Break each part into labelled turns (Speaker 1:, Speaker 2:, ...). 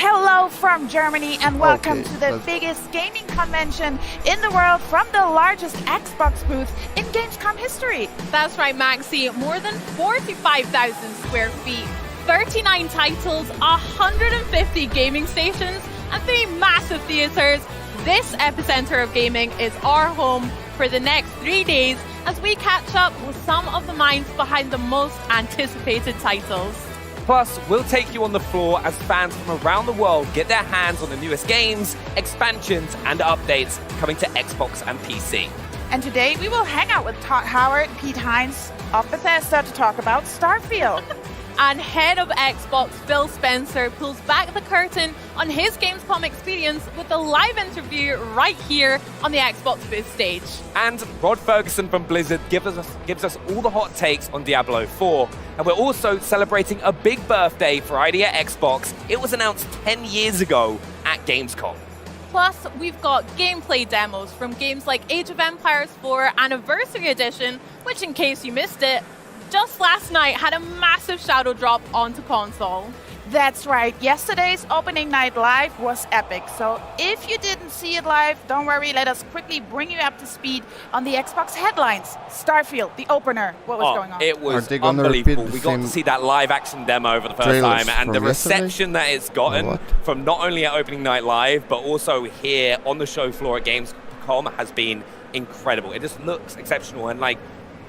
Speaker 1: Hello from Germany and welcome to the biggest gaming convention in the world from the largest Xbox booth in Gamescom history.
Speaker 2: That's right, Maxi. More than 45,000 square feet, 39 titles, 150 gaming stations, and 3 massive theaters. This epicenter of gaming is our home for the next 3 days as we catch up with some of the minds behind the most anticipated titles.
Speaker 3: Plus, we'll take you on the floor as fans from around the world get their hands on the newest games, expansions, and updates coming to Xbox and PC.
Speaker 1: And today we will hang out with Todd Howard and Pete Hines of Bethesda to talk about Starfield.
Speaker 2: And head of Xbox, Phil Spencer, pulls back the curtain on his Gamescom experience with a live interview right here on the Xbox booth stage.
Speaker 3: And Rod Ferguson from Blizzard gives us all the hot takes on Diablo 4. And we're also celebrating a big birthday for ID at Xbox. It was announced 10 years ago at Gamescom.
Speaker 2: Plus, we've got gameplay demos from games like Age of Empires 4 Anniversary Edition, which, in case you missed it, just last night had a massive shadow drop onto console.
Speaker 1: That's right, yesterday's opening night live was epic. So if you didn't see it live, don't worry, let us quickly bring you up to speed on the Xbox headlines. Starfield, the opener, what was going on?
Speaker 3: It was unbelievable. We got to see that live action demo for the first time, and the reception that it's gotten from not only at opening night live, but also here on the show floor at Gamescom has been incredible. It just looks exceptional, and like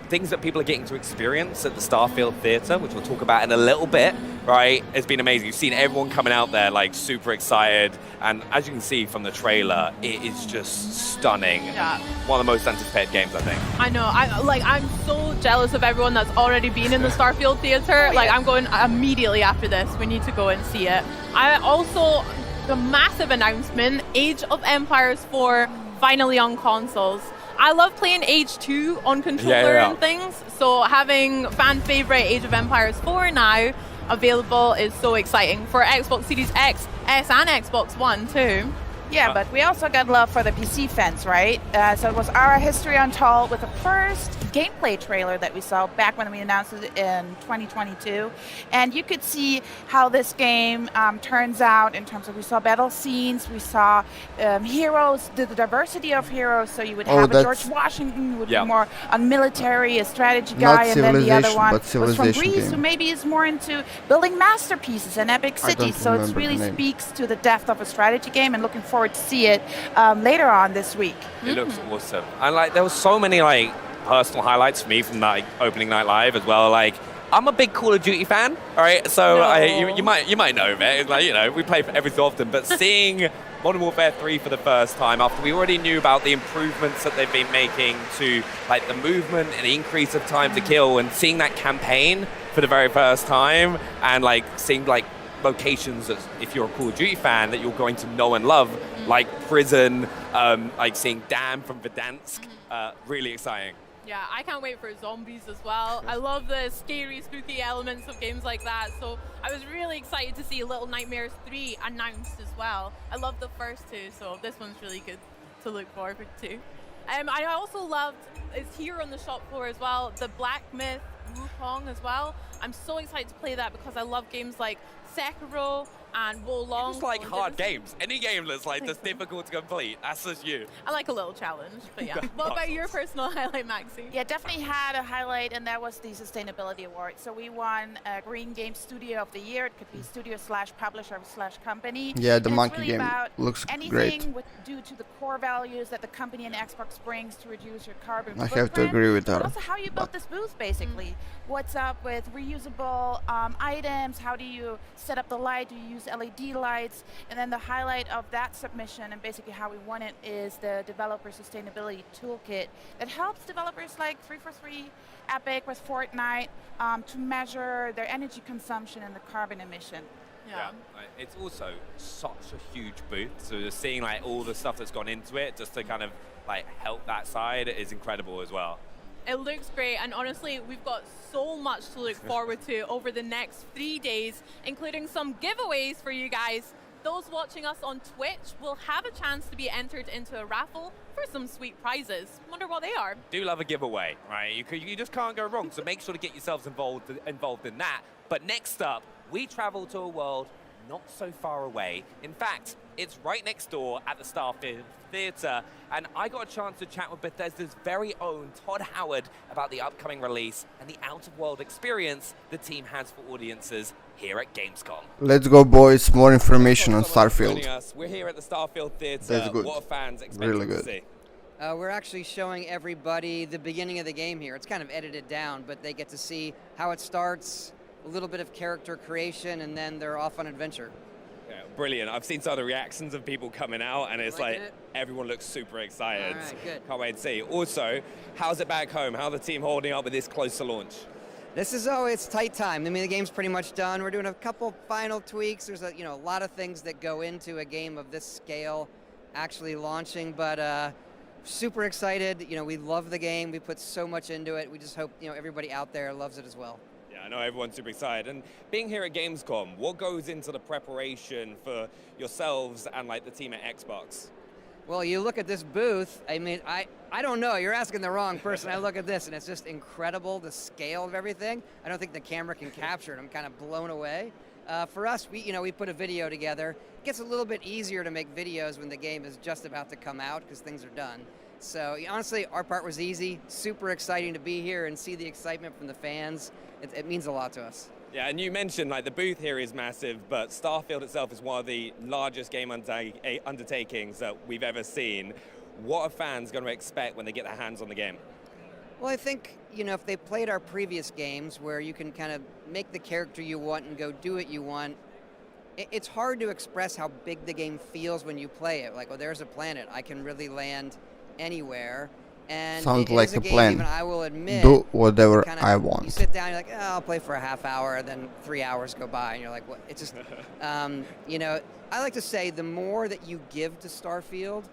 Speaker 3: things that people are getting to experience at the Starfield Theater, which we'll talk about in a little bit, right? It's been amazing. You've seen everyone coming out there like super excited, and as you can see from the trailer, it is just stunning.
Speaker 2: Yeah.
Speaker 3: One of the most anticipated games, I think.
Speaker 2: I know. I'm so jealous of everyone that's already been in the Starfield Theater. Like, I'm going immediately after this. We need to go and see it. I also, the massive announcement, Age of Empires 4 finally on consoles. I love playing Age 2 on controller and things, so having fan favorite Age of Empires 4 now available is so exciting for Xbox Series X, S, and Xbox One too.
Speaker 1: Yeah, but we also got love for the PC fans, right? So it was our history untold with the first gameplay trailer that we saw back when we announced it in 2022. And you could see how this game turns out in terms of, we saw battle scenes, we saw heroes, the diversity of heroes. So you would have a George Washington, who would be more on military, a strategy guy, and then the other one was from Greece, who maybe is more into building masterpieces and epic cities. So it really speaks to the depth of a strategy game, and looking forward to see it later on this week.
Speaker 3: It looks awesome. And like there was so many like personal highlights for me from that like, opening night live as well. Like I'm a big Call of Duty fan, all right? So you might know of it. It's like, you know, we play every so often, but seeing Modern Warfare 3 for the first time after we already knew about the improvements that they've been making to like the movement and the increase of time to kill, and seeing that campaign for the very first time, and like seeing like locations that, if you're a Call of Duty fan, that you're going to know and love, like prison, like seeing Dam from Verdansk, really exciting.
Speaker 2: Yeah, I can't wait for zombies as well. I love the scary, spooky elements of games like that, so I was really excited to see Little Nightmares 3 announced as well. I love the first two, so this one's really good to look forward to. I also loved, it's here on the shop floor as well, the Black Myth Wukong as well. I'm so excited to play that because I love games like Sekiro and Wolong.
Speaker 3: You just like hard games. Any game that's like just difficult to complete, that's just you.
Speaker 2: I like a little challenge, but yeah. What about your personal highlight, Maxi?
Speaker 1: Yeah, definitely had a highlight, and that was the Sustainability Award. So we won Green Game Studio of the Year. It could be studio/publisher/company.
Speaker 4: Yeah, the
Speaker 1: and
Speaker 4: monkey
Speaker 1: really
Speaker 4: game looks great.
Speaker 1: Anything due to the core values that the company and Xbox brings to reduce your carbon
Speaker 4: I
Speaker 1: footprint.
Speaker 4: have to agree with
Speaker 1: But
Speaker 4: that.
Speaker 1: also how you built this booth, basically. What's up with reusable items? How do you set up the light? Do you use LED lights? And then the highlight of that submission, and basically how we won it, is the Developer Sustainability Toolkit that helps developers like 343, Epic with Fortnite to measure their energy consumption and the carbon emission.
Speaker 2: Yeah.
Speaker 3: It's also such a huge booth, so just seeing like all the stuff that's gone into it just to kind of like help that side is incredible as well.
Speaker 2: It looks great, and honestly, we've got so much to look forward to over the next 3 days, including some giveaways for you guys. Those watching us on Twitch will have a chance to be entered into a raffle for some sweet prizes. Wonder what they are.
Speaker 3: Do love a giveaway, right? You just can't go wrong, so make sure to get yourselves involved in that. But next up, we travel to a world not so far away. In fact, it's right next door at the Starfield Theatre, and I got a chance to chat with Bethesda's very own Todd Howard about the upcoming release and the out-of-world experience the team has for audiences here at Gamescom.
Speaker 4: Let's go, boys. More information on Starfield.
Speaker 3: We're here at the Starfield Theatre.
Speaker 4: That's good.
Speaker 3: What are fans expecting
Speaker 4: Really
Speaker 3: to
Speaker 4: good.
Speaker 3: see?
Speaker 5: We're actually showing everybody the beginning of the game here. It's kind of edited down, but they get to see how it starts, a little bit of character creation, and then they're off on adventure.
Speaker 3: Yeah, brilliant. I've seen some of the reactions of people coming out, and it's like everyone looks super excited.
Speaker 5: All right, good.
Speaker 3: Can't wait to see. Also, how's it back home? How are the team holding up with this close to launch?
Speaker 5: This is it's tight time. I mean, the game's pretty much done. We're doing a couple final tweaks. There's a lot of things that go into a game of this scale actually launching, but super excited. We love the game. We put so much into it. We just hope everybody out there loves it as well.
Speaker 3: Yeah, I know everyone's super excited. And being here at Gamescom, what goes into the preparation for yourselves and like the team at Xbox?
Speaker 5: Well, you look at this booth, I mean, I don't know, you're asking the wrong person. I look at this and it's just incredible, the scale of everything. I don't think the camera can capture it. I'm kind of blown away. For us, we put a video together. It gets a little bit easier to make videos when the game is just about to come out because things are done. So honestly, our part was easy, super exciting to be here and see the excitement from the fans. It means a lot to us.
Speaker 3: Yeah, and you mentioned like the booth here is massive, but Starfield itself is one of the largest game undertakings that we've ever seen. What are fans going to expect when they get their hands on the game?
Speaker 5: Well, I think, if they played our previous games where you can kind of make the character you want and go do what you want, it's hard to express how big the game feels when you play it. Like, there's a planet. I can really land anywhere. And
Speaker 4: Sounds
Speaker 5: it
Speaker 4: like
Speaker 5: is
Speaker 4: a
Speaker 5: game,
Speaker 4: plan.
Speaker 5: Even I will admit,
Speaker 4: Do whatever I
Speaker 5: You
Speaker 4: want.
Speaker 5: sit down, you're like, I'll play for a half hour, then 3 hours go by, and you're like, what? It's just, I like to say the more that you give to Starfield,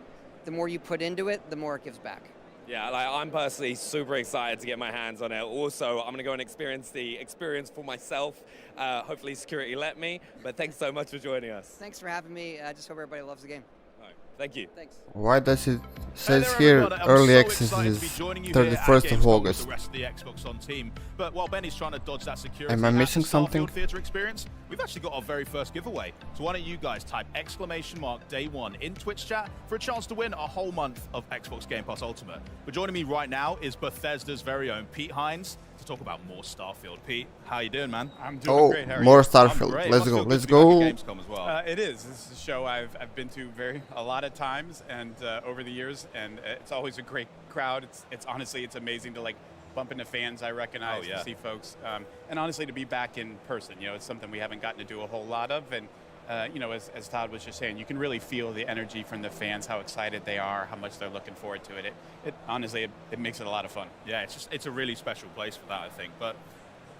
Speaker 5: the more you put into it, the more it gives back.
Speaker 3: Yeah, I'm personally super excited to get my hands on it. Also, I'm going to go and experience the experience for myself. Hopefully security let me, but thanks so much for joining us.
Speaker 5: Thanks for having me. I just hope everybody loves the game.
Speaker 3: All right, thank you.
Speaker 5: Thanks.
Speaker 4: Why does it says
Speaker 6: Hey there,
Speaker 4: here
Speaker 6: everyone. I'm
Speaker 4: early
Speaker 6: so
Speaker 4: access
Speaker 6: excited
Speaker 4: is
Speaker 6: to be joining you here at
Speaker 4: 31st of
Speaker 6: Gamescom with
Speaker 4: August?
Speaker 6: The rest of the Xbox On team. But while Benny's trying to dodge that security,
Speaker 4: Am I
Speaker 6: at the
Speaker 4: missing something?
Speaker 6: Starfield Theatre experience, we've actually got our very first giveaway. So why don't you guys type !day1 in Twitch chat for a chance to win a whole month of Xbox Game Pass Ultimate. But joining me right now is Bethesda's very own Pete Hines to talk about more Starfield. Pete, how you doing, man?
Speaker 7: I'm doing great. How are
Speaker 4: more
Speaker 7: you?
Speaker 4: Starfield.
Speaker 6: Great.
Speaker 4: Let's
Speaker 6: Must
Speaker 4: go.
Speaker 6: feel good
Speaker 4: Let's
Speaker 6: to be back
Speaker 4: go.
Speaker 6: at Gamescom as well.
Speaker 7: It is. This is a show I've been to a lot of times and over the years, and it's always a great crowd. It's honestly, it's amazing to bump into fans I recognize, to see folks, and honestly to be back in person. It's something we haven't gotten to do a whole lot of, and as Todd was just saying, you can really feel the energy from the fans, how excited they are, how much they're looking forward to it. It honestly, it makes it a lot of fun.
Speaker 6: Yeah, it's a really special place for that, I think. But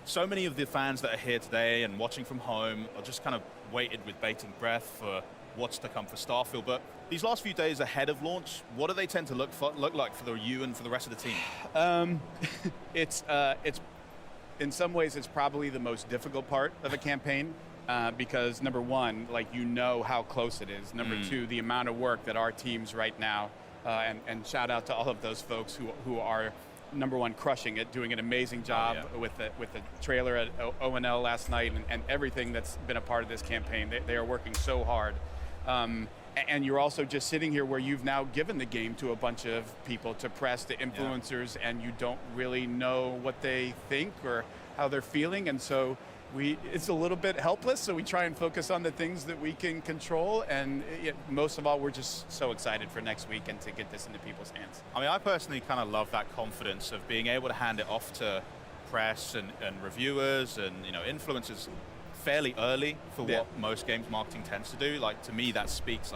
Speaker 6: so many of the fans that are here today and watching from home are just kind of waited with bated breath for what's to come for Starfield. But these last few days ahead of launch, what do they tend to look like for you and for the rest of the team?
Speaker 7: It's in some ways it's probably the most difficult part of a campaign because number one, how close it is. Number two, the amount of work that our teams right now, and shout out to all of those folks who are number one crushing it, doing an amazing job with the trailer at ONL last night and everything that's been a part of this campaign. They are working so hard. And you're also just sitting here where you've now given the game to a bunch of people, to press, to influencers, and you don't really know what they think or how they're feeling. And so it's a little bit helpless, so we try and focus on the things that we can control. And most of all, we're just so excited for next week and to get this into people's hands.
Speaker 6: I mean, I personally kind of love that confidence of being able to hand it off to press and reviewers and influencers fairly early for what most games marketing tends to do. To me, that speaks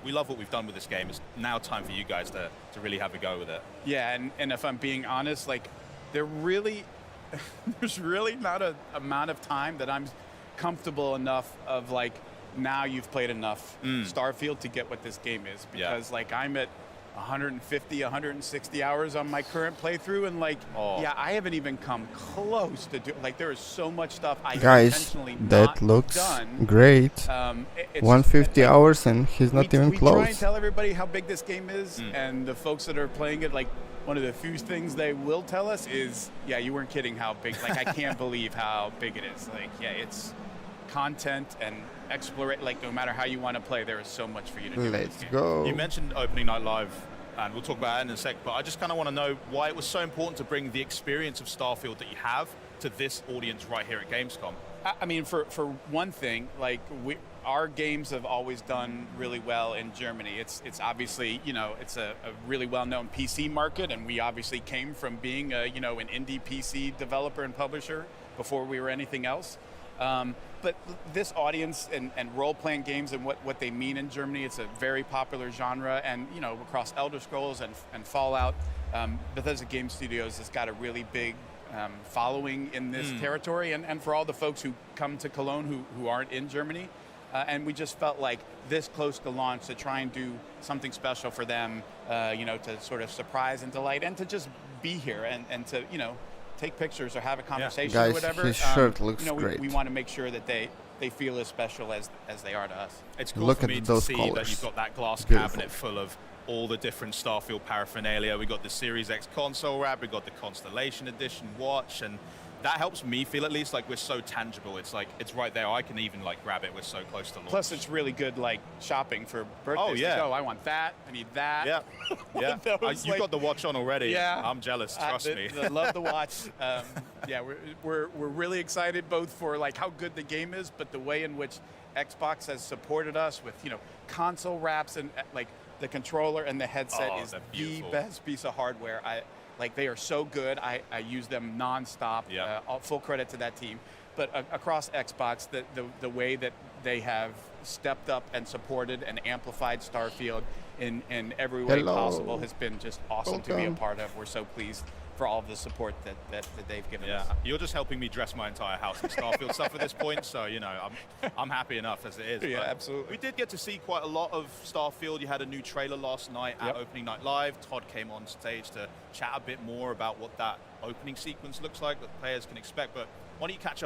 Speaker 6: we love what we've done with this game. It's now time for you guys to really have a go with it.
Speaker 7: Yeah, and if I'm being honest, there's really not an amount of time that I'm comfortable enough of now you've played enough Starfield to get what this game is, because I'm at 150, 160 hours on my current playthrough, and I haven't even come close to do. There is so much stuff I have intentionally
Speaker 4: that
Speaker 7: not
Speaker 4: looks
Speaker 7: done.
Speaker 4: great.
Speaker 7: It's
Speaker 4: 150 hours and he's not even
Speaker 7: we
Speaker 4: close.
Speaker 7: try and tell everybody how big this game is, and the folks that are playing it, one of the few things they will tell us is, yeah, you weren't kidding how big. I can't believe how big it is. It's content and explore it. Like no matter how you want to play, there is so much for you to do. in this
Speaker 4: Let's
Speaker 7: game.
Speaker 4: go.
Speaker 6: You mentioned opening night live, and we'll talk about it in a sec, but I just kind of want to know why it was so important to bring the experience of Starfield that you have to this audience right here at Gamescom.
Speaker 7: I mean, for one thing, like our games have always done really well in Germany. It's obviously, it's a really well-known PC market, and we obviously came from being an indie PC developer and publisher before we were anything else. But this audience and role-playing games and what they mean in Germany, it's a very popular genre, and across Elder Scrolls and Fallout, Bethesda Game Studios has got a really big following in this territory, and for all the folks who come to Cologne who aren't in Germany. And we just felt like this close to launch to try and do something special for them, to sort of surprise and delight, and to just be here and to, take pictures or have a conversation
Speaker 4: Guys,
Speaker 7: or whatever.
Speaker 4: his shirt looks
Speaker 7: we
Speaker 4: great.
Speaker 7: want to make sure that they feel as special as they are to us.
Speaker 6: It's cool
Speaker 4: Look
Speaker 6: for
Speaker 4: at
Speaker 6: me to
Speaker 4: those
Speaker 6: see
Speaker 4: colors.
Speaker 6: that you've got that glass
Speaker 4: Beautiful.
Speaker 6: cabinet full of all the different Starfield paraphernalia. We got the Series X console wrap, we got the Constellation Edition watch, and that helps me feel at least like we're so tangible. It's like it's right there. I can even grab it. We're so close to launch.
Speaker 7: Plus, it's really good shopping for birthdays.
Speaker 6: Oh, yeah.
Speaker 7: To go, I want that. I need that.
Speaker 6: Yeah, yeah.
Speaker 7: Those,
Speaker 6: You've got the watch on already.
Speaker 7: Yeah.
Speaker 6: I'm jealous. Trust me.
Speaker 7: Love the watch. We're really excited both for how good the game is, but the way in which Xbox has supported us with console wraps and the controller and the headset
Speaker 6: Oh,
Speaker 7: is
Speaker 6: they're
Speaker 7: the
Speaker 6: beautiful.
Speaker 7: best piece of hardware. They are so good. I use them nonstop.
Speaker 6: Yeah.
Speaker 7: Full credit to that team. But across Xbox, the way that they have stepped up and supported and amplified Starfield in every way
Speaker 4: Hello.
Speaker 7: possible has been just awesome to be a
Speaker 4: Welcome.
Speaker 7: part of. We're so pleased for all of the support that they've given
Speaker 6: Yeah,
Speaker 7: us.
Speaker 6: you're just helping me dress my entire house in Starfield stuff at this point, so I'm happy enough as it is.
Speaker 7: Yeah,
Speaker 6: But
Speaker 7: absolutely.
Speaker 6: We did get to see quite a lot of Starfield. You had a new trailer last night at
Speaker 7: Yep.
Speaker 6: Opening Night Live. Todd came on stage to chat a bit more about what that opening sequence looks like that players can expect. But why don't you catch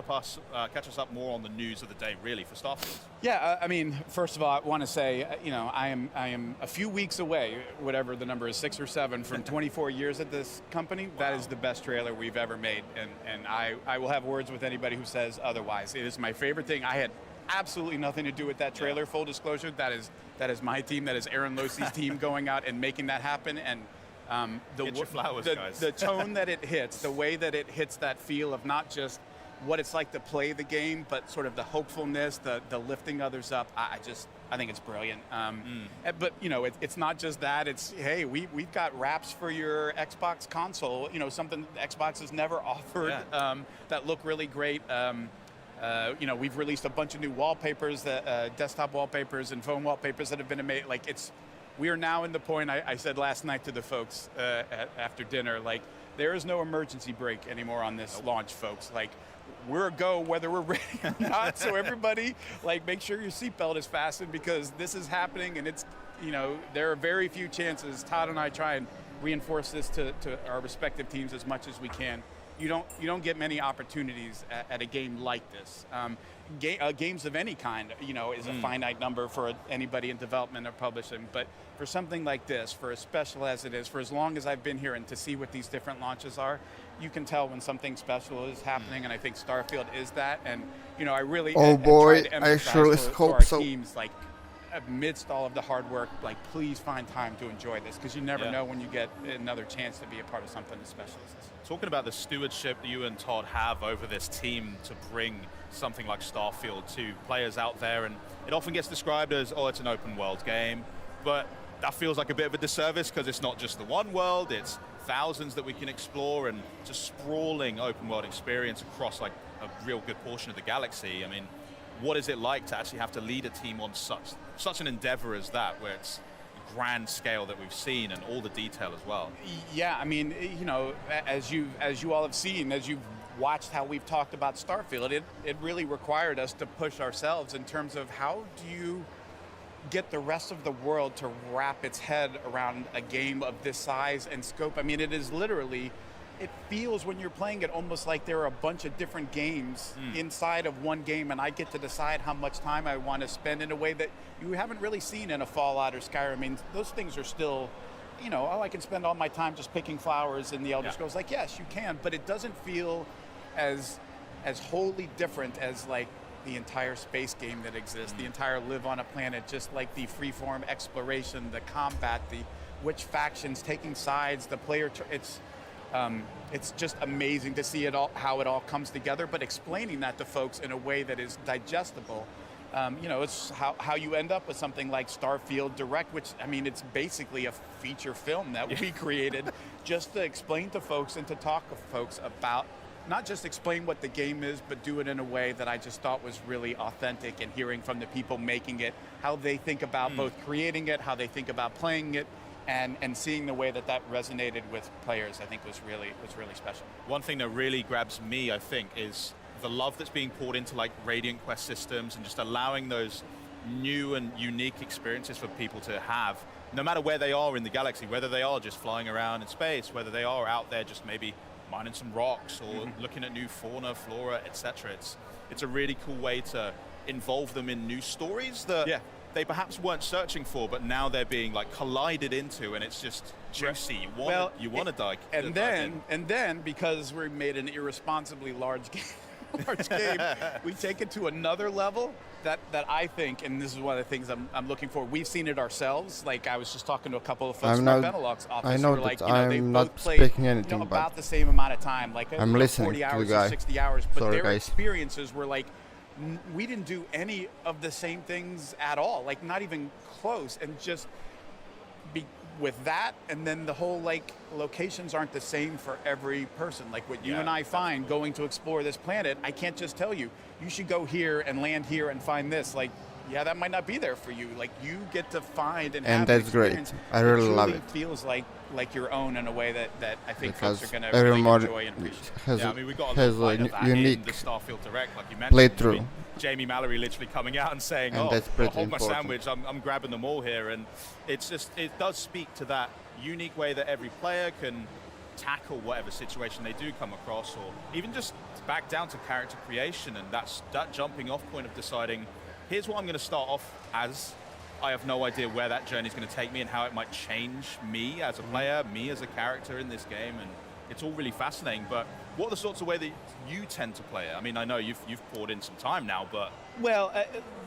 Speaker 6: us up more on the news of the day, really, for Starfield?
Speaker 7: Yeah, I mean, first of all, I want to say, I am a few weeks away, whatever the number is, 6 or 7, from 24 years at this company. That is the best trailer we've ever made, and I will have words with anybody who says otherwise. It is my favorite thing. I had absolutely nothing to do with that trailer. Full disclosure, that is my team. That is Aaron Losey's team going out and making that happen. And
Speaker 6: Get your flowers, guys.
Speaker 7: the tone that it hits, the way that it hits that feel of not just what it's like to play the game, but sort of the hopefulness, the lifting others up. I think it's brilliant. But it's not just that. It's hey, we've got wraps for your Xbox console. Something Xbox has never offered.
Speaker 6: Yeah.
Speaker 7: That look really great. We've released a bunch of new wallpapers, desktop wallpapers and phone wallpapers that have been made. We are now in the point, I said last night to the folks after dinner, there is no emergency brake anymore on this launch, folks. We're a go whether we're ready or not. So everybody, make sure your seatbelt is fastened because this is happening, and it's, there are very few chances. Todd and I try and reinforce this to our respective teams as much as we can. You don't get many opportunities at a game like this. Games of any kind, is a finite number for anybody in development or publishing. But for something like this, for as special as it is, for as long as I've been here and to see what these different launches are, you can tell when something special is happening. And I think Starfield is that. And I really
Speaker 4: Oh
Speaker 7: try
Speaker 4: boy,
Speaker 7: to
Speaker 4: I
Speaker 7: emphasize
Speaker 4: surely
Speaker 7: to
Speaker 4: hope
Speaker 7: our
Speaker 4: so.
Speaker 7: teams, amidst all of the hard work, please find time to enjoy this because you never know when you get another chance to be a part of something as special as this.
Speaker 6: Talking about the stewardship that you and Todd have over this team to bring something like Starfield to players out there, and it often gets described as, it's an open world game, but that feels like a bit of a disservice because it's not just the one world, it's thousands that we can explore and just sprawling open world experience across a real good portion of the galaxy. I mean, what is it like to actually have to lead a team on such an endeavor as that, where it's grand scale that we've seen and all the detail as well?
Speaker 7: Yeah, I mean, as you all have seen, as you've watched how we've talked about Starfield, it really required us to push ourselves in terms of how do you get the rest of the world to wrap its head around a game of this size and scope. I mean, it is literally, it feels when you're playing it almost like there are a bunch of different games inside of one game, and I get to decide how much time I want to spend in a way that you haven't really seen in a Fallout or Skyrim. I mean, those things are still, I can spend all my time just picking flowers in the Elder Scrolls. Yes, you can, but it doesn't feel as wholly different as the entire space game that exists, the entire live on a planet, just like the freeform exploration, the combat, the which factions taking sides, the player. It's just amazing to see it all, how it all comes together. But explaining that to folks in a way that is digestible. It's how you end up with something like Starfield Direct, which, I mean, it's basically a feature film that we created just to explain to folks and to talk to folks about, not just explain what the game is, but do it in a way that I just thought was really authentic, and hearing from the people making it, how they think about both creating it, how they think about playing it, and seeing the way that resonated with players, I think was really special.
Speaker 6: One thing that really grabs me, I think, is the love that's being poured into like Radiant Quest systems and just allowing those new and unique experiences for people to have, no matter where they are in the galaxy, whether they are just flying around in space, whether they are out there just maybe mining some rocks or looking at new fauna, flora, etc. It's a really cool way to involve them in new stories that they perhaps weren't searching for, but now they're being like collided into, and it's just juicy. You want to dive.
Speaker 7: And then because we made an irresponsibly large game, we take it to another level that I think, and this is one of the things I'm looking for. We've seen it ourselves. Like, I was just talking to a couple of folks from our Benelux office.
Speaker 4: I know
Speaker 7: who were like,
Speaker 4: that
Speaker 7: they
Speaker 4: I'm
Speaker 7: both
Speaker 4: not
Speaker 7: played,
Speaker 4: speaking anything,
Speaker 7: about
Speaker 4: but
Speaker 7: the same amount of time, like
Speaker 4: I'm listening
Speaker 7: 40
Speaker 4: to the
Speaker 7: hours
Speaker 4: guy.
Speaker 7: or 60 hours. But
Speaker 4: Sorry,
Speaker 7: their
Speaker 4: guys.
Speaker 7: experiences were like, we didn't do any of the same things at all. Like, not even close. And just with that, and then the whole like locations aren't the same for every person. Like what you and I find going to explore this planet, I can't just tell you should go here and land here and find this. Like, that might not be there for you. Like, you get to find and have
Speaker 4: that's great. I really love it.
Speaker 7: Feels like your own in a way that I think
Speaker 4: because
Speaker 7: folks are going to really
Speaker 4: everyone
Speaker 7: enjoy and appreciate.
Speaker 6: We got
Speaker 4: has
Speaker 6: a light of that
Speaker 4: unique
Speaker 6: in the Starfield Direct, like you mentioned.
Speaker 4: playthrough.
Speaker 6: Jamie Mallory literally coming out and saying,
Speaker 4: And that's pretty
Speaker 6: hold my
Speaker 4: important.
Speaker 6: sandwich, I'm grabbing them all here. And it's just, it does speak to that unique way that every player can tackle whatever situation they do come across, or even just back down to character creation. And that's that jumping off point of deciding, here's what I'm going to start off as. I have no idea where that journey is going to take me and how it might change me as a player, me as a character in this game. And it's all really fascinating. But what are the sorts of way that you tend to play it? I mean, I know you've poured in some time now, but
Speaker 7: well,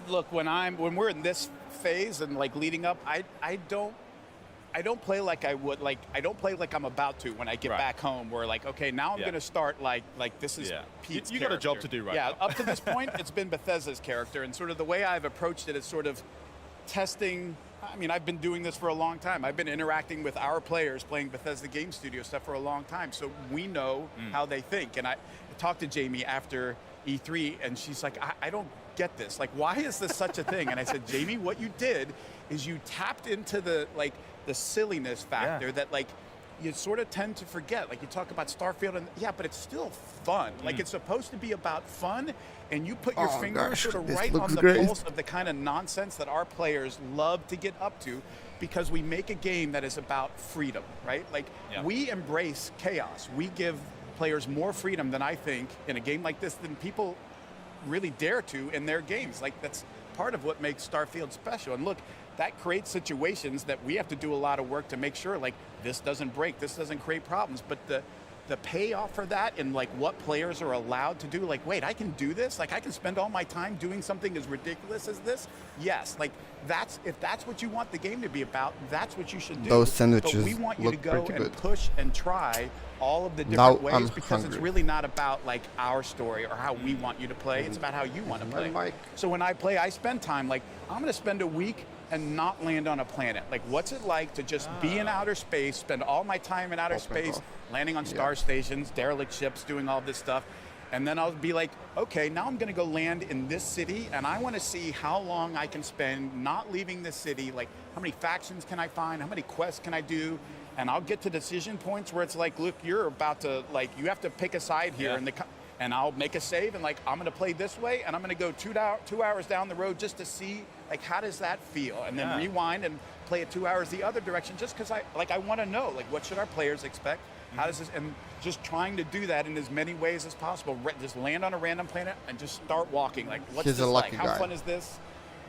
Speaker 7: look, when we're in this phase and like leading up, I don't play like I would. Like, I don't play like I'm about to when I get back home. Where like, okay, now I'm going to start like this is Pete's
Speaker 6: you got a job to do right now.
Speaker 7: Up to this point, it's been Bethesda's character, and sort of the way I've approached it is sort of testing. I mean, I've been doing this for a long time. I've been interacting with our players playing Bethesda Game Studio stuff for a long time, so we know how they think. And I talked to Jamie after E3, and she's like, I don't get this. Like, why is this such a thing? And I said, Jamie, what you did is you tapped into the silliness factor that like you sort of tend to forget. Like, you talk about Starfield, and but it's still fun. Like, it's supposed to be about fun, and you put your finger sort of right on the pulse of the kind of nonsense that our players love to get up to, because we make a game that is about freedom, right? Like, we embrace chaos. We give players more freedom than I think in a game like this than people really dare to in their games. Like, that's part of what makes Starfield special. And look, that creates situations that we have to do a lot of work to make sure like this doesn't break, this doesn't create problems. But the payoff for that and like what players are allowed to do, like, wait, I can do this? Like, I can spend all my time doing something as ridiculous as this? Yes, like if that's what you want the game to be about, that's what you should do.
Speaker 4: Those sandwiches
Speaker 7: but we want you to
Speaker 4: look
Speaker 7: go
Speaker 4: pretty
Speaker 7: and
Speaker 4: good.
Speaker 7: push and try all of the
Speaker 4: Now
Speaker 7: different ways,
Speaker 4: I'm
Speaker 7: because it's
Speaker 4: hungry.
Speaker 7: really not about like our story or how we want you to play. It's about how you want to play.
Speaker 4: Mike.
Speaker 7: So when I play, I spend time like, I'm going to spend a week and not land on a planet. Like, what's it like to just be in outer space, spend all my time in outer space, landing on star stations, derelict ships, doing all this stuff. And then I'll be like, okay, now I'm gonna go land in this city, and I wanna see how long I can spend not leaving this city. Like, how many factions can I find? How many quests can I do? And I'll get to decision points where it's like, look, you're about to, like, you have to pick a side here. And I'll make a save, and like, I'm gonna play this way, and I'm gonna go 2 hours down the road just to see, like, how does that feel? And then rewind and play it 2 hours the other direction, just because I wanna know, like, what should our players expect? How does this, and just trying to do that in as many ways as possible. Just land on a random planet and just start walking. Like, what's
Speaker 4: He's
Speaker 7: this
Speaker 4: a lucky
Speaker 7: like? How
Speaker 4: guy.
Speaker 7: fun is this?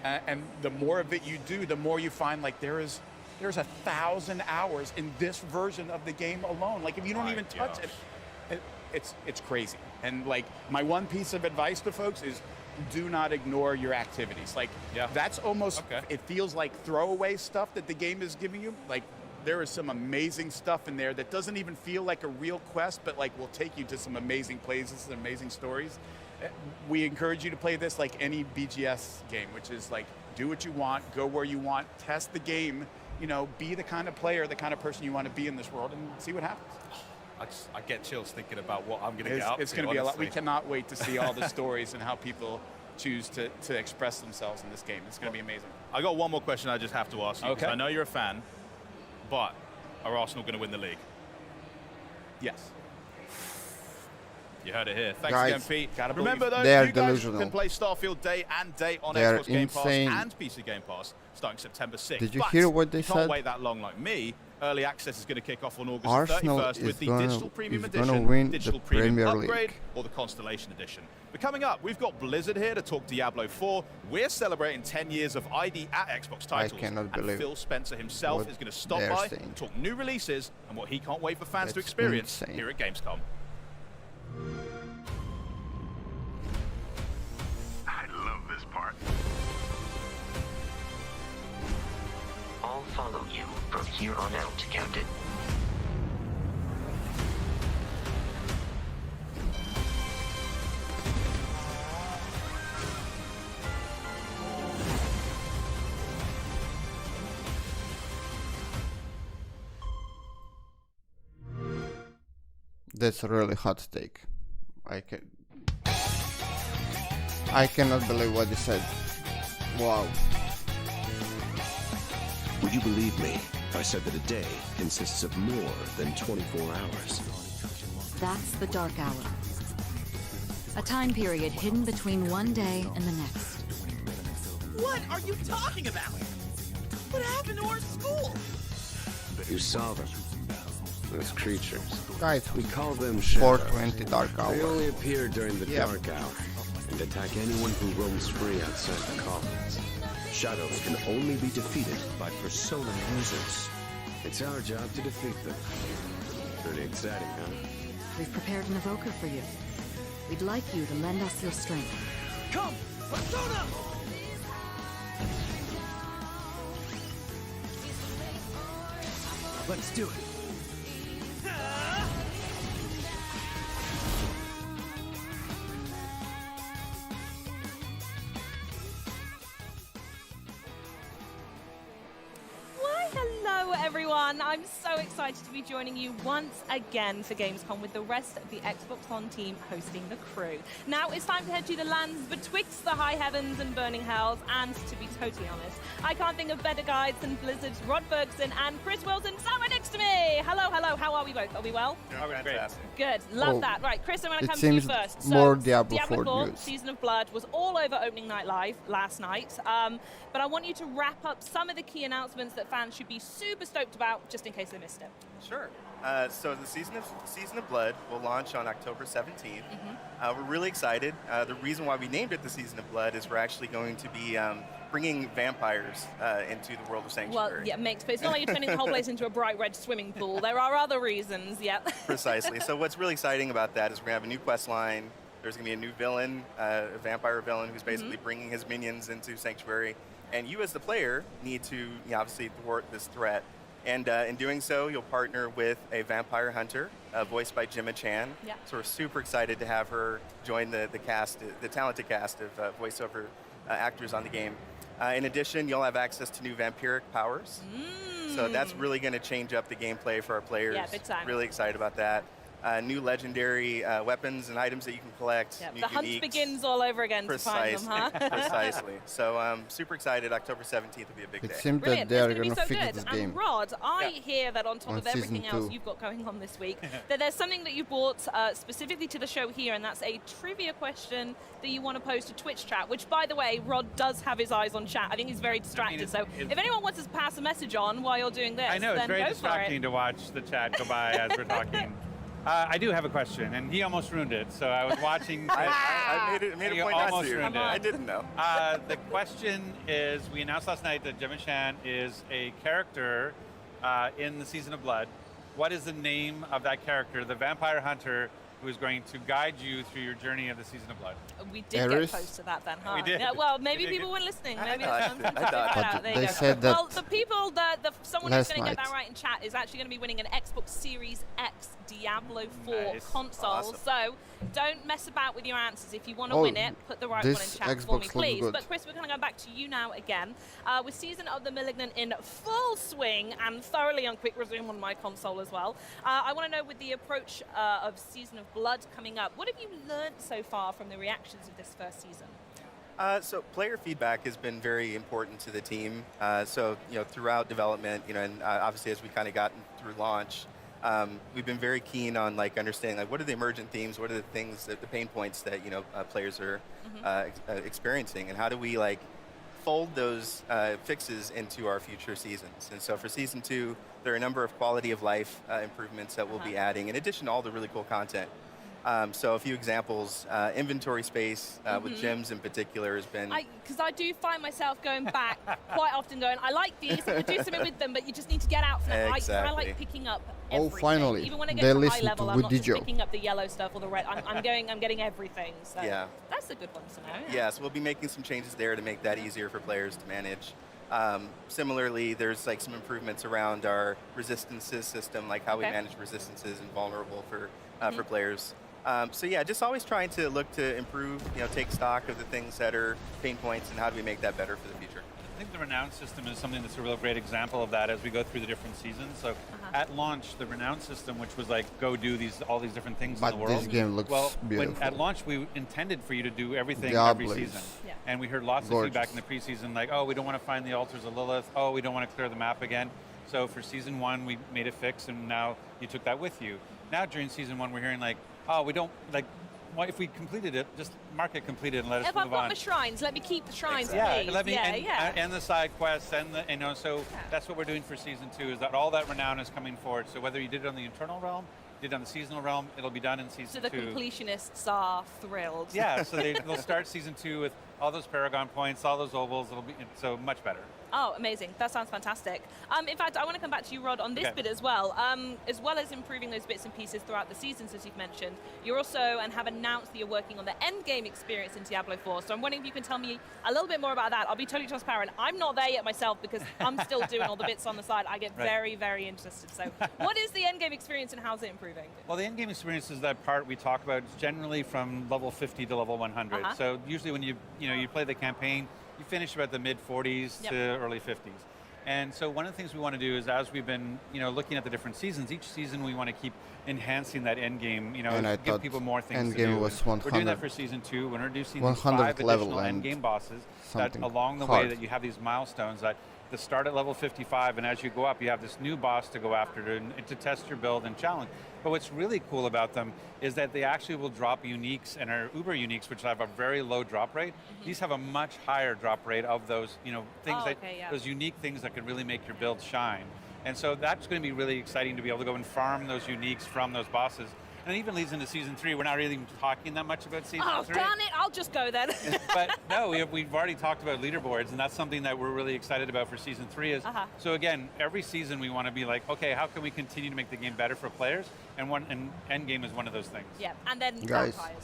Speaker 7: And the more of it you do, the more you find like there's 1,000 hours in this version of the game alone. Like, if you don't even touch it, it's crazy. And like, my one piece of advice to folks is do not ignore your activities. Like, that's almost, it feels like throwaway stuff that the game is giving you. Like, there is some amazing stuff in there that doesn't even feel like a real quest, but like will take you to some amazing places and amazing stories. We encourage you to play this like any BGS game, which is like, do what you want, go where you want, test the game, you know, be the kind of player, the kind of person you want to be in this world, and see what happens.
Speaker 6: I get chills thinking about what I'm going to get up to.
Speaker 7: It's going to be a lot. We cannot wait to see all the stories and how people choose to express themselves in this game. It's going to be amazing.
Speaker 6: I got one more question I just have to ask you.
Speaker 7: Okay.
Speaker 6: I know you're a fan, but are Arsenal going to win the league?
Speaker 7: Yes.
Speaker 6: You heard it here. Thanks
Speaker 4: Guys,
Speaker 6: again, Pete.
Speaker 7: gotta
Speaker 6: Remember, though,
Speaker 4: They are
Speaker 6: you guys
Speaker 4: delusional.
Speaker 6: can play Starfield day and date on
Speaker 4: They are
Speaker 6: Xbox Game Pass
Speaker 4: insane.
Speaker 6: and PC Game Pass starting September 6th.
Speaker 4: Did you
Speaker 6: But
Speaker 4: hear what they
Speaker 6: you can't
Speaker 4: said?
Speaker 6: wait that long like me. Early access is going to kick off on August
Speaker 4: Arsenal
Speaker 6: 31st
Speaker 4: is
Speaker 6: with the
Speaker 4: gonna-
Speaker 6: Digital Premium
Speaker 4: is gonna
Speaker 6: Edition,
Speaker 4: win
Speaker 6: Digital
Speaker 4: the
Speaker 6: Premium
Speaker 4: Premier
Speaker 6: Upgrade,
Speaker 4: League.
Speaker 6: or the Constellation Edition. But coming up, we've got Blizzard here to talk Diablo 4. We're celebrating 10 years of ID at Xbox titles.
Speaker 4: cannot
Speaker 6: and
Speaker 4: believe
Speaker 6: Phil Spencer himself
Speaker 4: what
Speaker 6: is going to stop
Speaker 4: they're
Speaker 6: by,
Speaker 4: saying.
Speaker 6: talk new releases, and what he can't wait for fans to
Speaker 4: That's
Speaker 6: experience
Speaker 4: insane.
Speaker 6: here at Gamescom.
Speaker 8: I love this part. I'll follow you from here on out, Captain.
Speaker 4: That's a really hot take. I cannot believe what he said. Wow.
Speaker 9: Would you believe me if I said that a day consists of more than 24 hours?
Speaker 10: That's the dark hour. A time period hidden between one day and the next.
Speaker 11: What are you talking about? What happened to our school?
Speaker 9: You saw them. Those creatures.
Speaker 4: Guys,
Speaker 9: We call them shadows.
Speaker 4: 420 dark hour.
Speaker 9: They only appear during the
Speaker 4: Yep.
Speaker 9: dark hour and attack anyone who roams free outside the colonies. Shadows can only be defeated by persona users. It's our job to defeat them. Pretty exciting, huh?
Speaker 10: We've prepared an evoker for you. We'd like you to lend us your strength.
Speaker 11: Come, persona!
Speaker 9: Let's do it.
Speaker 12: Why, hello everyone! I'm so excited to be joining you once again for Gamescom with the rest of the Xbox One team hosting the crew. Now it's time to head to the lands betwixt the high heavens and burning hells, and to be totally honest, I can't think of better guides than Blizzard's Rod Bergson and Chris Wilson somewhere next to me! Hello, how are we both? Are we well? Good, love
Speaker 4: Oh,
Speaker 12: that. Right, Chris, I'm going to
Speaker 4: it
Speaker 12: come to you
Speaker 4: seems
Speaker 12: first.
Speaker 4: more Diablo 4
Speaker 12: 4
Speaker 4: news.
Speaker 12: Season of Blood was all over Opening Night Live last night, but I want you to wrap up some of the key announcements that fans should be super stoked about, just in case they missed it.
Speaker 13: Sure. So the Season of Blood will launch on October 17th. We're really excited. The reason why we named it the Season of Blood is we're actually going to be bringing vampires into the world of Sanctuary.
Speaker 12: Well, yeah, makes sense. It's not like you're turning the whole place into a bright red swimming pool. There are other reasons, yeah.
Speaker 13: Precisely. So what's really exciting about that is we're going to have a new quest line. There's going to be a new villain, a vampire villain who's basically bringing his minions into Sanctuary. And you as the player need to obviously thwart this threat. And in doing so, you'll partner with a vampire hunter, voiced by Gemma Chan.
Speaker 12: Yeah.
Speaker 13: So we're super excited to have her join the cast, the talented cast of voiceover actors on the game. In addition, you'll have access to new vampiric powers. So that's really going to change up the gameplay for our players.
Speaker 12: Yeah, big time.
Speaker 13: Really excited about that. New legendary weapons and items that you can collect.
Speaker 12: Yeah,
Speaker 13: new
Speaker 12: the hunt
Speaker 13: uniques.
Speaker 12: begins all over again to find them, huh?
Speaker 13: Precisely. So super excited. October 17th will be a big
Speaker 4: It
Speaker 13: day.
Speaker 4: seems that
Speaker 12: Brilliant.
Speaker 4: they
Speaker 12: It's
Speaker 4: are
Speaker 12: going to
Speaker 4: going
Speaker 12: be
Speaker 4: to
Speaker 12: so
Speaker 4: fix
Speaker 12: good.
Speaker 4: this
Speaker 12: And
Speaker 4: game.
Speaker 12: Rod, I hear that on top
Speaker 4: On
Speaker 12: of everything
Speaker 4: season
Speaker 12: else
Speaker 4: 2.
Speaker 12: you've got going on this week, that there's something that you brought specifically to the show here, and that's a trivia question that you want to pose to Twitch chat, which, by the way, Rod does have his eyes on chat. I think he's very distracted. So if anyone wants to pass a message on while you're doing this,
Speaker 14: I know, it's
Speaker 12: then
Speaker 14: very
Speaker 12: go
Speaker 14: distracting
Speaker 12: for
Speaker 14: to watch the chat go by as we're talking. I do have a question, and he almost ruined it. So I was watching.
Speaker 13: I made a point not to. I didn't know.
Speaker 14: The question is, we announced last night that Gemma Chan is a character in the Season of Blood. What is the name of that character, the vampire hunter who is going to guide you through your journey of the Season of Blood.
Speaker 12: We did
Speaker 4: Ares?
Speaker 12: get close to that then, huh?
Speaker 14: We did.
Speaker 12: Yeah, well, maybe
Speaker 14: We did.
Speaker 12: people weren't listening.
Speaker 13: I
Speaker 12: Maybe
Speaker 13: thought-
Speaker 12: it's time to
Speaker 13: I
Speaker 12: figure
Speaker 13: thought-
Speaker 12: it out. There you
Speaker 4: They
Speaker 12: go.
Speaker 4: said that
Speaker 12: well, the people someone who's
Speaker 4: last
Speaker 12: going to get
Speaker 4: night.
Speaker 12: that right in chat is actually going to be winning an Xbox Series X Diablo 4
Speaker 14: Nice.
Speaker 12: console.
Speaker 13: Awesome.
Speaker 12: So don't mess about with your answers. If you want to
Speaker 4: Oh,
Speaker 12: win it, put the right one in
Speaker 4: this
Speaker 12: chat for
Speaker 4: Xbox
Speaker 12: me,
Speaker 4: looks
Speaker 12: please.
Speaker 4: good.
Speaker 12: But Chris, we're going to go back to you now again. With Season of the Malignant in full swing and thoroughly on quick resume on my console as well. I want to know, with the approach of Season of Blood coming up, what have you learned so far from the reactions of this first season?
Speaker 13: So player feedback has been very important to the team. So throughout development, and obviously as we kind of gotten through launch, we've been very keen on understanding what are the emergent themes, what are the things that the pain points that players are experiencing, and how do we fold those fixes into our future seasons. And so for season 2, there are a number of quality of life improvements that we'll be adding, in addition to all the really cool content. So a few examples, inventory space with gems in particular has been...
Speaker 12: Because I do find myself going back quite often going, I like these, I would do something with them, but you just need to get out for them.
Speaker 13: Exactly.
Speaker 12: I like picking up
Speaker 4: Oh,
Speaker 12: everything.
Speaker 4: finally,
Speaker 12: Even when I get
Speaker 4: they
Speaker 12: to high
Speaker 4: listened
Speaker 12: level,
Speaker 4: to
Speaker 12: I'm not just
Speaker 4: Woody Joe.
Speaker 12: picking up the yellow stuff or the red. I'm getting everything. So
Speaker 13: Yeah.
Speaker 12: that's a good one to know.
Speaker 13: Yeah, so we'll be making some changes there to make that easier for players to manage. Similarly, there's some improvements around our resistances system, like how we manage resistances and vulnerable for players. So yeah, just always trying to look to improve, take stock of the things that are pain points and how do we make that better for the future.
Speaker 14: I think the Renown system is something that's a real great example of that as we go through the different seasons. So at launch, the Renown system, which was go do all these different things
Speaker 4: But
Speaker 14: in the world.
Speaker 4: this game looks beautiful.
Speaker 14: At launch, we intended for you to do everything
Speaker 4: Diablo
Speaker 14: every
Speaker 4: is
Speaker 14: season. And we heard lots of feedback in the preseason, oh, we don't want to find the altars of Lilith. Oh, we don't want to clear the map again. So for season 1, we made a fix, and now you took that with you. Now during season 1, we're hearing oh, we don't well, if we completed it, just mark it completed and let us
Speaker 12: If
Speaker 14: move
Speaker 12: I've got
Speaker 14: on.
Speaker 12: my shrines, let me keep the shrines,
Speaker 14: Yeah,
Speaker 12: please.
Speaker 14: let me
Speaker 12: yeah.
Speaker 14: and the side quests and the so that's what we're doing for season 2 is that all that renown is coming forward. So whether you did it on the internal realm, did it on the seasonal realm, it'll be done in season 2.
Speaker 12: So the completionists are thrilled.
Speaker 14: Yeah, so they'll start season 2 with all those paragon points, all those ovals. It'll be so much better.
Speaker 12: Oh, amazing. That sounds fantastic. In fact, I want to come back to you, Rod, on this bit as well as improving those bits and pieces throughout the seasons, as you've mentioned. You're also, and have announced that you're working on the end game experience in Diablo 4. So I'm wondering if you can tell me a little bit more about that. I'll be totally transparent. I'm not there yet myself because I'm still doing all the bits on the side. I get very, very interested. So what is the end game experience and how's it improving?
Speaker 14: Well, the end game experience is that part we talk about generally from level 50 to level 100. So usually when you play the campaign, you finish about the mid 40s to early 50s. And so one of the things we want to do is, as we've been looking at the different seasons, each season we want to keep enhancing that end game,
Speaker 4: and I
Speaker 14: give people more things
Speaker 4: end
Speaker 14: to
Speaker 4: game
Speaker 14: do.
Speaker 4: was 100.
Speaker 14: We're doing that for season 2. We're introducing
Speaker 4: 100
Speaker 14: 5
Speaker 4: level
Speaker 14: additional end
Speaker 4: and
Speaker 14: game bosses that along the
Speaker 4: hard.
Speaker 14: way that you have these milestones that the start at level 55, and as you go up, you have this new boss to go after to test your build and challenge. But what's really cool about them is that they actually will drop uniques, and are uber uniques, which have a very low drop rate. These have a much higher drop rate of those, things those unique things that could really make your build shine. And so that's going to be really exciting to be able to go and farm those uniques from those bosses. And it even leads into season 3. We're not really even talking that much about season 3.
Speaker 12: Oh, darn it, I'll just go then.
Speaker 14: But no, we've already talked about leaderboards, and that's something that we're really excited about for season 3. So again, every season we want to be okay, how can we continue to make the game better for players? And end game is one of those things.
Speaker 12: Yeah, and then
Speaker 4: Guys,
Speaker 12: vampires.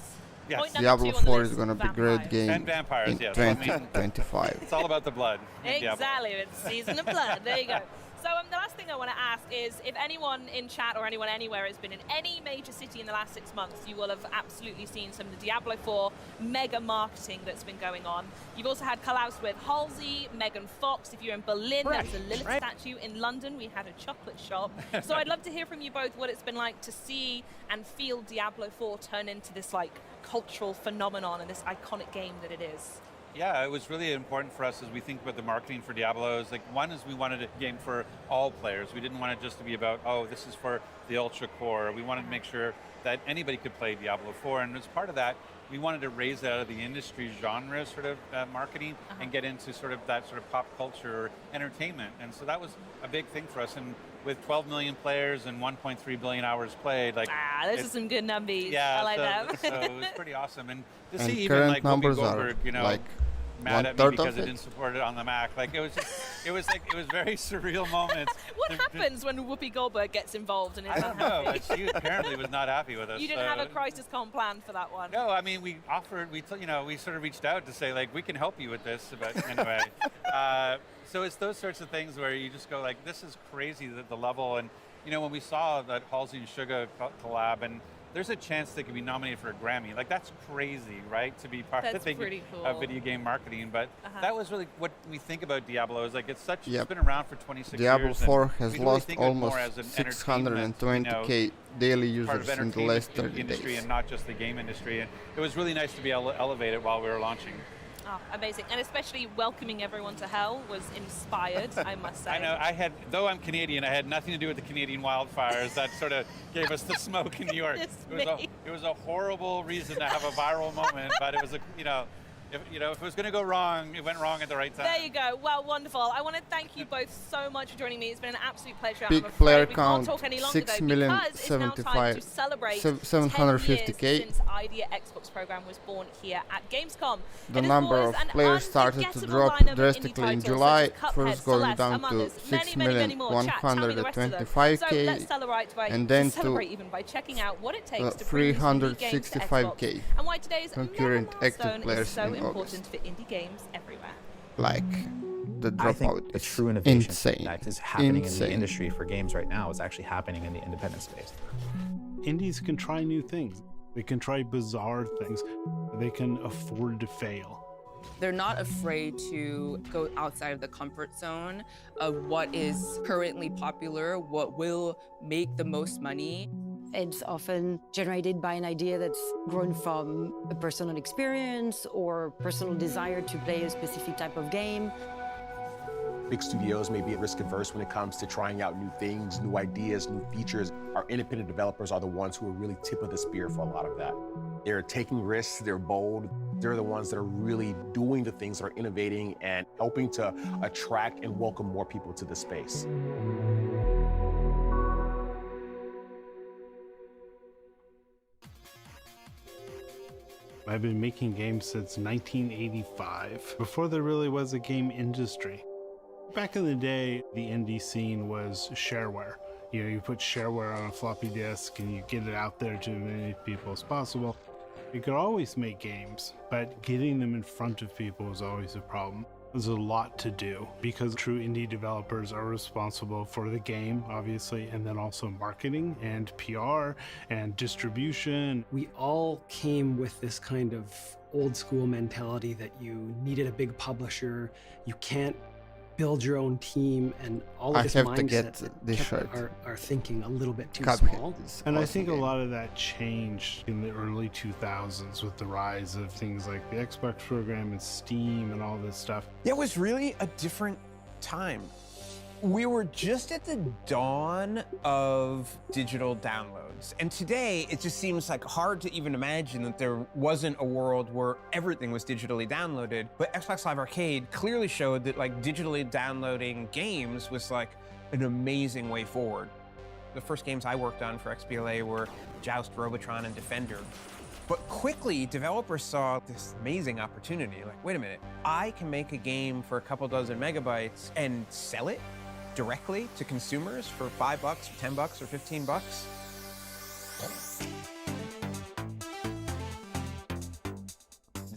Speaker 14: Yes.
Speaker 4: Diablo 4 is going to be a great game
Speaker 14: And vampires,
Speaker 4: in
Speaker 14: yes.
Speaker 4: 2025.
Speaker 14: It's all about the blood.
Speaker 12: Exactly, it's Season of Blood. There you go. So the last thing I want to ask is, if anyone in chat or anyone anywhere has been in any major city in the last 6 months, you will have absolutely seen some of the Diablo 4 mega marketing that's been going on. You've also had collabs with Halsey, Megan Fox. If you're in Berlin, there's a Lilith statue. In London, we had a chocolate shop. So I'd love to hear from you both what it's been like to see and feel Diablo 4 turn into this cultural phenomenon and this iconic game that it is.
Speaker 14: Yeah, it was really important for us as we think about the marketing for Diablo. One is we wanted a game for all players. We didn't want it just to be about, oh, this is for the ultra core. We wanted to make sure that anybody could play Diablo 4. And as part of that, we wanted to raise that out of the industry genre sort of marketing and get into that pop culture entertainment. And so that was a big thing for us. And with 12 million players and 1.3 billion hours played,
Speaker 12: those are some good numbers.
Speaker 14: Yeah,
Speaker 12: I like that.
Speaker 14: So it was pretty awesome. And to
Speaker 4: And
Speaker 14: see
Speaker 4: current
Speaker 14: even Whoopi
Speaker 4: numbers
Speaker 14: Goldberg,
Speaker 4: are
Speaker 14: mad at me
Speaker 4: 1/3
Speaker 14: because
Speaker 4: of
Speaker 14: it
Speaker 4: it?
Speaker 14: didn't support it on the Mac. Like it was very surreal moments.
Speaker 12: What happens when Whoopi Goldberg gets involved and is
Speaker 14: I don't know,
Speaker 12: unhappy?
Speaker 14: but she apparently was not happy with us.
Speaker 12: You didn't have a crisis con plan for that one.
Speaker 14: No, I mean we offered. We sort of reached out to say like we can help you with this, but anyway. So it's those sorts of things where you just go like, this is crazy, the level. And when we saw that Halsey and Suga collab, and there's a chance they could be nominated for a Grammy. Like that's crazy, right? To be part
Speaker 12: That's
Speaker 14: of
Speaker 12: pretty cool.
Speaker 14: video game marketing. But that was really what we think about Diablo. Is like it's
Speaker 4: Yep.
Speaker 14: been around for 26
Speaker 4: Diablo
Speaker 14: years.
Speaker 4: 4
Speaker 14: and
Speaker 4: has
Speaker 14: we really
Speaker 4: lost
Speaker 14: think of it
Speaker 4: almost
Speaker 14: more as an entertainment,
Speaker 4: 620k daily
Speaker 14: part of
Speaker 4: users in the
Speaker 14: entertainment
Speaker 4: last 30
Speaker 14: industry
Speaker 4: days.
Speaker 14: and not just the game industry. And it was really nice to be able to elevate it while we were launching.
Speaker 12: Oh, amazing. And especially welcoming everyone to hell was inspired, I must say.
Speaker 14: I know. Though I'm Canadian, I had nothing to do with the Canadian wildfires. That sort of gave us the smoke in New York. It was a horrible reason to have a viral moment, but it was if it was going to go wrong, it went wrong at the right time.
Speaker 12: There you go. Well, wonderful. I want to thank you both so much for joining me. It's been an absolute pleasure.
Speaker 4: Peak
Speaker 12: I'm afraid
Speaker 4: player
Speaker 12: we
Speaker 4: count,
Speaker 12: can't talk any longer, though,
Speaker 4: 6,075,000
Speaker 12: because it's now time to celebrate
Speaker 4: 750K.
Speaker 12: 10 years since Idea Xbox program was born here at Gamescom.
Speaker 4: The
Speaker 12: It is
Speaker 4: number
Speaker 12: always
Speaker 4: of
Speaker 12: an
Speaker 4: players started to
Speaker 12: unforgettable
Speaker 4: drop
Speaker 12: lineup of
Speaker 4: drastically
Speaker 12: indie
Speaker 4: in
Speaker 12: titles
Speaker 4: July,
Speaker 12: such as Cuphead,
Speaker 4: first going
Speaker 12: Celeste,
Speaker 4: down
Speaker 12: Among
Speaker 4: to
Speaker 12: Us, many more. Chat, tell me the rest of them. So let's
Speaker 4: 6,125K,
Speaker 12: celebrate
Speaker 4: and then to
Speaker 12: celebrate even by checking out what it takes to bring these indie games to Xbox,
Speaker 4: 365K
Speaker 12: and why today's
Speaker 4: concurrent
Speaker 12: mega
Speaker 4: active
Speaker 12: milestone
Speaker 4: players
Speaker 12: is so
Speaker 4: in
Speaker 12: important
Speaker 4: August.
Speaker 12: for indie games everywhere.
Speaker 4: Like the
Speaker 15: I think
Speaker 4: dropout
Speaker 15: a
Speaker 4: is
Speaker 15: true innovation
Speaker 4: insane.
Speaker 15: that is happening in the
Speaker 4: Insane.
Speaker 15: industry for games right now is actually happening in the independent space.
Speaker 16: Indies can try new things. They can try bizarre things. They can afford to fail.
Speaker 17: They're not afraid to go outside of the comfort zone of what is currently popular, what will make the most money.
Speaker 18: It's often generated by an idea that's grown from a personal experience or personal desire to play a specific type of game.
Speaker 19: Big studios may be risk averse when it comes to trying out new things, new ideas, new features. Our independent developers are the ones who are really tip of the spear for a lot of that. They're taking risks, they're bold. They're the ones that are really doing the things that are innovating and helping to attract and welcome more people to the space.
Speaker 16: I've been making games since 1985, before there really was a game industry. Back in the day, the indie scene was shareware. You put shareware on a floppy disk and you get it out there to as many people as possible. You could always make games, but getting them in front of people was always a problem. There's a lot to do because true indie developers are responsible for the game, obviously, and then also marketing and PR and distribution.
Speaker 20: We all came with this kind of old school mentality that you needed a big publisher, you can't build your own team, and all of this mindset that kept our thinking a little bit too small.
Speaker 16: And I think a lot of that changed in the early 2000s with the rise of things like the Xbox program and Steam and all this stuff.
Speaker 21: It was really a different time. We were just at the dawn of digital downloads. And today, it just seems like hard to even imagine that there wasn't a world where everything was digitally downloaded. But Xbox Live Arcade clearly showed that like digitally downloading games was like an amazing way forward. The first games I worked on for XBLA were Joust, Robotron, and Defender. But quickly, developers saw this amazing opportunity. Like, wait a minute, I can make a game for a couple dozen megabytes and sell it directly to consumers for $5, or $10, or $15.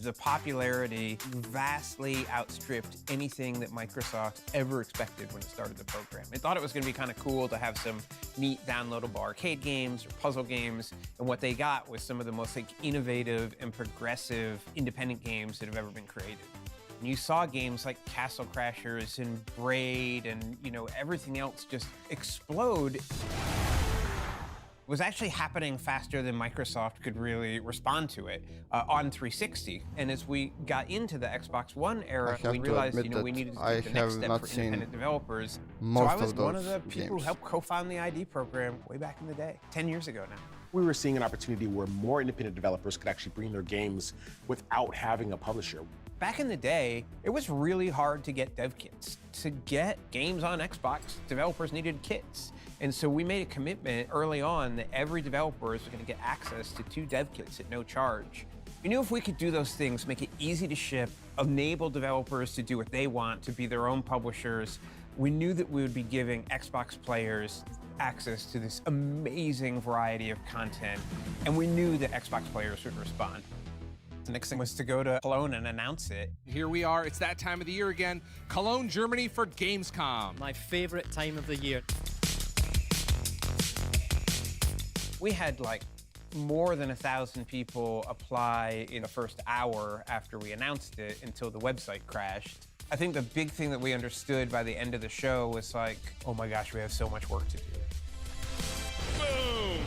Speaker 21: The popularity vastly outstripped anything that Microsoft ever expected when it started the program. They thought it was going to be kind of cool to have some neat downloadable arcade games or puzzle games, and what they got was some of the most innovative and progressive independent games that have ever been created. And you saw games like Castle Crashers and Braid and everything else just explode. It was actually happening faster than Microsoft could really respond to it on 360. And as we got into the Xbox One era, we realized we needed to take the next step for independent developers. So I was one of the people who helped co-found the ID program way back in the day, 10 years ago now.
Speaker 19: We were seeing an opportunity where more independent developers could actually bring their games without having a publisher.
Speaker 21: Back in the day, it was really hard to get dev kits. To get games on Xbox, developers needed kits. And so we made a commitment early on that every developer is going to get access to 2 dev kits at no charge. We knew if we could do those things, make it easy to ship, enable developers to do what they want, to be their own publishers, we knew that we would be giving Xbox players access to this amazing variety of content, and we knew that Xbox players would respond. The next thing was to go to Cologne and announce it.
Speaker 1: Here we are, it's that time of the year again. Cologne, Germany for Gamescom.
Speaker 22: My favorite time of the year.
Speaker 21: We had like more than 1,000 people apply in the first hour after we announced it until the website crashed. I think the big thing that we understood by the end of the show was like, oh my gosh, we have so much work to do.
Speaker 23: Boom!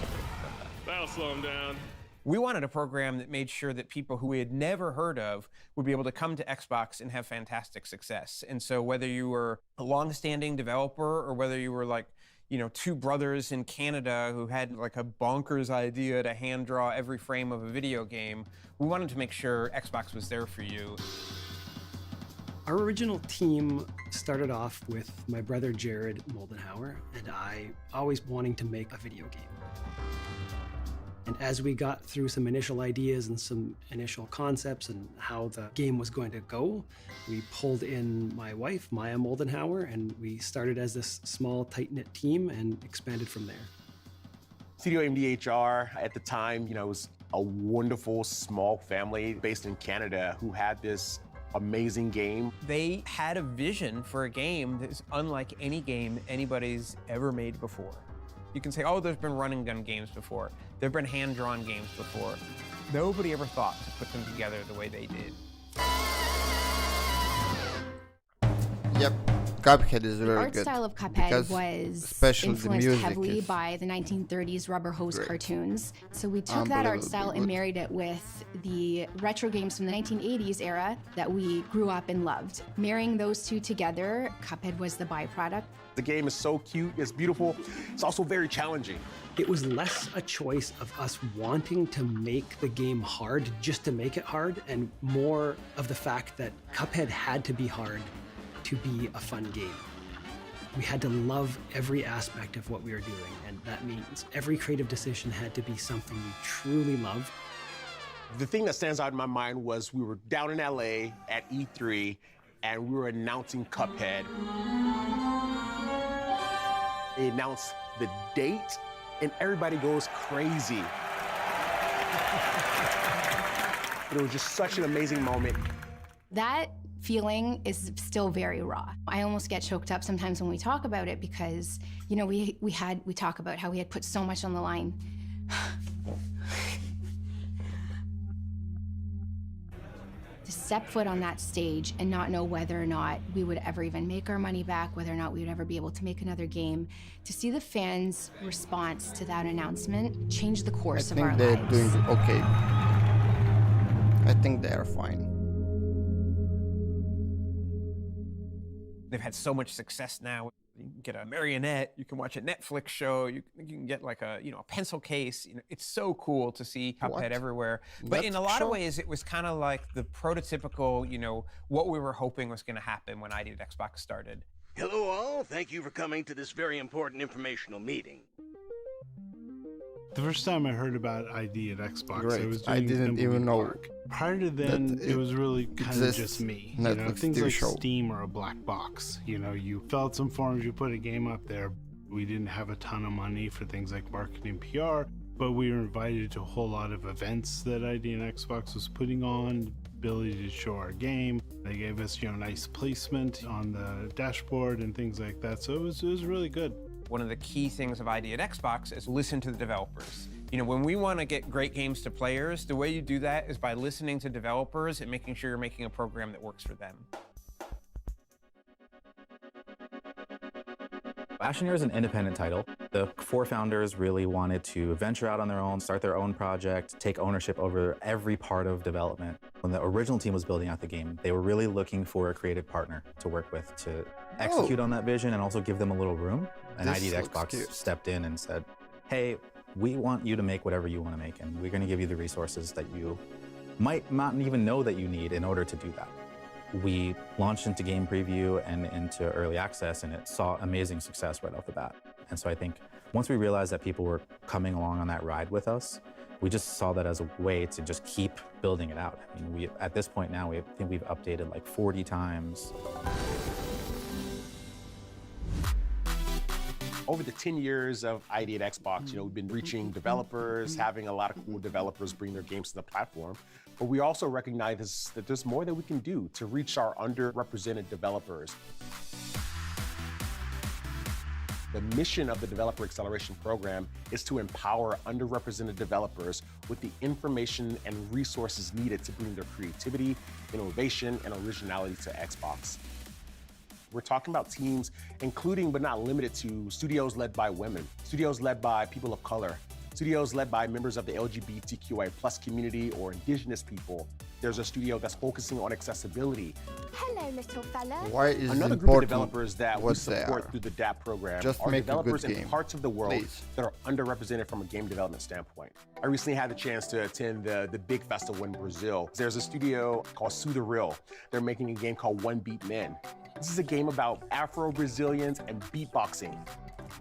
Speaker 23: That'll slow them down.
Speaker 21: We wanted a program that made sure that people who we had never heard of would be able to come to Xbox and have fantastic success. And so whether you were a long-standing developer or whether you were like, you know, two brothers in Canada who had like a bonkers idea to hand draw every frame of a video game, we wanted to make sure Xbox was there for you.
Speaker 20: Our original team started off with my brother Jared Moldenhauer and I always wanting to make a video game. And as we got through some initial ideas and some initial concepts and how the game was going to go, we pulled in my wife, Maya Moldenhauer, and we started as this small, tight-knit team and expanded from there.
Speaker 19: Studio MDHR at the time, you know, was a wonderful small family based in Canada who had this amazing game.
Speaker 21: They had a vision for a game that is unlike any game anybody's ever made before. You can say, oh, there's been run and gun games before. There've been hand-drawn games before. Nobody ever thought to put them together the way they did.
Speaker 4: Yep, Cuphead is very
Speaker 24: The art
Speaker 4: good.
Speaker 24: style of Cuphead was influenced heavily by the 1930s rubber hose cartoons. So we took that art style and married it with the retro games from the 1980s era that we grew up and loved. Marrying those two together, Cuphead was the byproduct.
Speaker 19: The game is so cute, it's beautiful, it's also very challenging.
Speaker 20: It was less a choice of us wanting to make the game hard just to make it hard, and more of the fact that Cuphead had to be hard to be a fun game. We had to love every aspect of what we were doing, and that means every creative decision had to be something we truly loved.
Speaker 19: The thing that stands out in my mind was we were down in LA at E3 and we were announcing Cuphead. They announced the date and everybody goes crazy. It was just such an amazing moment.
Speaker 24: That feeling is still very raw. I almost get choked up sometimes when we talk about it because, you know, we talk about how we had put so much on the line. To step foot on that stage and not know whether or not we would ever even make our money back, whether or not we would ever be able to make another game, to see the fans' response to that announcement change the course of our lives.
Speaker 4: I think they're doing okay. I think they are fine.
Speaker 21: They've had so much success now. You can get a marionette, you can watch a Netflix show, you can get like a, a pencil case. It's so cool to see Cuphead everywhere. But in a lot of ways, it was kind of like the prototypical, what we were hoping was going to happen when ID at Xbox started.
Speaker 25: Hello all, thank you for coming to this very important informational meeting.
Speaker 16: The first time I heard about ID at Xbox,
Speaker 4: Great.
Speaker 16: I
Speaker 4: didn't even know.
Speaker 16: Prior to then, it was really kind of just me. Things like
Speaker 4: show.
Speaker 16: Steam or a black box. You filled some forms, you put a game up there. We didn't have a ton of money for things like marketing PR, but we were invited to a whole lot of events that ID and Xbox was putting on, ability to show our game. They gave us, nice placement on the dashboard and things like that. So it was really good.
Speaker 21: One of the key things of ID at Xbox is listen to the developers. When we want to get great games to players, the way you do that is by listening to developers and making sure you're making a program that works for them.
Speaker 15: Astroneer is an independent title. The 4 founders really wanted to venture out on their own, start their own project, take ownership over every part of development. When the original team was building out the game, they were really looking for a creative partner to work with to execute on that vision and also give them a little room. And ID at Xbox stepped in and said, hey, we want you to make whatever you want to make, and we're going to give you the resources that you might not even know that you need in order to do that. We launched into game preview and into early access, and it saw amazing success right off the bat. And so I think once we realized that people were coming along on that ride with us, We just saw that as a way to just keep building it out. I mean, at this point now, I think we've updated like 40 times.
Speaker 19: Over the 10 years of ID at Xbox, we've been reaching developers, having a lot of cool developers bring their games to the platform. But we also recognize that there's more that we can do to reach our underrepresented developers. The mission of the Developer Acceleration Program is to empower underrepresented developers with the information and resources needed to bring their creativity, innovation, and originality to Xbox. We're talking about teams including but not limited to studios led by women, studios led by people of color, studios led by members of the LGBTQI+ community or indigenous people. There's a studio that's focusing on accessibility.
Speaker 2: Hello, little fella.
Speaker 4: Why is
Speaker 19: Another
Speaker 4: it
Speaker 19: group of
Speaker 4: important
Speaker 19: developers that we
Speaker 4: what they
Speaker 19: support
Speaker 4: are?
Speaker 19: through the DAP program
Speaker 4: Just
Speaker 19: are
Speaker 4: make a
Speaker 19: developers
Speaker 4: good
Speaker 19: in
Speaker 4: game,
Speaker 19: parts of the world
Speaker 4: please.
Speaker 19: that are underrepresented from a game development standpoint. I recently had the chance to attend the big festival in Brazil. There's a studio called Sudaril. They're making a game called One Beat Men. This is a game about Afro-Brazilians and beatboxing.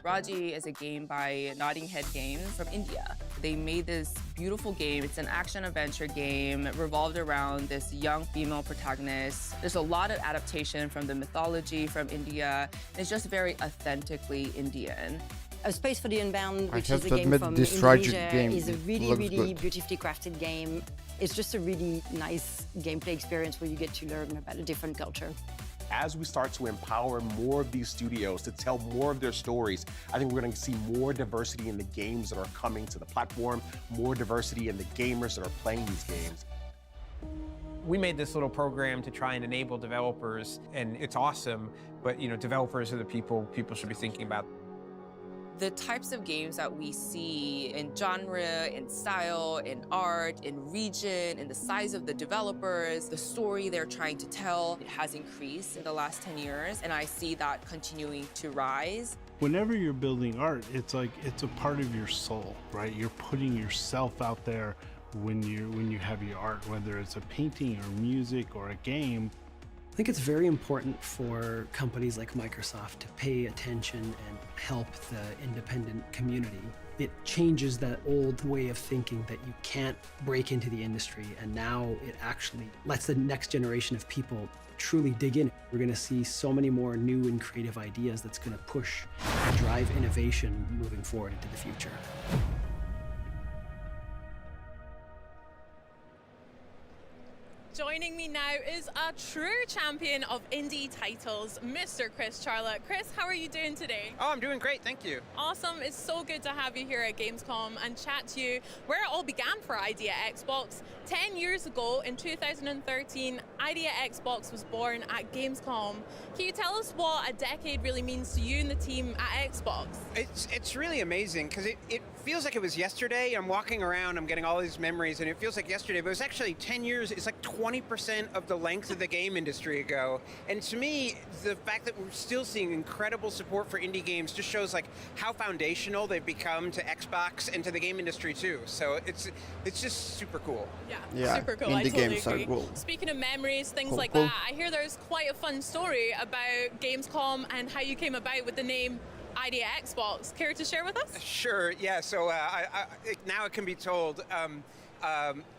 Speaker 17: Raji is a game by Notting Head Games from India. They made this beautiful game. It's an action-adventure game revolved around this young female protagonist. There's a lot of adaptation from the mythology from India. It's just very authentically Indian.
Speaker 18: A Space for the Unbound,
Speaker 4: I
Speaker 18: which
Speaker 4: have
Speaker 18: is a
Speaker 4: to
Speaker 18: game
Speaker 4: admit,
Speaker 18: from
Speaker 4: this tragic
Speaker 18: Indonesia,
Speaker 4: game
Speaker 18: is a really,
Speaker 4: looks
Speaker 18: really
Speaker 4: good.
Speaker 18: beautifully crafted game. It's just a really nice gameplay experience where you get to learn about a different culture.
Speaker 19: As we start to empower more of these studios to tell more of their stories, I think we're going to see more diversity in the games that are coming to the platform, more diversity in the gamers that are playing these games.
Speaker 21: We made this little program to try and enable developers, and it's awesome, but developers are the people should be thinking about.
Speaker 17: The types of games that we see in genre, in style, in art, in region, in the size of the developers, the story they're trying to tell, it has increased in the last 10 years, and I see that continuing to rise.
Speaker 16: Whenever you're building art, it's like it's a part of your soul, right? You're putting yourself out there when you have your art, whether it's a painting or music or a game.
Speaker 20: I think it's very important for companies like Microsoft to pay attention and help the independent community. It changes that old way of thinking that you can't break into the industry, and now it actually lets the next generation of people truly dig in. We're going to see so many more new and creative ideas that's going to push and drive innovation moving forward into the future.
Speaker 3: Joining me now is a true champion of indie titles, Mr. Chris Charlotte. Chris, how are you doing today?
Speaker 21: Oh, I'm doing great, thank you.
Speaker 3: Awesome. It's so good to have you here at Gamescom and chat to you where it all began for ID at Xbox. 10 years ago, in 2013, ID at Xbox was born at Gamescom. Can you tell us what a decade really means to you and the team at Xbox?
Speaker 21: It's really amazing because it feels like it was yesterday. I'm walking around, I'm getting all these memories, and it feels like yesterday, but it was actually 10 years. It's like 20% of the length of the game industry ago. And to me, the fact that we're still seeing incredible support for indie games just shows like how foundational they've become to Xbox and to the game industry too. So it's just super cool.
Speaker 3: Yeah, super cool. I
Speaker 4: indie
Speaker 3: totally
Speaker 4: games
Speaker 3: agree.
Speaker 4: are cool.
Speaker 3: Speaking of memories, things
Speaker 4: Cool,
Speaker 3: like
Speaker 4: cool.
Speaker 3: that, I hear there's quite a fun story about Gamescom and how you came about with the name ID at Xbox. Care to share with us?
Speaker 21: Sure, yeah, so now it can be told.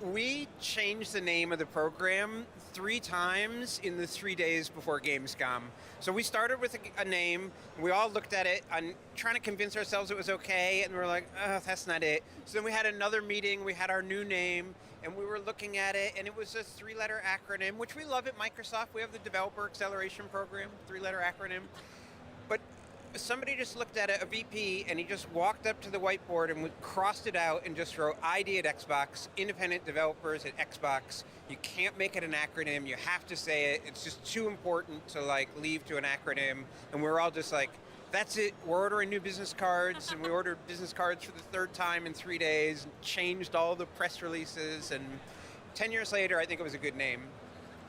Speaker 21: We changed the name of the program 3 times in the 3 days before Gamescom. So we started with a name, we all looked at it and trying to convince ourselves it was okay, and we were like, oh, that's not it. So then we had another meeting, we had our new name, and we were looking at it, and it was a 3-letter acronym, which we love at Microsoft. We have the Developer Acceleration Program, 3-letter acronym. But somebody just looked at it, a VP, and he just walked up to the whiteboard and crossed it out and just wrote ID at Xbox, independent developers at Xbox. You can't make it an acronym, you have to say it. It's just too important to like leave to an acronym. And we're all just like, that's it, we're ordering new business cards, and we ordered business cards for the 3rd time in 3 days, and changed all the press releases, and 10 years later, I think it was a good name.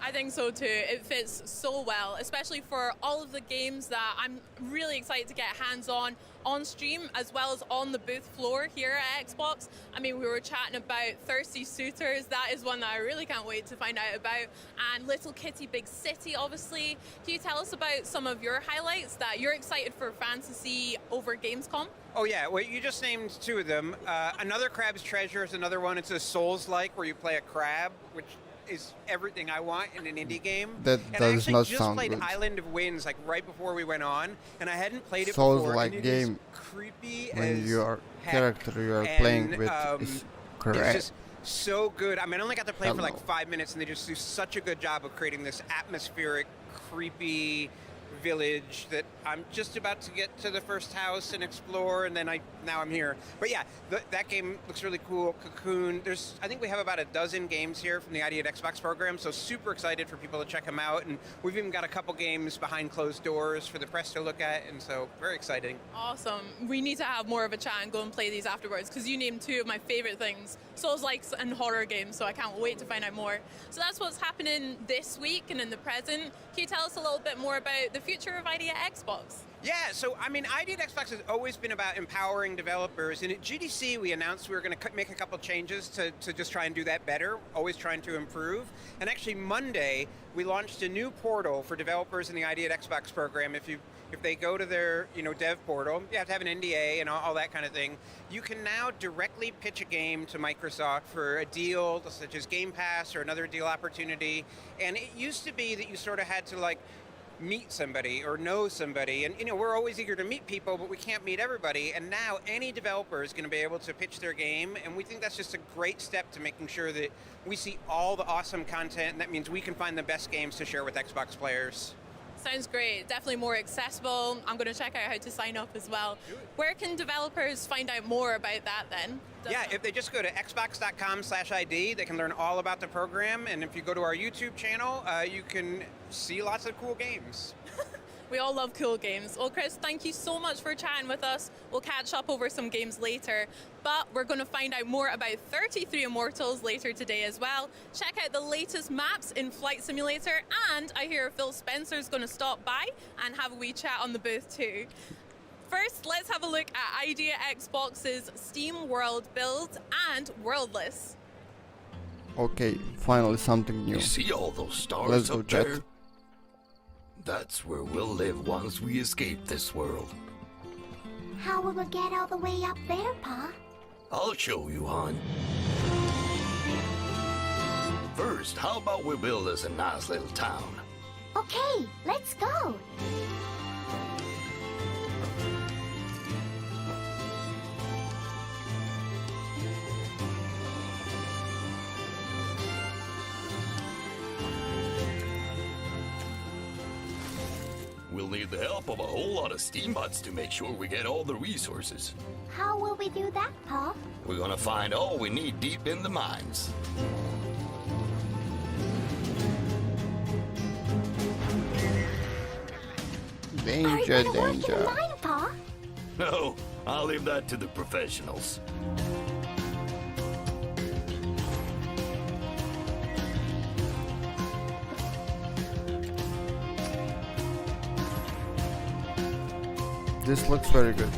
Speaker 3: I think so too. It fits so well, especially for all of the games that I'm really excited to get hands-on stream, as well as on the booth floor here at Xbox. I mean, we were chatting about Thirsty Suitors. That is one that I really can't wait to find out about. And Little Kitty Big City, obviously. Can you tell us about some of your highlights that you're excited for fans to see over Gamescom?
Speaker 21: Oh yeah, well you just named two of them. Another Crab's Treasure is another one. It's a Souls-like where you play a crab, which is everything I want in an indie game.
Speaker 4: That
Speaker 21: and
Speaker 4: does not
Speaker 21: I actually just
Speaker 4: sound
Speaker 21: played
Speaker 4: good.
Speaker 21: Island of Winds like right before we went on, and I hadn't played it
Speaker 4: Souls
Speaker 21: before.
Speaker 4: like
Speaker 21: and it
Speaker 4: game
Speaker 21: is creepy
Speaker 4: when
Speaker 21: as
Speaker 4: your
Speaker 21: heck.
Speaker 4: character you are
Speaker 21: And,
Speaker 4: playing with is
Speaker 21: It's
Speaker 4: correct.
Speaker 21: just so good. I mean, I only got to play for like
Speaker 4: Hello.
Speaker 21: 5 minutes, and they just do such a good job of creating this atmospheric, creepy village that I'm just about to get to the first house and explore, and then now I'm here. But yeah, that game looks really cool. Cocoon. I think we have about a dozen games here from the ID at Xbox program, so super excited for people to check them out. And we've even got a couple games behind closed doors for the press to look at, and so very exciting.
Speaker 3: Awesome. We need to have more of a chat and go and play these afterwards, because you named two of my favorite things, Souls-likes and horror games, so I can't wait to find out more. So that's what's happening this week and in the present. Can you tell us a little bit more about the future of ID at Xbox?
Speaker 21: Yeah, so I mean, ID at Xbox has always been about empowering developers, and at GDC we announced we were going to make a couple changes to just try and do that better, always trying to improve. And actually Monday we launched a new portal for developers in the ID at Xbox program. If they go to their dev portal, you have to have an NDA and all that kind of thing. You can now directly pitch a game to Microsoft for a deal such as Game Pass or another deal opportunity. And it used to be that you sort of had to like meet somebody or know somebody, and we're always eager to meet people, but we can't meet everybody. And now any developer is going to be able to pitch their game, and we think that's just a great step to making sure that we see all the awesome content, and that means we can find the best games to share with Xbox players.
Speaker 3: Sounds great. Definitely more accessible. I'm going to check out how to sign up as well. Where can developers find out more about that then?
Speaker 21: Yeah, if they just go to xbox.com/ID, they can learn all about the program. And if you go to our YouTube channel, you can see lots of cool games.
Speaker 3: We all love cool games. Well, Chris, thank you so much for chatting with us. We'll catch up over some games later, but we're going to find out more about 33 Immortals later today as well. Check out the latest maps in Flight Simulator, and I hear Phil Spencer's going to stop by and have a wee chat on the booth too. First, let's have a look at ID at Xbox's Steam World build and Worldless.
Speaker 4: Okay, finally something new.
Speaker 2: You see all those stars
Speaker 4: Let's go,
Speaker 2: up
Speaker 4: chat.
Speaker 2: there? That's where we'll live once we escape this world.
Speaker 5: How will we get all the way up there, Pa?
Speaker 2: I'll show you, hon. First, how about we build us a nice little town?
Speaker 5: Okay, let's go.
Speaker 2: We'll need the help of a whole lot of Steambots to make sure we get all the resources.
Speaker 5: How will we do that, Pa?
Speaker 2: We're gonna find all we need deep in the mines.
Speaker 4: Danger,
Speaker 5: Are you gonna work in the
Speaker 4: danger.
Speaker 5: mine, Pa?
Speaker 2: No, I'll leave that to the professionals.
Speaker 4: This looks very good.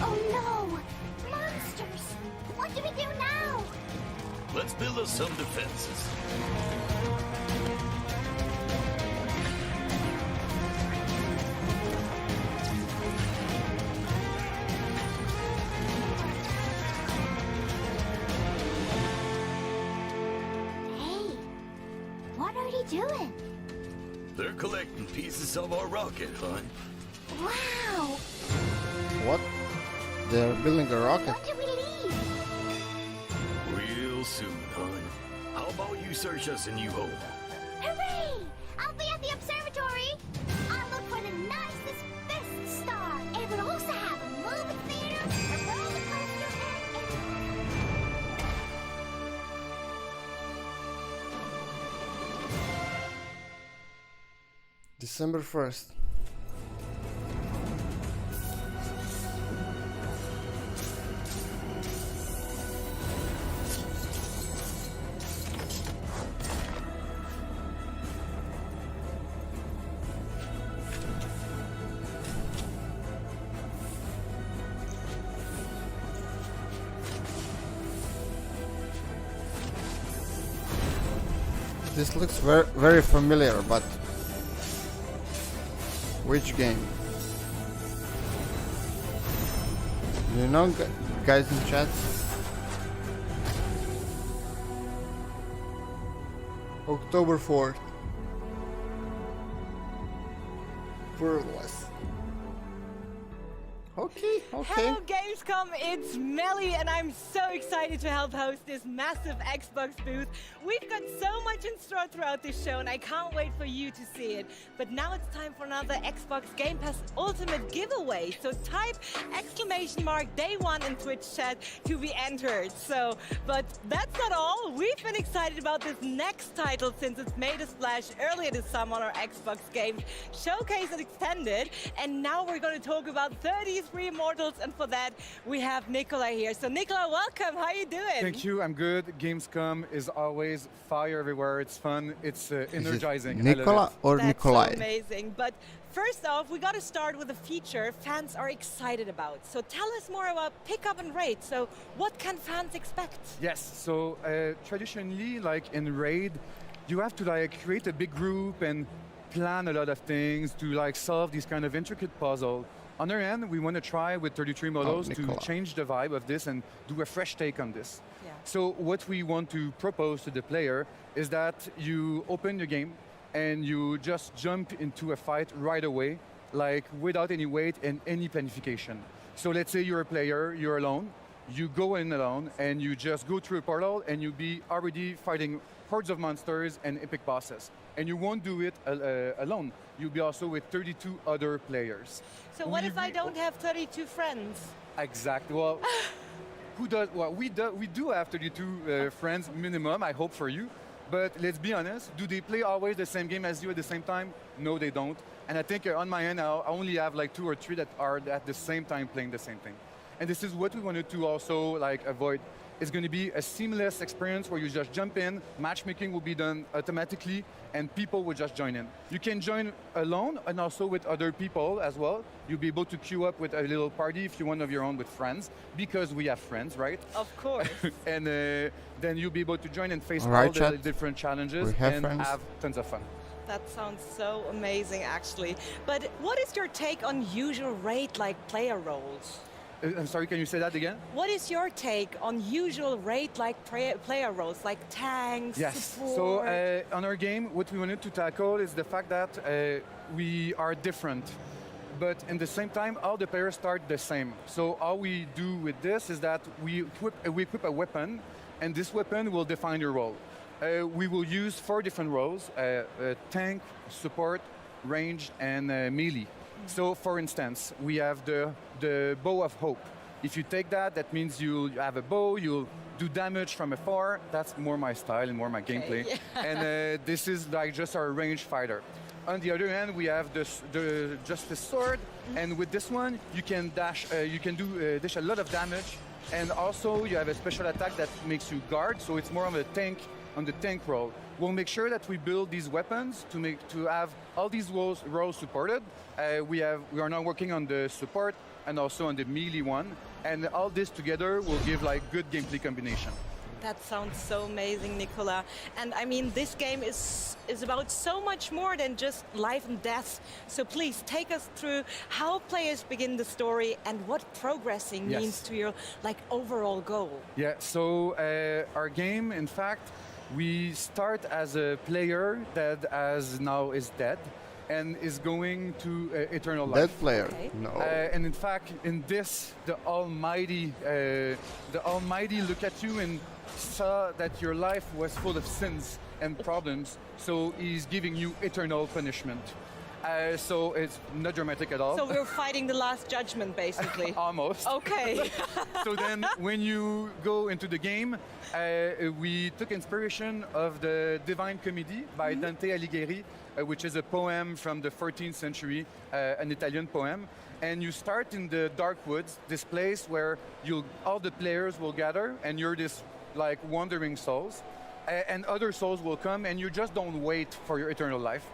Speaker 5: Oh no! Monsters! What do we do now?
Speaker 2: Let's build us some defenses.
Speaker 5: Hey, what are you doing?
Speaker 2: They're collecting pieces of our rocket, hon.
Speaker 5: Wow!
Speaker 4: What? They're building a rocket.
Speaker 5: When do we leave?
Speaker 2: Real soon, hon. How about you search us a new home?
Speaker 5: Hooray! I'll be at the observatory. I'll look for the nicest, best star. It will also have a movie theater, a roller coaster, and
Speaker 4: December 1st. This looks very, very familiar, but which game? You know, guys in chat? October 4th. Wordless. Okay.
Speaker 6: Hello Gamescom, it's Melly and I'm so excited to help host this massive Xbox booth. We've got so much in store throughout this show and I can't wait for you to see it. But now it's time for another Xbox Game Pass Ultimate giveaway. So type !day1 in Twitch chat to be entered. But that's not all. We've been excited about this next title since it's made a splash earlier this summer on our Xbox Games Showcase and Extended. And now we're going to talk about 33 Immortals, and for that we have Nicola here. So Nicola, welcome. How are you doing?
Speaker 7: Thank you. I'm good. Gamescom is always fire everywhere. It's fun. It's energizing.
Speaker 4: Nicola or
Speaker 6: That's
Speaker 4: Nikolai?
Speaker 6: So amazing. But first off, we got to start with a feature fans are excited about. So tell us more about Pick Up and Raid. So what can fans expect?
Speaker 7: Yes. So traditionally, like in Raid, you have to like create a big group and plan a lot of things to like solve these kind of intricate puzzles. On our end, we want to try with 33 models to change the vibe of this and do a fresh take on this.
Speaker 6: Yeah.
Speaker 7: So what we want to propose to the player is that you open the game and you just jump into a fight right away, like without any wait and any planification. So let's say you're a player, you're alone, you go in alone and you just go through a portal and you'll be already fighting hordes of monsters and epic bosses. And you won't do it alone. You'll be also with 32 other players.
Speaker 6: So what if I don't have 32 friends?
Speaker 7: Exactly. Well, who does? Well, we do have 32 friends minimum. I hope for you. But let's be honest. Do they play always the same game as you at the same time? No, they don't. And I think on my end, I only have like 2 or 3 that are at the same time playing the same thing. And this is what we wanted to also like avoid. It's going to be a seamless experience where you just jump in, matchmaking will be done automatically, and people will just join in. You can join alone and also with other people as well. You'll be able to queue up with a little party if you want of your own with friends, because we have friends, right?
Speaker 6: Of course.
Speaker 7: And then you'll be able to join and face all the different challenges and have tons of fun.
Speaker 6: That sounds so amazing, actually. But what is your take on usual raid-like player roles?
Speaker 7: I'm sorry, can you say that again?
Speaker 6: What is your take on usual raid-like player roles, like tanks, support?
Speaker 7: So on our game, what we wanted to tackle is the fact that we are different. But in the same time, all the players start the same. So all we do with this is that we equip a weapon, and this weapon will define your role. We will use 4 different roles, tank, support, ranged, and melee. So, for instance, we have the Bow of Hope. If you take that, that means you have a bow, you'll do damage from afar. That's more my style and more my gameplay. Yeah. And this is like just our ranged fighter. On the other hand, we have the Justice Sword, and with this one, you can dash. You can dish a lot of damage, and also you have a special attack that makes you guard. So it's more of a tank on the tank role. We'll make sure that we build these weapons to have all these roles supported. We are now working on the support and also on the melee one, and all this together will give like good gameplay combination.
Speaker 6: That sounds so amazing, Nicola. And I mean, this game is about so much more than just life and death. So please take us through how players begin the story and what progressing means to your like overall goal.
Speaker 7: Yeah. So our game, in fact, we start as a player that now is dead and is going to eternal life.
Speaker 4: Dead player? Okay. No.
Speaker 7: And in fact, in this, the Almighty looked at you and saw that your life was full of sins and problems, so he's giving you eternal punishment. So it's not dramatic at all.
Speaker 6: So we're fighting the Last Judgment, basically.
Speaker 7: Almost.
Speaker 6: Okay.
Speaker 7: So then when you go into the game, we took inspiration of the Divine Comedy by Dante Alighieri, which is a poem from the 14th century, an Italian poem. And you start in the dark woods, this place where all the players will gather, and you're this like wandering souls. And other souls will come, and you just don't wait for your eternal life.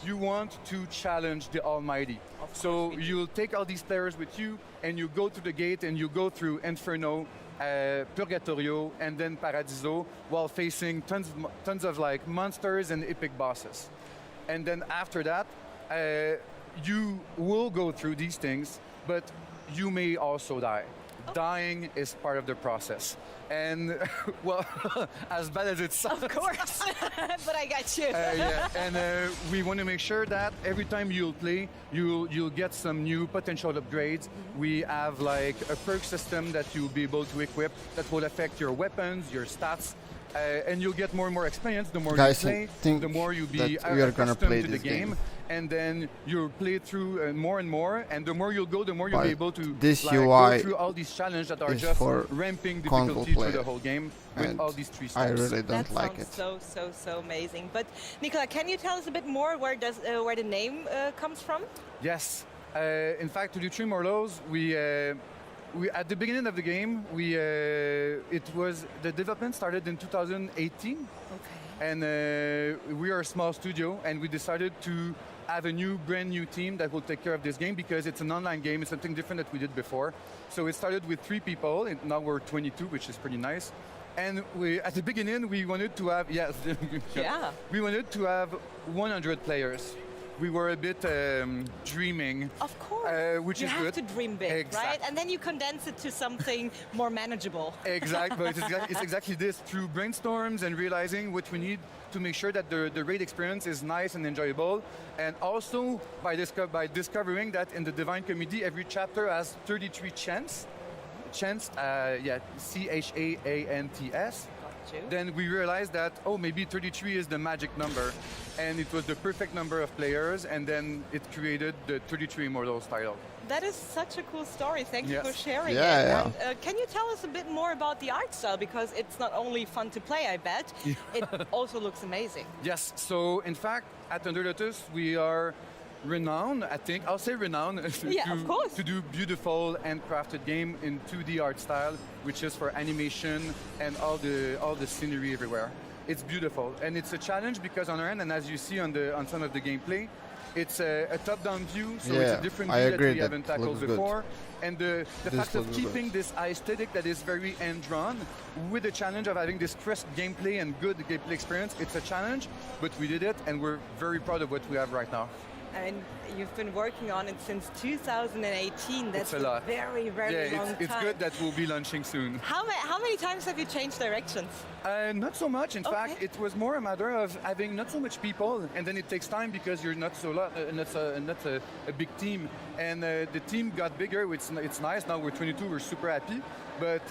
Speaker 7: you want to challenge the Almighty. So you'll take all these players with you, and you go to the gate, and you go through Inferno, Purgatorio, and then Paradiso, while facing tons of like monsters and epic bosses. And then after that, you will go through these things, but you may also die. Dying is part of the process. And, well, as bad as it sounds.
Speaker 6: Of course, but I got you.
Speaker 7: Yeah, and we want to make sure that every time you'll play, you'll get some new potential upgrades. We have like a perk system that you'll be able to equip that will affect your weapons, your stats, and you'll get more and more experience the more
Speaker 4: Guys,
Speaker 7: you play, the more you'll be accustomed to the game. And then you'll play through more and more, and the more you'll go, the more you'll be able to
Speaker 4: this
Speaker 7: like,
Speaker 4: UI
Speaker 7: go through all these challenges that are just
Speaker 4: for
Speaker 7: ramping
Speaker 4: console
Speaker 7: difficulty through
Speaker 4: player.
Speaker 7: the whole game with all these 3 steps.
Speaker 4: I really don't like it.
Speaker 6: That sounds so amazing. But Nicola, can you tell us a bit more where the name comes from?
Speaker 25: Yes. In fact, 33 Immortals, we at the beginning of the game, the development started in 2018. Okay. And we are a small studio, and we decided to have a brand new team that will take care of this game because it's an online game. It's something different that we did before. So it started with 3 people, and now we're 22, which is pretty nice. And at the beginning, we wanted to have, we wanted to have 100 players. We were a bit dreaming.
Speaker 6: Of course.
Speaker 25: Which
Speaker 6: you
Speaker 25: is
Speaker 6: have
Speaker 25: good.
Speaker 6: to dream big, right? And then you condense it to something more manageable.
Speaker 25: Exactly, but it's exactly this, through brainstorms and realizing what we need to make sure that the raid experience is nice and enjoyable. And also by discovering that in the Divine Comedy, every chapter has 33 chants. Chants, C-H-A-A-N-T-S. Then we realized that, maybe 33 is the magic number. And it was the perfect number of players, and then it created the 33 Immortals title.
Speaker 6: That is such a cool story. Thank you for sharing it.
Speaker 25: Yeah.
Speaker 6: And, can you tell us a bit more about the art style? Because it's not only fun to play, I bet, it also looks amazing.
Speaker 25: Yes, so in fact, at Under Lotus, we are renowned, I think, I'll say renowned, to do beautiful and crafted game in 2D art style, which is for animation and all the scenery everywhere. It's beautiful, and it's a challenge because on our end, and as you see on some of the gameplay, it's a top-down view, so it's a different view that we haven't tackled before. And the fact of keeping this aesthetic that is very hand-drawn with the challenge of having this crisp gameplay and good gameplay experience, it's a challenge, but we did it, and we're very proud of what we have right now.
Speaker 6: And you've been working on it since 2018. That's
Speaker 25: a lot.
Speaker 6: Very, very long time.
Speaker 25: It's good that we'll be launching soon.
Speaker 6: How many times have you changed directions?
Speaker 25: Not so much. In fact, it was more a matter of having not so much people, and then it takes time because you're not a big team. And the team got bigger. It's nice. Now we're 22. We're super happy. But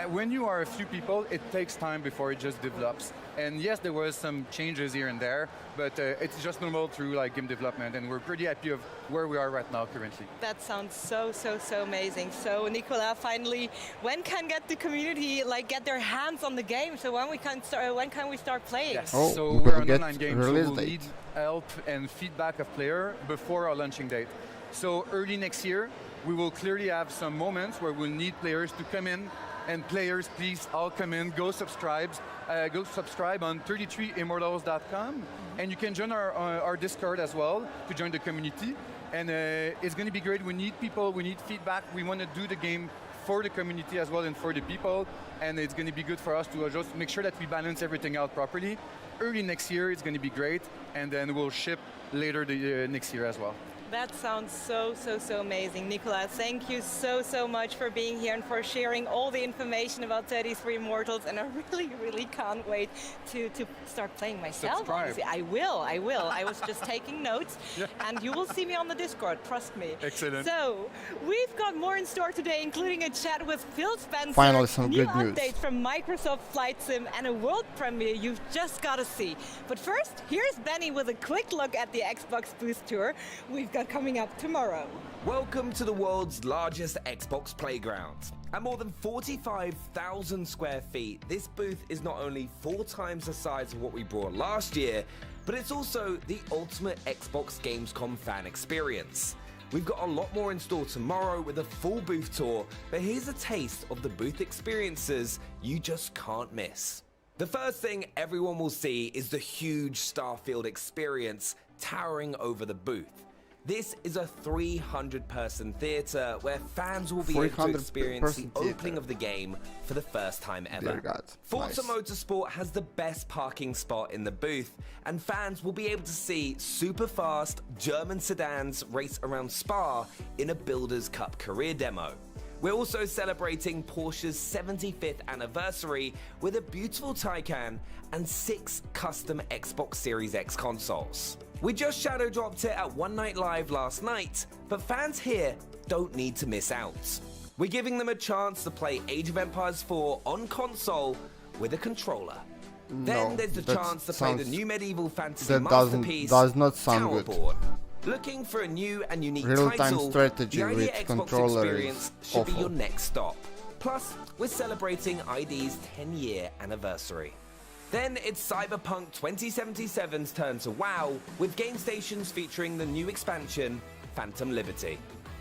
Speaker 25: when you are a few people, it takes time before it just develops. And yes, there was some changes here and there, but it's just normal through like game development, and we're pretty happy of where we are right now currently.
Speaker 6: That sounds so amazing. So Nicola, finally, when can the community get their hands on the game? So when can we start playing?
Speaker 25: Yes.
Speaker 4: Oh,
Speaker 25: So
Speaker 4: we're
Speaker 25: we're
Speaker 4: gonna
Speaker 25: an
Speaker 4: get
Speaker 25: online game, so
Speaker 4: release
Speaker 25: we'll
Speaker 4: date.
Speaker 25: need help and feedback of player before our launching date. So early next year, we will clearly have some moments where we'll need players to come in. And players, please all come in, go subscribe on 33immortals.com, and you can join our Discord as well to join the community. And it's going to be great. We need people, we need feedback. We want to do the game for the community as well and for the people, and it's going to be good for us to just make sure that we balance everything out properly. Early next year, it's going to be great, and then we'll ship later next year as well.
Speaker 6: That sounds so amazing. Nicola, thank you so much for being here and for sharing all the information about 33 Immortals, and I really can't wait to start playing myself. Obviously. I will. I was just taking notes, and you will see me on the Discord, trust me.
Speaker 25: Excellent.
Speaker 6: So, we've got more in store today, including a chat with Phil Spencer,
Speaker 4: Finally, some
Speaker 6: new
Speaker 4: good news.
Speaker 6: updates from Microsoft Flight Sim, and a world premiere you've just got to see. But first, here's Benny with a quick look at the Xbox booth tour we've got coming up tomorrow.
Speaker 8: Welcome to the world's largest Xbox playground. At more than 45,000 square feet, this booth is not only 4 times the size of what we brought last year, but it's also the ultimate Xbox Gamescom fan experience. We've got a lot more in store tomorrow with a full booth tour, but here's a taste of the booth experiences you just can't miss. The first thing everyone will see is the huge Starfield experience, towering over the booth. This is a 300-person theater where fans will be able to experience the opening of the game for the first time ever. Forza Motorsport has the best parking spot in the booth, and fans will be able to see super fast German sedans race around Spa in a Builders Cup career demo. We're also celebrating Porsche's 75th anniversary with a beautiful Taycan and 6 custom Xbox Series X consoles. We just shadow dropped it at One Night Live last night, but fans here don't need to miss out. We're giving them a chance to play Age of Empires 4 on console with a controller. Then there's the chance to play the new medieval fantasy masterpiece,
Speaker 4: does not sound
Speaker 8: Towerborn. Looking for a new and unique
Speaker 4: Real-time
Speaker 8: title,
Speaker 4: strategy
Speaker 8: the
Speaker 4: with
Speaker 8: Idea Xbox
Speaker 4: controller
Speaker 8: experience
Speaker 4: is
Speaker 8: should be
Speaker 4: awful.
Speaker 8: your next stop. Plus, we're celebrating ID's 10-year anniversary. Then it's Cyberpunk 2077's turn to WoW, with game stations featuring the new expansion, Phantom Liberty.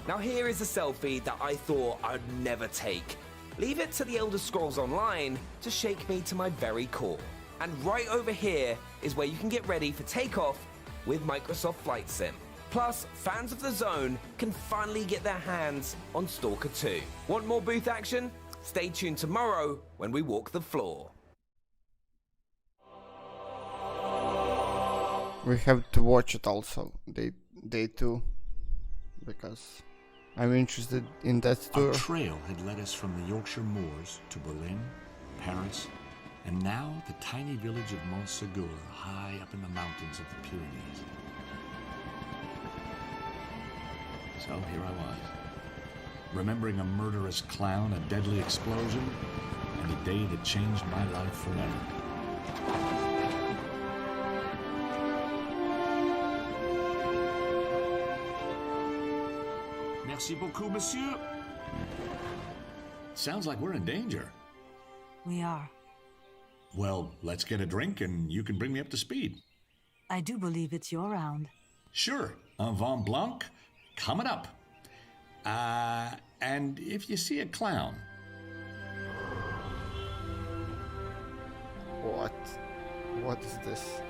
Speaker 8: Now here is a selfie that I thought I'd never take. Leave it to the Elder Scrolls Online to shake me to my very core. And right over here is where you can get ready for takeoff with Microsoft Flight Sim. Plus, fans of the Zone can finally get their hands on Stalker 2. Want more booth action? Stay tuned tomorrow when we walk the floor.
Speaker 4: We have to watch it also, day 2, because I'm interested in that tour.
Speaker 9: Our trail had led us from the Yorkshire moors to Berlin, Paris, and now the tiny village of Montségur, high up in the mountains of the Pyrenees. So here I was, remembering a murderous clown, a deadly explosion, and a day that changed my life forever. Merci beaucoup, monsieur. Sounds like we're in danger.
Speaker 10: We are.
Speaker 9: Well, let's get a drink and you can bring me up to speed.
Speaker 10: I do believe it's your round.
Speaker 9: Sure. Un vin blanc, coming up. And if you see a clown.
Speaker 4: What? What is this?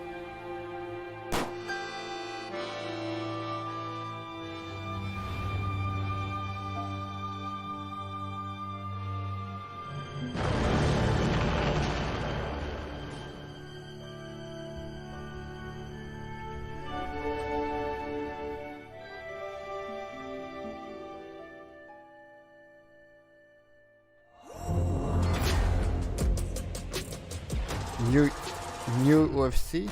Speaker 4: New UFC?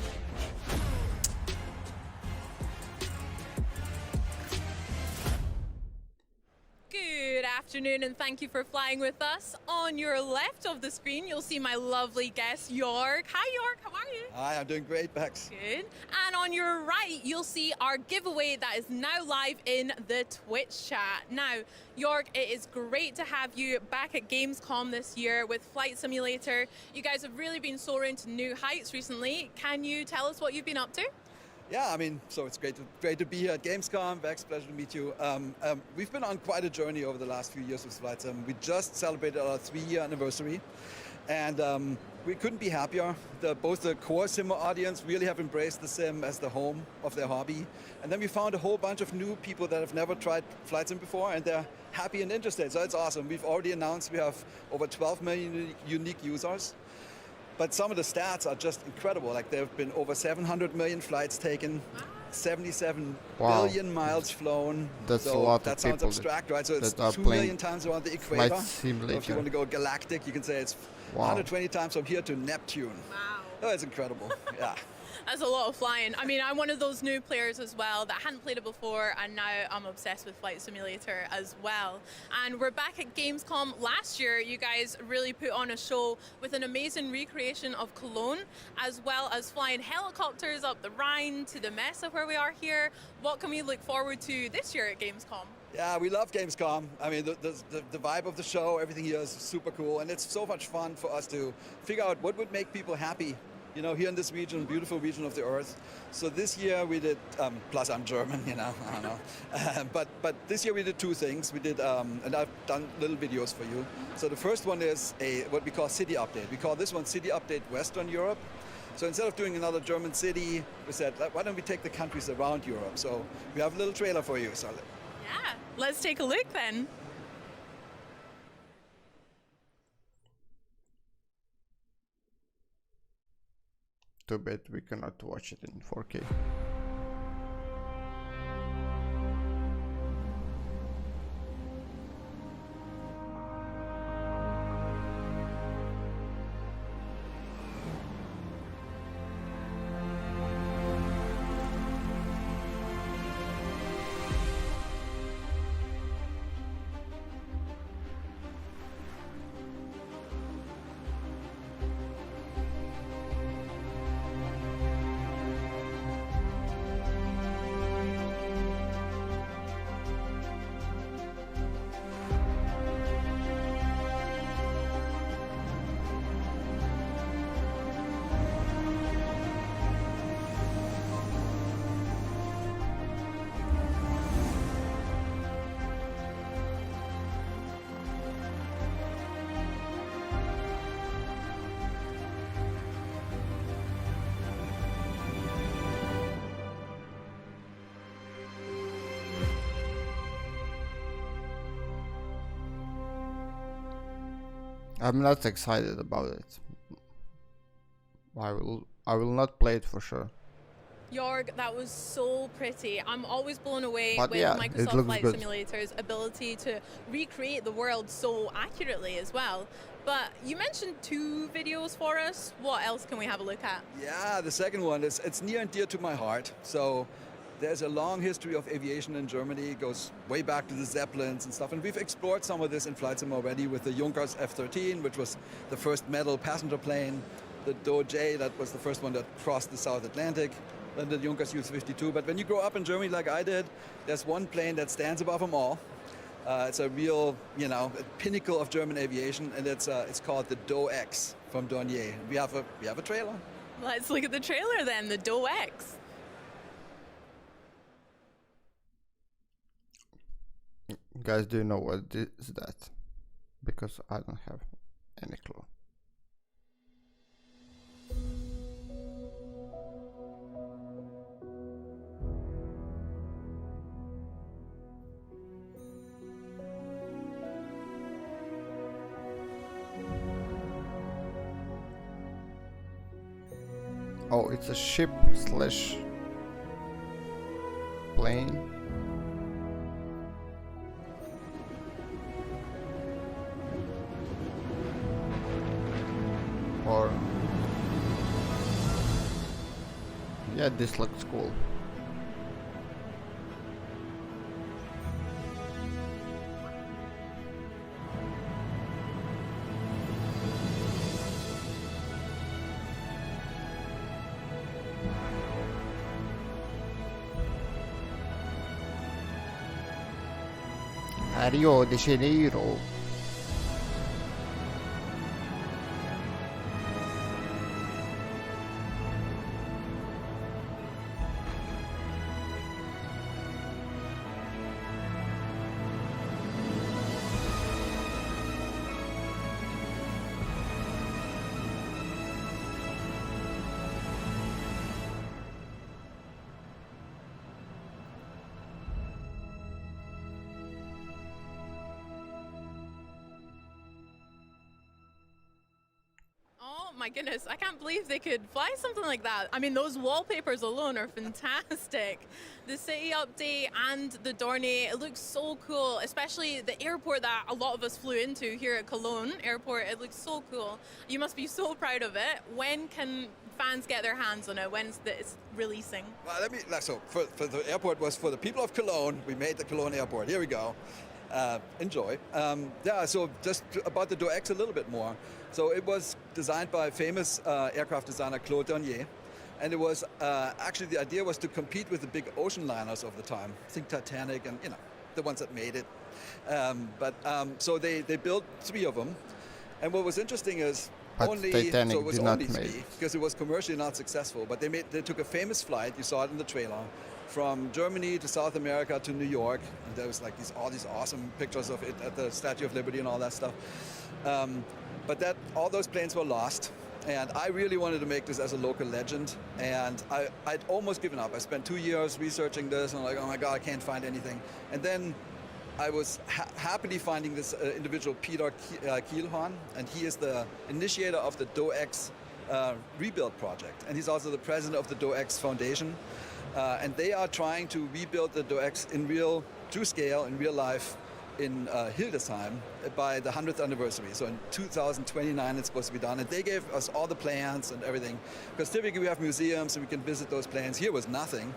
Speaker 3: Good afternoon and thank you for flying with us. On your left of the screen, you'll see my lovely guest, York. Hi, York. How are you?
Speaker 11: Hi, I'm doing great, Bex.
Speaker 3: Good. And on your right, you'll see our giveaway that is now live in the Twitch chat. Now, York, it is great to have you back at Gamescom this year with Flight Simulator. You guys have really been soaring to new heights recently. Can you tell us what you've been up to?
Speaker 11: Yeah, I mean, so it's great to be here at Gamescom. Bex, pleasure to meet you. We've been on quite a journey over the last few years with Flight Sim. We just celebrated our 3-year anniversary, and we couldn't be happier. Both the core Simmer audience really have embraced the Sim as the home of their hobby. And then we found a whole bunch of new people that have never tried Flight Sim before, and they're happy and interested. So it's awesome. We've already announced we have over 12 million unique users. But some of the stats are just incredible. Like there have been over 700 million flights taken, 77 billion miles flown.
Speaker 4: That's
Speaker 11: so
Speaker 4: a lot
Speaker 11: that
Speaker 4: of
Speaker 11: sounds
Speaker 4: people
Speaker 11: abstract, right? So it's
Speaker 4: that are
Speaker 11: 2
Speaker 4: playing
Speaker 11: million times around the equator. So if you want to go galactic, you can say it's 120 times from here to Neptune.
Speaker 3: Wow.
Speaker 11: Oh, it's incredible. Yeah.
Speaker 3: That's a lot of flying. I mean, I'm one of those new players as well that hadn't played it before, and now I'm obsessed with Flight Simulator as well. And we're back at Gamescom. Last year, you guys really put on a show with an amazing recreation of Cologne, as well as flying helicopters up the Rhine to the Messe where we are here. What can we look forward to this year at Gamescom?
Speaker 11: Yeah, we love Gamescom. I mean, the vibe of the show, everything here is super cool, and it's so much fun for us to figure out what would make people happy, you know, here in this region, beautiful region of the earth. So this year we did, plus I'm German, you know, I don't know. But this year we did 2 things. We did, and I've done little videos for you. So the first one is what we call City Update. We call this one City Update Western Europe. So instead of doing another German city, we said, why don't we take the countries around Europe? So we have a little trailer for you. So
Speaker 3: yeah, let's take a look then.
Speaker 4: Too bad we cannot watch it in 4K. I'm not excited about it. I will not play it for sure.
Speaker 3: Jorg, that was so pretty. I'm always blown away
Speaker 4: But
Speaker 3: with
Speaker 4: yeah,
Speaker 3: Microsoft Flight
Speaker 4: good.
Speaker 3: Simulator's ability to recreate the world so accurately as well. But you mentioned 2 videos for us. What else can we have a look at?
Speaker 11: yeah, the second one is it's near and dear to my heart. So there's a long history of aviation in Germany. It goes way back to the Zeppelins and stuff. And we've explored some of this in Flight Sim already with the Junkers F-13, which was the first metal passenger plane. The Doge, that was the first one that crossed the South Atlantic. Then the Junkers U-52. But when you grow up in Germany like I did, there's one plane that stands above them all. It's a real, a pinnacle of German aviation, and it's called the Do-X from Dornier. We have a trailer.
Speaker 3: Let's look at the trailer then, the Do-X.
Speaker 4: Guys, do you know what is that? Because I don't have any clue. Oh, it's a ship slash plane. Or yeah, this looks cool. Rio de Janeiro.
Speaker 3: My goodness, I can't believe they could fly something like that. I mean, those wallpapers alone are fantastic. The city update and the Dornier, it looks so cool, especially the airport that a lot of us flew into here at Cologne Airport. It looks so cool. You must be so proud of it. When can fans get their hands on it? When's this releasing?
Speaker 11: Well, so for the airport was for the people of Cologne. We made the Cologne Airport. Here we go. Enjoy. Yeah, so just about the Do-X a little bit more. So it was designed by famous aircraft designer Claude Dornier, and it was actually the idea was to compete with the big ocean liners of the time. Think Titanic and the ones that made it. So they built 3 of them, and what was interesting is
Speaker 4: Titanic
Speaker 11: so it was
Speaker 4: did not
Speaker 11: only
Speaker 4: make
Speaker 11: 3 because it was commercially not successful. But they took a famous flight. You saw it in the trailer. From Germany to South America to New York, and there was like all these awesome pictures of it at the Statue of Liberty and all that stuff. But all those planes were lost, And I really wanted to make this as a local legend, and I'd almost given up. I spent 2 years researching this, and I'm like, oh my God, I can't find anything. And then I was happily finding this individual, Peter Kielhorn, and he is the initiator of the DoX rebuild project, and he's also the president of the DoX Foundation. And they are trying to rebuild the DoX in true scale, in real life, in Hildesheim by the 100th anniversary. So in 2029 it's supposed to be done. And they gave us all the plans and everything. Because typically we have museums and we can visit those plans. Here was nothing.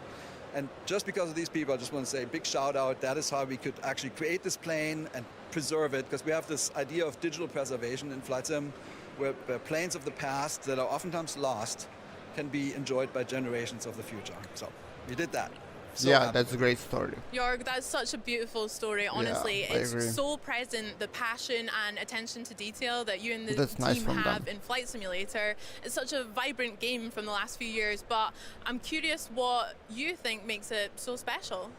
Speaker 11: And just because of these people, I just want to say a big shout out. That is how we could actually create this plane and preserve it. Because we have this idea of digital preservation in Flight Sim, where planes of the past that are oftentimes lost can be enjoyed by generations of the future. So we did that. So
Speaker 4: yeah, that's a great story.
Speaker 3: Jörg, that's such a beautiful story, honestly.
Speaker 4: Yeah,
Speaker 3: it's so present, the passion and attention to detail that you and the team have in Flight Simulator. It's such a vibrant game from the last few years, but I'm curious what you think makes it so special.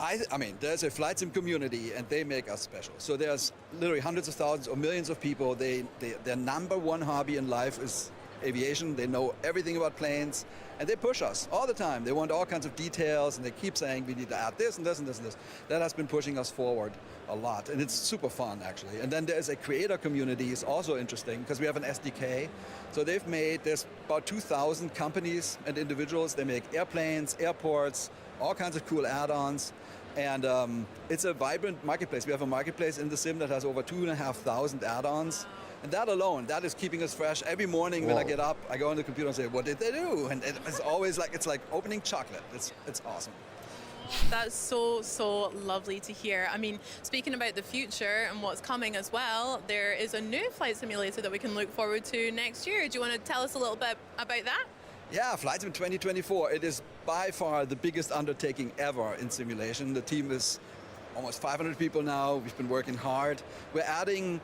Speaker 11: I mean, there's a Flight Sim community and they make us special. So there's literally hundreds of thousands or millions of people. Their number one hobby in life is aviation. They know everything about planes, and they push us all the time. They want all kinds of details, and they keep saying we need to add this and this and this and this. That has been pushing us forward a lot, and it's super fun actually. And then there's a creator community. It's also interesting because we have an SDK. So there's about 2,000 companies and individuals. They make airplanes, airports, all kinds of cool add-ons. And it's a vibrant marketplace. We have a marketplace in the sim that has over 2,500 add-ons. And that alone, that is keeping us fresh. Every morning when I get up, I go on the computer and say, what did they do? And it's always like, it's like opening chocolate. It's awesome.
Speaker 3: That's so lovely to hear. I mean, speaking about the future and what's coming as well, there is a new Flight Simulator that we can look forward to next year. Do you want to tell us a little bit about that?
Speaker 11: Yeah, Flight Sim 2024. It is by far the biggest undertaking ever in simulation. The team is almost 500 people now. We've been working hard. We're adding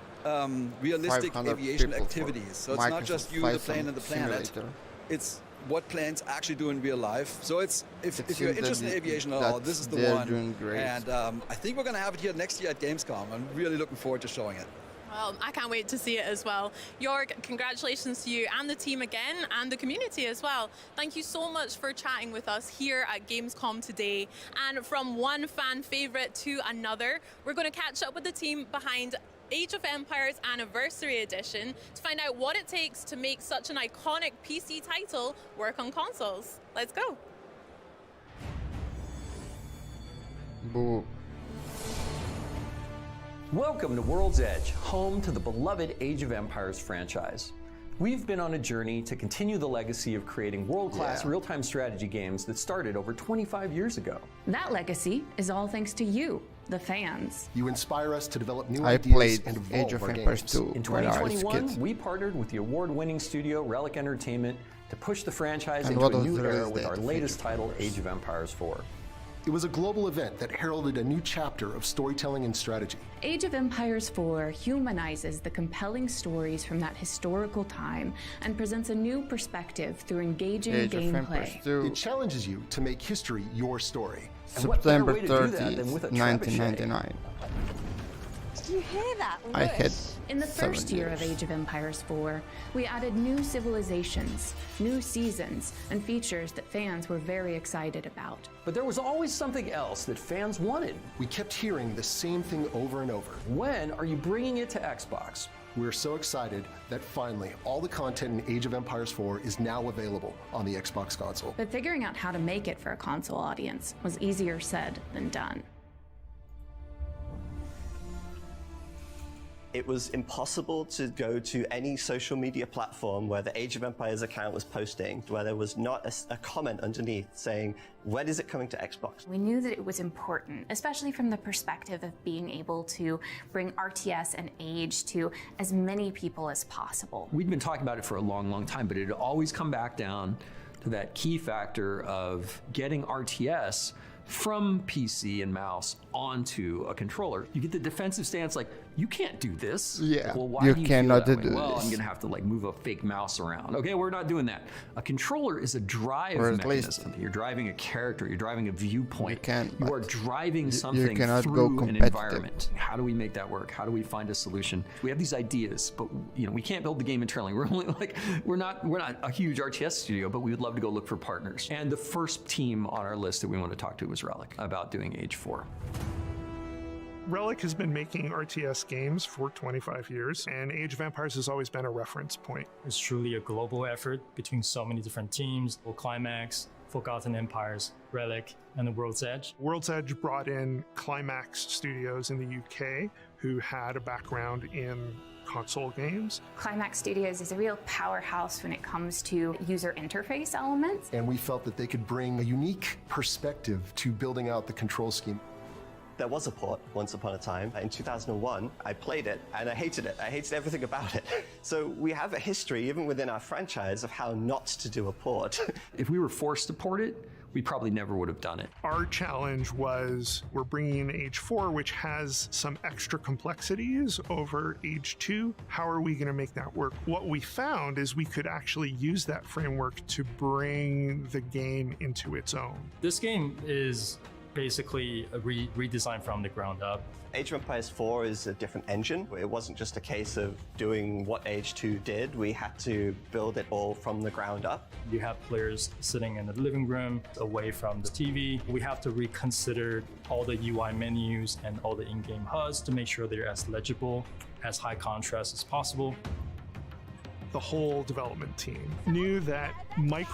Speaker 11: realistic aviation activities. So it's not just you, the plane, and the planet.
Speaker 4: Simulator.
Speaker 11: It's what planes actually do in real life. So it's if you're interested in aviation at all, this is the one.
Speaker 4: Doing great.
Speaker 11: And I think we're going to have it here next year at Gamescom. I'm really looking forward to showing it.
Speaker 3: Well, I can't wait to see it as well. Jörg, congratulations to you and the team again, and the community as well. Thank you so much for chatting with us here at Gamescom today. And from one fan favorite to another, we're going to catch up with the team behind Age of Empires Anniversary Edition to find out what it takes to make such an iconic PC title work on consoles. Let's go.
Speaker 4: Boo.
Speaker 1: Welcome to World's Edge, home to the beloved Age of Empires franchise. We've been on a journey to continue the legacy of creating world-class real-time strategy games that started over 25 years ago.
Speaker 12: That legacy is all thanks to you, the fans.
Speaker 19: You inspire us to develop new
Speaker 4: ideas
Speaker 19: played
Speaker 4: and
Speaker 19: evolve
Speaker 4: Age of
Speaker 19: our
Speaker 4: Empires
Speaker 19: games.
Speaker 4: 2
Speaker 1: In 2021, we partnered with the award-winning studio Relic Entertainment to push the franchise into a new era with our latest title, Age of Empires 4.
Speaker 19: It was a global event that heralded a new chapter of storytelling and strategy.
Speaker 12: Age of Empires 4 humanizes the compelling stories from that historical time and presents a new perspective through engaging gameplay.
Speaker 19: It challenges you to make history your story.
Speaker 4: September 30th, 1999.
Speaker 12: Did you hear that?
Speaker 4: I had
Speaker 12: In the first
Speaker 4: 7
Speaker 12: year
Speaker 4: years.
Speaker 12: of Age of Empires 4, we added new civilizations, new seasons, and features that fans were very excited about.
Speaker 1: But there was always something else that fans wanted.
Speaker 19: We kept hearing the same thing over and over.
Speaker 1: When are you bringing it to Xbox?
Speaker 19: We're so excited that finally all the content in Age of Empires 4 is now available on the Xbox console.
Speaker 12: But figuring out how to make it for a console audience was easier said than done.
Speaker 13: It was impossible to go to any social media platform where the Age of Empires account was posting, where there was not a comment underneath saying, when is it coming to Xbox?
Speaker 12: We knew that it was important, especially from the perspective of being able to bring RTS and Age to as many people as possible.
Speaker 1: We'd been talking about it for a long time, but it had always come back down to that key factor of getting RTS from PC and mouse onto a controller. You get the defensive stance, like, you can't do this.
Speaker 4: Yeah,
Speaker 1: Like, well, why
Speaker 4: you
Speaker 1: do you
Speaker 4: cannot
Speaker 1: feel that
Speaker 4: do
Speaker 1: way? Well,
Speaker 4: this.
Speaker 1: I'm gonna have to like move a fake mouse around. Okay, we're not doing that. A controller is a drive
Speaker 4: Or at least-
Speaker 1: mechanism. You're driving a character, you're driving a viewpoint. You are
Speaker 4: but
Speaker 1: driving
Speaker 4: you
Speaker 1: something
Speaker 4: cannot
Speaker 1: through
Speaker 4: go
Speaker 1: an
Speaker 4: competitive.
Speaker 1: environment. How do we make that work? How do we find a solution? We have these ideas, but we can't build the game internally. We're only like we're not a huge RTS studio, but we would love to go look for partners. And the first team on our list that we want to talk to was Relic about doing Age 4.
Speaker 14: Relic has been making RTS games for 25 years, and Age of Empires has always been a reference point.
Speaker 15: It's truly a global effort between so many different teams: Climax, Forgotten Empires, Relic, and the World's Edge.
Speaker 14: World's Edge brought in Climax Studios in the UK, who had a background in console games.
Speaker 12: Climax Studios is a real powerhouse when it comes to user interface elements.
Speaker 22: And we felt that they could bring a unique perspective to building out the control scheme.
Speaker 13: There was a port once upon a time. In 2001, I played it and I hated it. I hated everything about it. So we have a history, even within our franchise, of how not to do a port.
Speaker 1: If we were forced to port it, we probably never would have done it.
Speaker 14: Our challenge was we're bringing in Age 4, which has some extra complexities over Age 2. How are we going to make that work? What we found is we could actually use that framework to bring the game into its own.
Speaker 15: This game is basically a redesign from the ground up.
Speaker 13: Age of Empires 4 is a different engine. It wasn't just a case of doing what Age 2 did. We had to build it all from the ground up.
Speaker 15: You have players sitting in the living room away from the TV. We have to reconsider all the UI menus and all the in-game HUDs to make sure they're as legible, as high contrast as possible.
Speaker 14: The whole development team knew that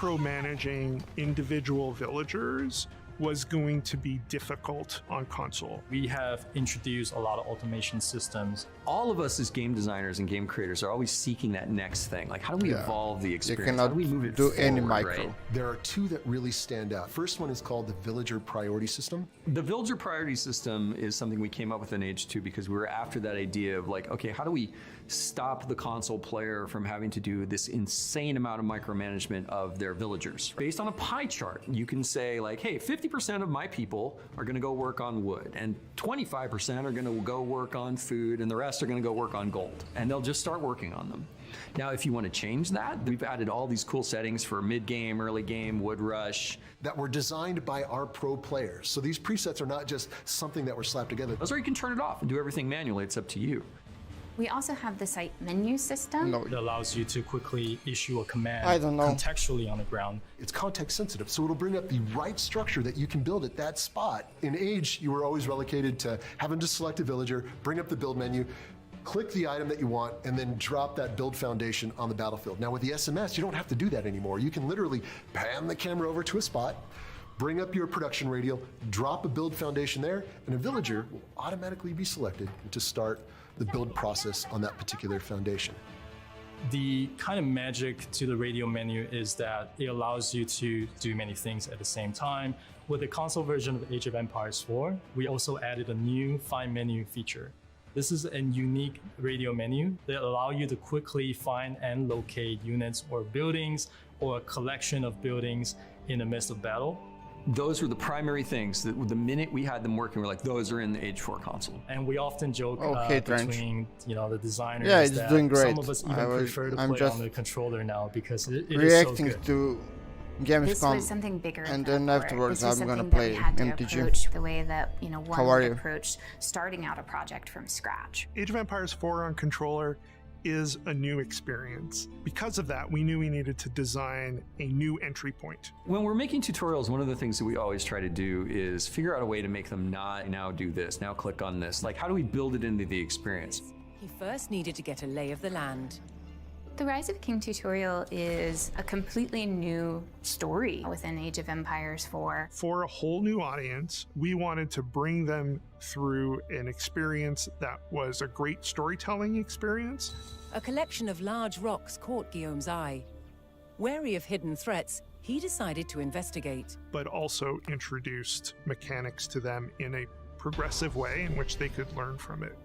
Speaker 14: micromanaging individual villagers was going to be difficult on console.
Speaker 15: We have introduced a lot of automation systems.
Speaker 1: All of us as game designers and game creators are always seeking that next thing. Like, how do we evolve the experience?
Speaker 4: cannot
Speaker 1: How do we move it
Speaker 4: do
Speaker 1: forward,
Speaker 4: any micro.
Speaker 1: right?
Speaker 22: There are two that really stand out. First one is called the Villager Priority System.
Speaker 1: The Villager Priority System is something we came up with in Age 2 because we were after that idea of like, okay, how do we stop the console player from having to do this insane amount of micromanagement of their villagers? Based on a pie chart, you can say like, hey, 50% of my people are gonna go work on wood, and 25% are gonna go work on food, and the rest are gonna go work on gold. And they'll just start working on them. Now, if you want to change that, we've added all these cool settings for mid-game, early game, wood rush.
Speaker 22: That were designed by our pro players. So these presets are not just something that were slapped together.
Speaker 1: Or you can turn it off and do everything manually. It's up to you.
Speaker 12: We also have the site menu system.
Speaker 15: It allows you to quickly issue a command
Speaker 4: I don't know.
Speaker 15: contextually on the ground.
Speaker 22: It's context sensitive, so it'll bring up the right structure that you can build at that spot. In Age, you were always relegated to having to select a villager, bring up the build menu, click the item that you want, and then drop that build foundation on the battlefield. Now with the SMS, you don't have to do that anymore. You can literally pan the camera over to a spot, bring up your production radial, drop a build foundation there, and a villager will automatically be selected to start the build process on that particular foundation.
Speaker 15: The kind of magic to the radio menu is that it allows you to do many things at the same time. With the console version of Age of Empires 4, we also added a new Find Menu feature. This is a unique radio menu that allows you to quickly find and locate units or buildings or a collection of buildings in the midst of battle.
Speaker 1: Those were the primary things that the minute we had them working, we're like, those are in the Age 4 console.
Speaker 15: And we often joke between the designers
Speaker 4: it's
Speaker 15: that
Speaker 4: doing great.
Speaker 15: some of us even prefer to play on the controller now because it is so
Speaker 4: reacting
Speaker 15: good.
Speaker 4: to Gamescom,
Speaker 12: This was something bigger,
Speaker 4: and then afterwards
Speaker 12: this was
Speaker 4: I'm gonna
Speaker 12: something that
Speaker 4: play
Speaker 12: we had to
Speaker 4: MTG.
Speaker 12: approach the way that
Speaker 4: How
Speaker 12: one
Speaker 4: are
Speaker 12: would
Speaker 4: you?
Speaker 12: approach starting out a project from scratch.
Speaker 14: Age of Empires 4 on controller is a new experience. Because of that, we knew we needed to design a new entry point.
Speaker 1: When we're making tutorials, one of the things that we always try to do is figure out a way to make them not now do this, now click on this. Like, how do we build it into the experience?
Speaker 23: He first needed to get a lay of the land.
Speaker 12: The Rise of King tutorial is a completely new story within Age of Empires 4.
Speaker 14: For a whole new audience, we wanted to bring them through an experience that was a great storytelling experience.
Speaker 23: A collection of large rocks caught Guillaume's eye. Wary of hidden threats, he decided to investigate.
Speaker 14: But also introduced mechanics to them in a progressive way in which they could learn from it.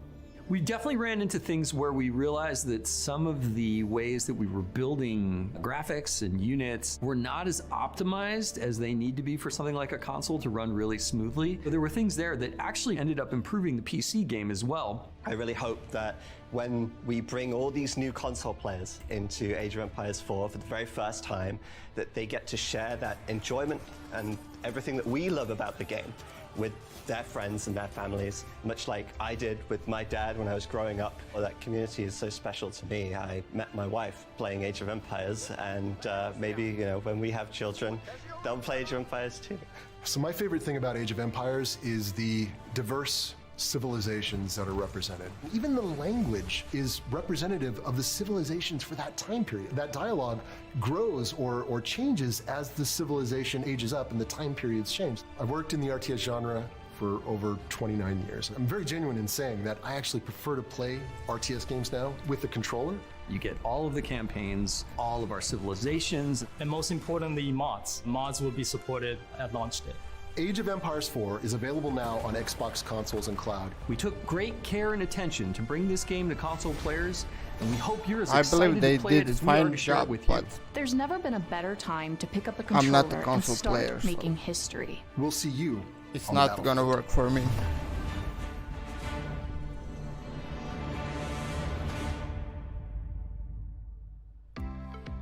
Speaker 1: We definitely ran into things where we realized that some of the ways that we were building graphics and units were not as optimized as they need to be for something like a console to run really smoothly. But there were things there that actually ended up improving the PC game as well.
Speaker 13: I really hope that when we bring all these new console players into Age of Empires 4 for the very first time, that they get to share that enjoyment and everything that we love about the game with their friends and their families, much like I did with my dad when I was growing up. Well, that community is so special to me. I met my wife playing Age of Empires, and maybe, you know, when we have children, they'll play Age of Empires too.
Speaker 22: So my favorite thing about Age of Empires is the diverse civilizations that are represented. Even the language is representative of the civilizations for that time period. That dialogue grows or changes as the civilization ages up and the time periods change. I've worked in the RTS genre for over 29 years. I'm very genuine in saying that I actually prefer to play RTS games now with the controller.
Speaker 1: You get all of the campaigns, all of our civilizations.
Speaker 15: And most importantly, mods. Mods will be supported at launch day.
Speaker 22: Age of Empires 4 is available now on Xbox consoles and cloud.
Speaker 1: We took great care and attention to bring this game to console players, and we hope you're as
Speaker 4: I
Speaker 1: excited
Speaker 4: believe they
Speaker 1: to play it
Speaker 4: did
Speaker 1: as we are
Speaker 4: fine
Speaker 1: to share it
Speaker 4: job,
Speaker 1: with you.
Speaker 4: but
Speaker 12: There's never been a better time to pick up a
Speaker 4: I'm not
Speaker 12: controller
Speaker 4: a console
Speaker 12: and start
Speaker 4: player, so
Speaker 12: making history.
Speaker 22: We'll see you.
Speaker 4: It's
Speaker 22: on
Speaker 4: not
Speaker 22: Battlefield.
Speaker 4: gonna work for me.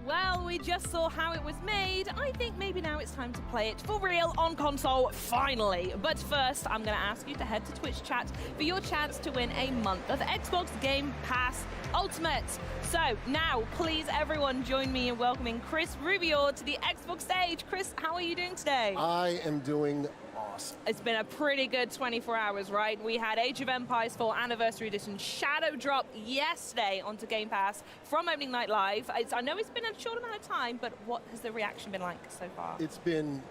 Speaker 6: Well, we just saw how it was made. I think maybe now it's time to play it for real on console, finally. But first, I'm going to ask you to head to Twitch chat for your chance to win a month of Xbox Game Pass Ultimate. So now, please everyone join me in welcoming Chris Rubio to the Xbox stage. Chris, how are you doing today?
Speaker 22: I am doing awesome.
Speaker 6: It's been a pretty good 24 hours, right? We had Age of Empires 4 Anniversary Edition Shadow drop yesterday onto Game Pass from Opening Night Live. I know it's been a short amount of time, but what has the reaction been like so far?
Speaker 22: It's been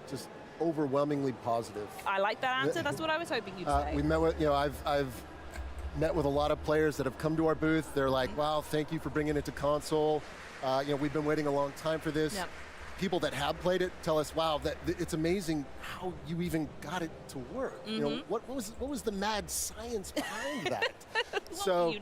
Speaker 22: just overwhelmingly positive.
Speaker 6: I like that answer. That's what I was hoping you'd say.
Speaker 22: We met with, you know, I've met with a lot of players that have come to our booth. They're like, wow, thank you for bringing it to console. You know, we've been waiting a long time for this.
Speaker 6: Yep.
Speaker 22: People that have played it tell us, wow, that it's amazing how you even got it to work. You know, what was the mad science behind that?
Speaker 6: What were you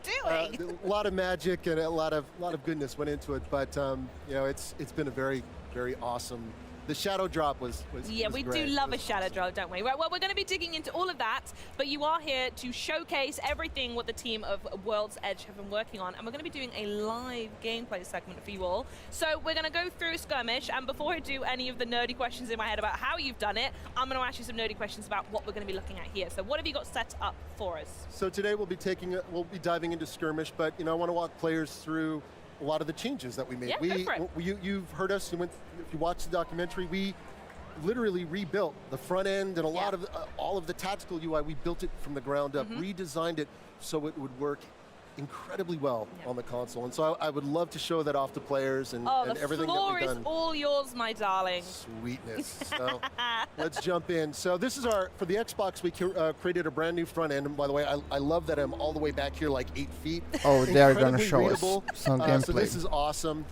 Speaker 6: doing?
Speaker 22: A lot of magic and a lot of goodness went into it, but you know, it's been a very, very awesome. The shadow drop was
Speaker 6: yeah,
Speaker 22: was
Speaker 6: we
Speaker 22: great.
Speaker 6: do love a shadow drop, don't we? Well, we're going to be digging into all of that, but you are here to showcase everything what the team of World's Edge have been working on, and we're going to be doing a live gameplay segment for you all. So we're going to go through Skirmish, and before I do any of the nerdy questions in my head about how you've done it, I'm going to ask you some nerdy questions about what we're going to be looking at here. So what have you got set up for us?
Speaker 22: So today we'll be diving into Skirmish, but you know, I want to walk players through a lot of the changes that we made.
Speaker 6: Yeah, go for it.
Speaker 22: You've heard us. If you watched the documentary, we literally rebuilt the front end and a lot of all of the tactical UI. We built it from the ground up, redesigned it so it would work incredibly well on the console. And so I would love to show that off to players and everything that we've done.
Speaker 6: The floor is all yours, my darling.
Speaker 22: Sweetness. So let's jump in. So this is for the Xbox, we created a brand new front end. And by the way, I love that I'm all the way back here, like 8 feet.
Speaker 4: Oh, they're going to
Speaker 22: Incredibly
Speaker 4: show
Speaker 22: readable.
Speaker 4: us some gameplay.
Speaker 22: So this is awesome.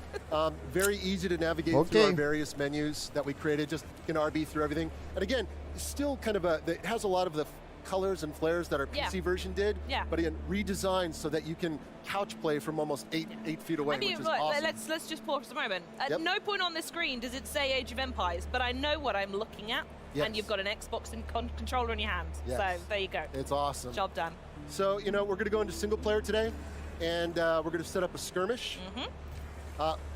Speaker 22: Very easy to navigate through our various menus that we created. Just you can RB through everything. And again, it's still kind of it has a lot of the colors and flares that our PC version did, but again, redesigned so that you can couch play from almost 8 feet away, which is awesome.
Speaker 6: Let's just pause for a moment. At no point on the screen does it say Age of Empires, but I know what I'm looking at, and you've got an Xbox and controller in your hand.
Speaker 22: Yes.
Speaker 6: So there you go.
Speaker 22: It's awesome.
Speaker 6: Job done.
Speaker 22: So, you know, we're going to go into single player today, and we're going to set up a skirmish.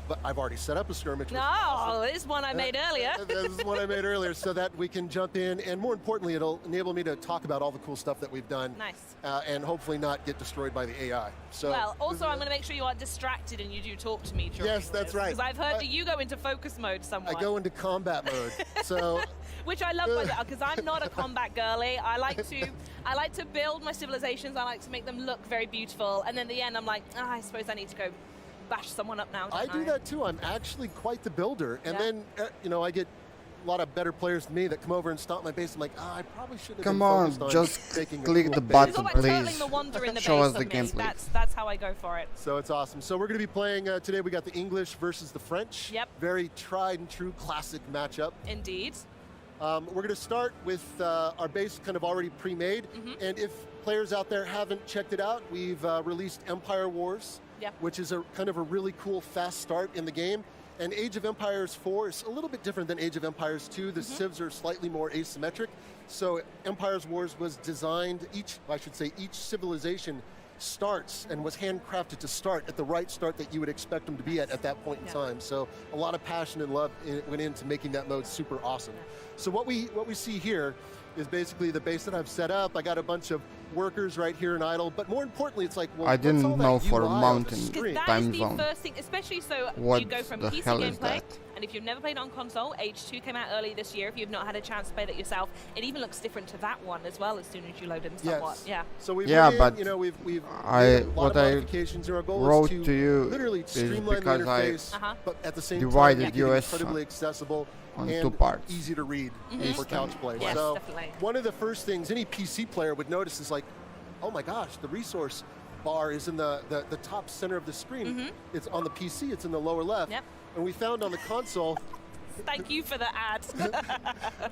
Speaker 22: But I've already set up a skirmish.
Speaker 6: No, this is one I made earlier.
Speaker 22: This is one I made earlier so that we can jump in, and more importantly, it'll enable me to talk about all the cool stuff that we've done.
Speaker 6: Nice.
Speaker 22: And hopefully not get destroyed by the AI. So
Speaker 6: well, also I'm going to make sure you aren't distracted and you do talk to me during
Speaker 22: Yes, that's right.
Speaker 6: Because I've heard that you go into focus mode somewhat.
Speaker 22: I go into combat mode. So
Speaker 6: which I love, because I'm not a combat girly. I like to build my civilizations. I like to make them look very beautiful, and then at the end I'm like, I suppose I need to go bash someone up now.
Speaker 22: I do that too. I'm actually quite the builder, and then you know, I get a lot of better players than me that come over and stomp my base. I'm like, I probably should have.
Speaker 4: Come on, just click the button, please. Show us the gameplay.
Speaker 6: That's how I go for it.
Speaker 22: So it's awesome. So we're going to be playing today. We got the English versus the French.
Speaker 6: Yep.
Speaker 22: Very tried and true classic matchup.
Speaker 6: Indeed.
Speaker 22: We're going to start with our base kind of already pre-made. And if players out there haven't checked it out, we've released Empire Wars, which is a kind of a really cool fast start in the game. And Age of Empires 4 is a little bit different than Age of Empires 2. The civs are slightly more asymmetric. So Empires Wars was designed, each civilization starts and was handcrafted to start at the right start that you would expect them to be at that point in time. So a lot of passion and love went into making that mode super awesome. So what we see here is basically the base that I've set up. I got a bunch of workers right here in idle, but more importantly, it's like, well,
Speaker 4: I didn't
Speaker 22: what's all
Speaker 4: know
Speaker 22: that
Speaker 4: for
Speaker 22: UI on the
Speaker 4: mountain
Speaker 22: screen?
Speaker 4: time
Speaker 16: The
Speaker 4: zone.
Speaker 16: first thing, especially so
Speaker 4: What
Speaker 16: you go from
Speaker 4: the
Speaker 16: PC
Speaker 4: hell is
Speaker 16: gameplay,
Speaker 4: that?
Speaker 16: and if you've never played on console, Age 2 came out early this year. If you've not had a chance to play that yourself, it even looks different to that one as well as soon as you load in somewhat. Yeah.
Speaker 22: So we've
Speaker 4: but
Speaker 22: you know, we've made a lot
Speaker 4: what
Speaker 22: of
Speaker 4: I
Speaker 22: modifications. Our goal
Speaker 4: wrote
Speaker 22: is
Speaker 4: to you
Speaker 22: literally
Speaker 4: is
Speaker 22: streamline the
Speaker 4: because I
Speaker 22: interface, but at the same time
Speaker 4: divided
Speaker 22: make it
Speaker 4: US
Speaker 22: incredibly accessible
Speaker 4: on
Speaker 22: and
Speaker 4: 2 parts.
Speaker 22: easy to read for couch play.
Speaker 16: Yes,
Speaker 22: so
Speaker 16: definitely.
Speaker 22: one of the first things any PC player would notice is like, oh my gosh, the resource bar is in the top center of the screen. It's on the PC, it's in the lower left.
Speaker 16: Yep.
Speaker 22: And we found on the console,
Speaker 16: Thank you for the ad.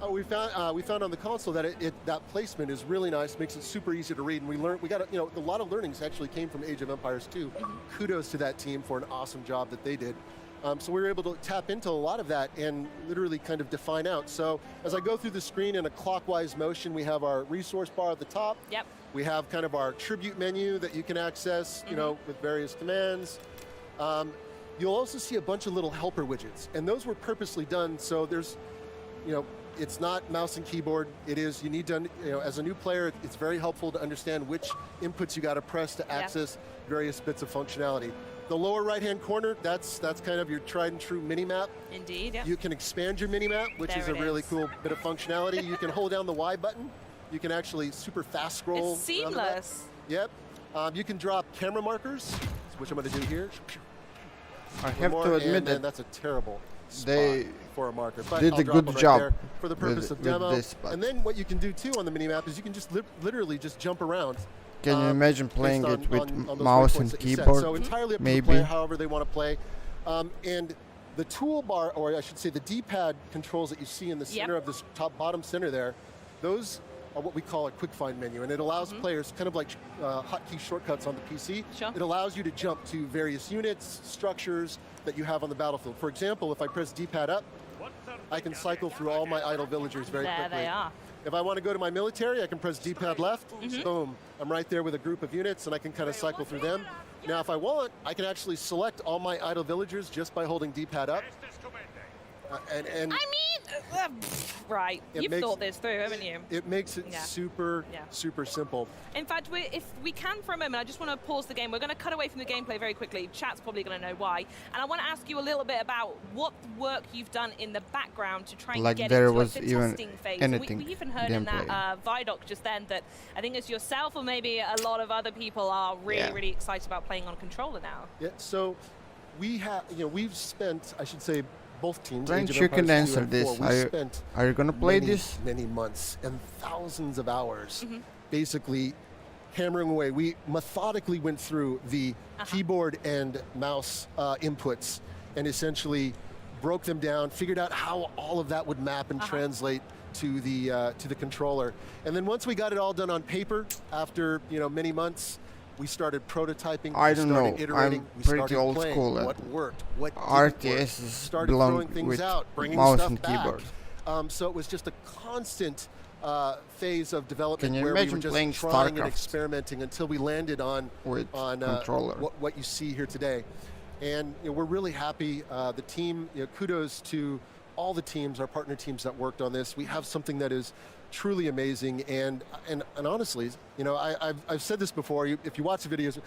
Speaker 22: we found on the console that that placement is really nice, makes it super easy to read, and we got a lot of learnings actually came from Age of Empires 2. Kudos to that team for an awesome job that they did. So we were able to tap into a lot of that and literally kind of define out. So as I go through the screen in a clockwise motion, we have our resource bar at the top.
Speaker 16: Yep.
Speaker 22: We have kind of our tribute menu that you can access, you know, with various commands. You'll also see a bunch of little helper widgets, and those were purposely done so there's, you know, it's not mouse and keyboard. It is, you need to, you know, as a new player, it's very helpful to understand which inputs you got to press to access various bits of functionality. The lower right-hand corner, that's kind of your tried and true mini-map.
Speaker 16: Indeed, yeah.
Speaker 22: You can expand your mini-map, which is a really cool bit of functionality. You can hold down the Y button. You can actually super fast scroll.
Speaker 16: It's seamless.
Speaker 22: Yep. You can drop camera markers, which I'm going to do here.
Speaker 4: I have to admit that
Speaker 22: that's a terrible spot
Speaker 4: they
Speaker 22: for a marker. But
Speaker 4: did
Speaker 22: I'll
Speaker 4: a
Speaker 22: drop
Speaker 4: good
Speaker 22: them right
Speaker 4: job
Speaker 22: there for the purpose
Speaker 4: with
Speaker 22: of demo.
Speaker 4: this, but
Speaker 22: and then what you can do too on the mini-map is you can just literally just jump around.
Speaker 4: can you imagine playing
Speaker 22: based
Speaker 4: it with
Speaker 22: on those
Speaker 4: mouse
Speaker 22: waypoints
Speaker 4: and
Speaker 22: that you set.
Speaker 4: keyboard?
Speaker 22: So entirely up to the
Speaker 4: Maybe.
Speaker 22: player, however they want to play. And the toolbar, or I should say the D-pad controls that you see in the center of this top bottom center there, those are what we call a quick find menu, and it allows players kind of like hotkey shortcuts on the PC.
Speaker 16: Sure.
Speaker 22: It allows you to jump to various units, structures that you have on the battlefield. For example, if I press D-pad up, I can cycle through all my idle villagers very quickly.
Speaker 16: There they are.
Speaker 22: If I want to go to my military, I can press D-pad left, boom, I'm right there with a group of units, and I can kind of cycle through them. Now, if I want, I can actually select all my idle villagers just by holding D-pad up. And
Speaker 16: right, you've thought this through, haven't you?
Speaker 22: It makes it super simple.
Speaker 16: In fact, if we can for a moment, I just want to pause the game. We're going to cut away from the gameplay very quickly. Chat's probably going to know why. And I want to ask you a little bit about what work you've done in the background to try and
Speaker 4: Like
Speaker 16: get
Speaker 4: there
Speaker 16: into
Speaker 4: was
Speaker 16: the
Speaker 4: even
Speaker 16: testing phase.
Speaker 4: anything
Speaker 16: We even heard in that Vidoc just then that I think it's yourself or maybe a lot of other people are really excited about playing on controller now.
Speaker 22: Yeah, so we have, you know, we've spent, I should say, both teams.
Speaker 4: French, you can answer this. Are you gonna play this?
Speaker 22: Many months and thousands of hours, basically hammering away. We methodically went through the keyboard and mouse inputs and essentially broke them down, figured out how all of that would map and translate to the controller. And then once we got it all done on paper, after many months, we started prototyping.
Speaker 4: I don't know.
Speaker 22: Iterating,
Speaker 4: I'm
Speaker 22: we
Speaker 4: pretty
Speaker 22: started
Speaker 4: old
Speaker 22: playing
Speaker 4: school.
Speaker 22: What worked? What
Speaker 4: RTS
Speaker 22: started throwing
Speaker 4: belong
Speaker 22: things
Speaker 4: with
Speaker 22: out, bringing
Speaker 4: mouse
Speaker 22: stuff
Speaker 4: and
Speaker 22: back.
Speaker 4: keyboard.
Speaker 22: So it was just a constant phase of development
Speaker 4: Can you
Speaker 22: where we
Speaker 4: imagine
Speaker 22: were just
Speaker 4: playing
Speaker 22: trying and
Speaker 4: StarCraft
Speaker 22: experimenting until we landed on
Speaker 4: controller?
Speaker 22: What you see here today. And we're really happy. The team, kudos to all the teams, our partner teams that worked on this. We have something that is truly amazing, and honestly, I've said this before. If you watch the videos,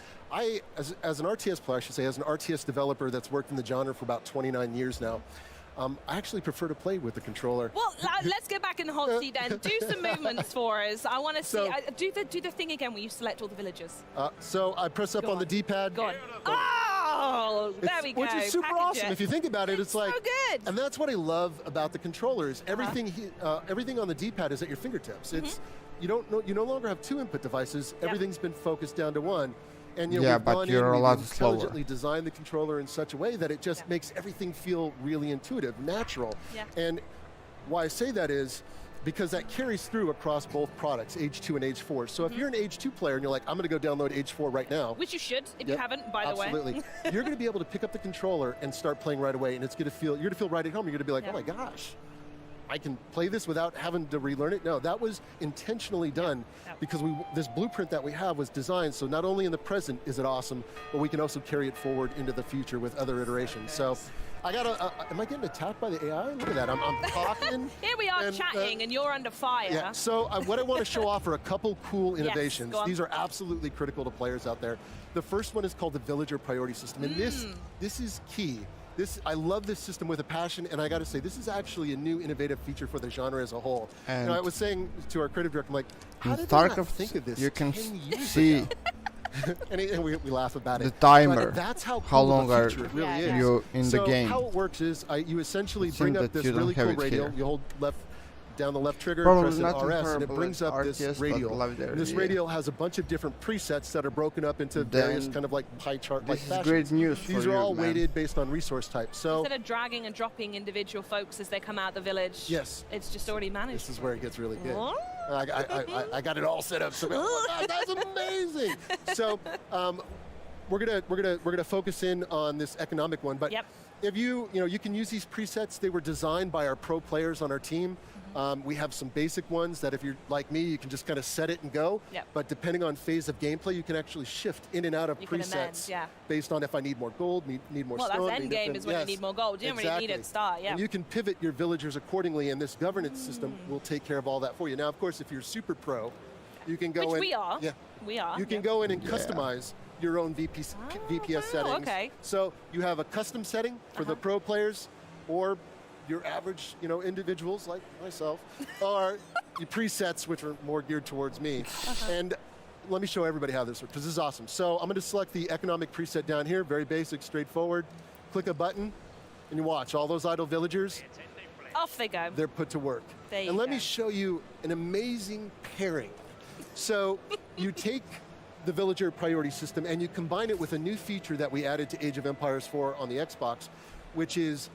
Speaker 22: as an RTS player, I should say, as an RTS developer that's worked in the genre for about 29 years now, I actually prefer to play with the controller.
Speaker 16: Well, let's go back in the hot seat then. Do some movements for us. I want to see. Do the thing again where you select all the villagers.
Speaker 22: So I press up on the D-pad.
Speaker 16: Go on. Oh, there we go.
Speaker 22: Which is super awesome. If you think about it, it's like
Speaker 16: so good.
Speaker 22: And that's what I love about the controllers. Everything on the D-pad is at your fingertips. It's you no longer have two input devices. Everything's been focused down to one. And
Speaker 4: but you're a lot slower.
Speaker 22: Intelligently designed the controller in such a way that it just makes everything feel really intuitive, natural.
Speaker 16: Yeah.
Speaker 22: And why I say that is because that carries through across both products, Age 2 and Age 4. So if you're an Age 2 player and you're like, I'm going to go download Age 4 right now.
Speaker 16: Which you should, if you haven't, by the way.
Speaker 22: Absolutely. You're going to be able to pick up the controller and start playing right away, and it's going to feel, you're going to feel right at home. You're going to be like, oh my gosh, I can play this without having to relearn it. No, that was intentionally done because this blueprint that we have was designed so not only in the present is it awesome, but we can also carry it forward into the future with other iterations. So I got am I getting attacked by the AI? Look at that, I'm talking.
Speaker 16: Here we are chatting and you're under fire.
Speaker 22: Yeah, so what I want to show off are a couple cool innovations. These are absolutely critical to players out there. The first one is called the Villager Priority System, and this is key. I love this system with a passion, and I got to say, this is actually a new innovative feature for the genre as a whole. And I was saying to our creative director, I'm like, how did they not think of this
Speaker 4: you can
Speaker 22: 10 years
Speaker 4: see
Speaker 22: ago? and we laugh about it.
Speaker 4: The timer,
Speaker 22: but that's how
Speaker 4: how
Speaker 22: cool
Speaker 4: long
Speaker 22: the
Speaker 4: are
Speaker 22: feature really is.
Speaker 4: you in the game?
Speaker 22: So how it works is you essentially
Speaker 4: It
Speaker 22: bring
Speaker 4: seems
Speaker 22: up
Speaker 4: that
Speaker 22: this
Speaker 4: you don't
Speaker 22: really
Speaker 4: have
Speaker 22: cool
Speaker 4: it
Speaker 22: radio.
Speaker 4: here.
Speaker 22: You hold down the left trigger,
Speaker 4: Probably
Speaker 22: press an
Speaker 4: not
Speaker 22: RS, and it
Speaker 4: comparable
Speaker 22: brings
Speaker 4: with
Speaker 22: up this
Speaker 4: RTS, but
Speaker 22: radio.
Speaker 4: love the
Speaker 22: This
Speaker 4: idea.
Speaker 22: radio has a bunch of different presets that are broken up into various kind of like pie chart-like
Speaker 4: This is
Speaker 22: fashions.
Speaker 4: great news
Speaker 22: These
Speaker 4: for
Speaker 22: are
Speaker 4: you,
Speaker 22: all
Speaker 4: man.
Speaker 22: weighted based on resource type. So
Speaker 16: Instead of dragging and dropping individual folks as they come out of the village,
Speaker 22: yes,
Speaker 16: it's just already managed.
Speaker 22: this is where it gets really good.
Speaker 16: What?
Speaker 22: I got it all set up. So oh my God, that's amazing. So we're gonna focus in on this economic one, but if you can use these presets. They were designed by our pro players on our team. We have some basic ones that if you're like me, you can just kind of set it and go. But depending on phase of gameplay, you can actually shift in and out of presets based on if I need more gold, need more stone.
Speaker 16: Well, that's end game is when you need more gold. You don't really need it at the start,
Speaker 22: And you can pivot your villagers accordingly, and this governance system will take care of all that for you. Now, of course, if you're super pro, you can go in.
Speaker 16: Which we are.
Speaker 22: Yeah.
Speaker 16: We are.
Speaker 22: You can go in and customize your own VPS settings.
Speaker 16: Okay.
Speaker 22: So you have a custom setting for the pro players, or your average, individuals like myself, or your presets, which are more geared towards me. And let me show everybody how this works, because this is awesome. So I'm going to select the economic preset down here, very basic, straightforward. Click a button, and you watch all those idle villagers.
Speaker 16: Off they go.
Speaker 22: They're put to work. And let me show you an amazing pairing. So you take the Villager Priority System and you combine it with a new feature that we added to Age of Empires 4 on the Xbox, which is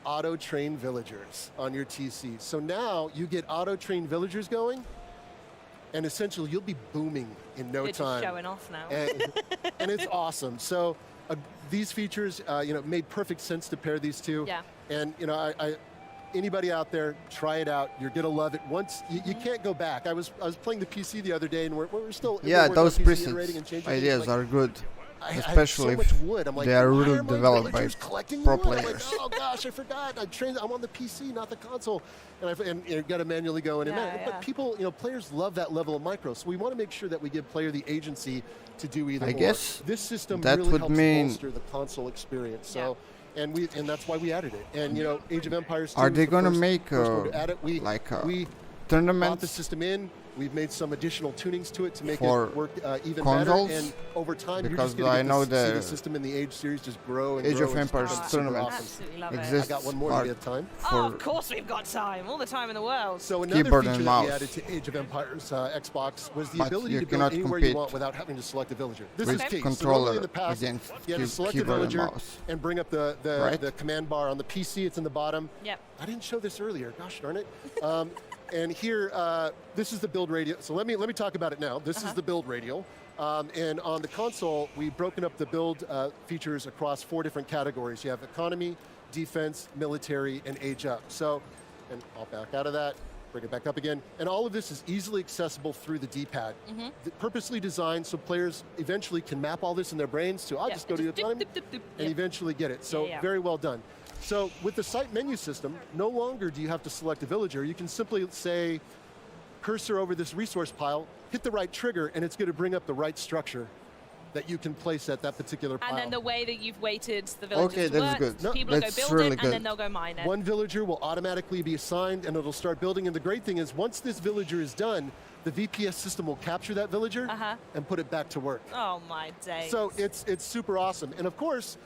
Speaker 22: auto-train villagers on your TC. So now you get auto-train villagers going, and essentially you'll be booming in no time.
Speaker 16: Just showing off now.
Speaker 22: And it's awesome. So these features, made perfect sense to pair these two.
Speaker 16: Yeah.
Speaker 22: And anybody out there, try it out. You're gonna love it. Once you can't go back. I was playing the PC the other day, and we're still
Speaker 4: those
Speaker 22: iterating and
Speaker 4: presets
Speaker 22: changing
Speaker 4: ideas are good.
Speaker 22: I
Speaker 4: Especially
Speaker 22: have so much wood. I'm like,
Speaker 4: they are
Speaker 22: why
Speaker 4: really
Speaker 22: are my
Speaker 4: developed by
Speaker 22: villagers collecting
Speaker 4: pro
Speaker 22: wood? I'm like,
Speaker 4: players.
Speaker 22: oh gosh, I forgot. I'm on the PC, not the console, and you've got to manually go in and
Speaker 16: Yeah,
Speaker 22: out.
Speaker 16: yeah.
Speaker 22: But people, players love that level of micro. So we want to make sure that we give player the agency to do either.
Speaker 4: I
Speaker 22: or.
Speaker 4: guess
Speaker 22: This system
Speaker 4: that
Speaker 22: really
Speaker 4: would
Speaker 22: helps
Speaker 4: mean-
Speaker 22: bolster the console experience. So. And that's why we added it. And Age of Empires 2
Speaker 4: Are
Speaker 22: was
Speaker 4: they
Speaker 22: the
Speaker 4: going to
Speaker 22: first
Speaker 4: make
Speaker 22: one to add it. We
Speaker 4: tournaments
Speaker 22: bought the system in. We've made some additional tunings to it to make
Speaker 4: for
Speaker 22: it work even
Speaker 4: consoles?
Speaker 22: better. And over time, you're
Speaker 4: Because
Speaker 22: just going
Speaker 4: I know
Speaker 22: to see the
Speaker 4: the
Speaker 22: system in the Age series just grow and
Speaker 4: Age
Speaker 22: grow.
Speaker 4: of
Speaker 22: and
Speaker 4: Empires
Speaker 22: become super
Speaker 4: tournaments
Speaker 22: awesome.
Speaker 16: Absolutely love it.
Speaker 4: exists.
Speaker 22: I got one more if we have time.
Speaker 16: Oh, of course we've got time. All the time in the world.
Speaker 22: So another
Speaker 4: Keyboard
Speaker 22: feature
Speaker 4: and
Speaker 22: that we
Speaker 4: mouse.
Speaker 22: added to Age of Empires Xbox was the
Speaker 4: But
Speaker 22: ability
Speaker 4: you
Speaker 22: to build
Speaker 4: cannot
Speaker 22: anywhere you
Speaker 4: compete
Speaker 22: want without having to select a villager. This
Speaker 4: with
Speaker 22: is key. So
Speaker 4: controller
Speaker 22: normally in the past,
Speaker 4: against
Speaker 22: you had to select a
Speaker 4: keyboard and
Speaker 22: villager
Speaker 4: mouse.
Speaker 22: and bring up the
Speaker 4: Right?
Speaker 22: command bar on the PC. It's in the bottom.
Speaker 16: Yep.
Speaker 22: I didn't show this earlier. Gosh darn it. And here, this is the build radio. So let me talk about it now. This is the build radio. And on the console, we've broken up the build features across 4 different categories. You have economy, defense, military, and age up. So, and I'll back out of that, bring it back up again. And all of this is easily accessible through the D-pad. Purposely designed so players eventually can map all this in their brains. So I'll just go to economy and eventually get it. So very well done. So with the site menu system, no longer do you have to select a villager. You can simply say, cursor over this resource pile, hit the right trigger, and it's going to bring up the right structure that you can place at that particular pile.
Speaker 16: And then the way that you've weighted the villagers to
Speaker 4: that's
Speaker 16: work,
Speaker 4: good.
Speaker 16: people will
Speaker 4: That's
Speaker 16: go build
Speaker 4: really
Speaker 16: it,
Speaker 4: good.
Speaker 16: and then they'll go mine it.
Speaker 22: One villager will automatically be assigned, and it'll start building. And the great thing is, once this villager is done, the VPS system will capture that villager and put it back to work.
Speaker 16: Oh my days.
Speaker 22: So it's super awesome. And of course,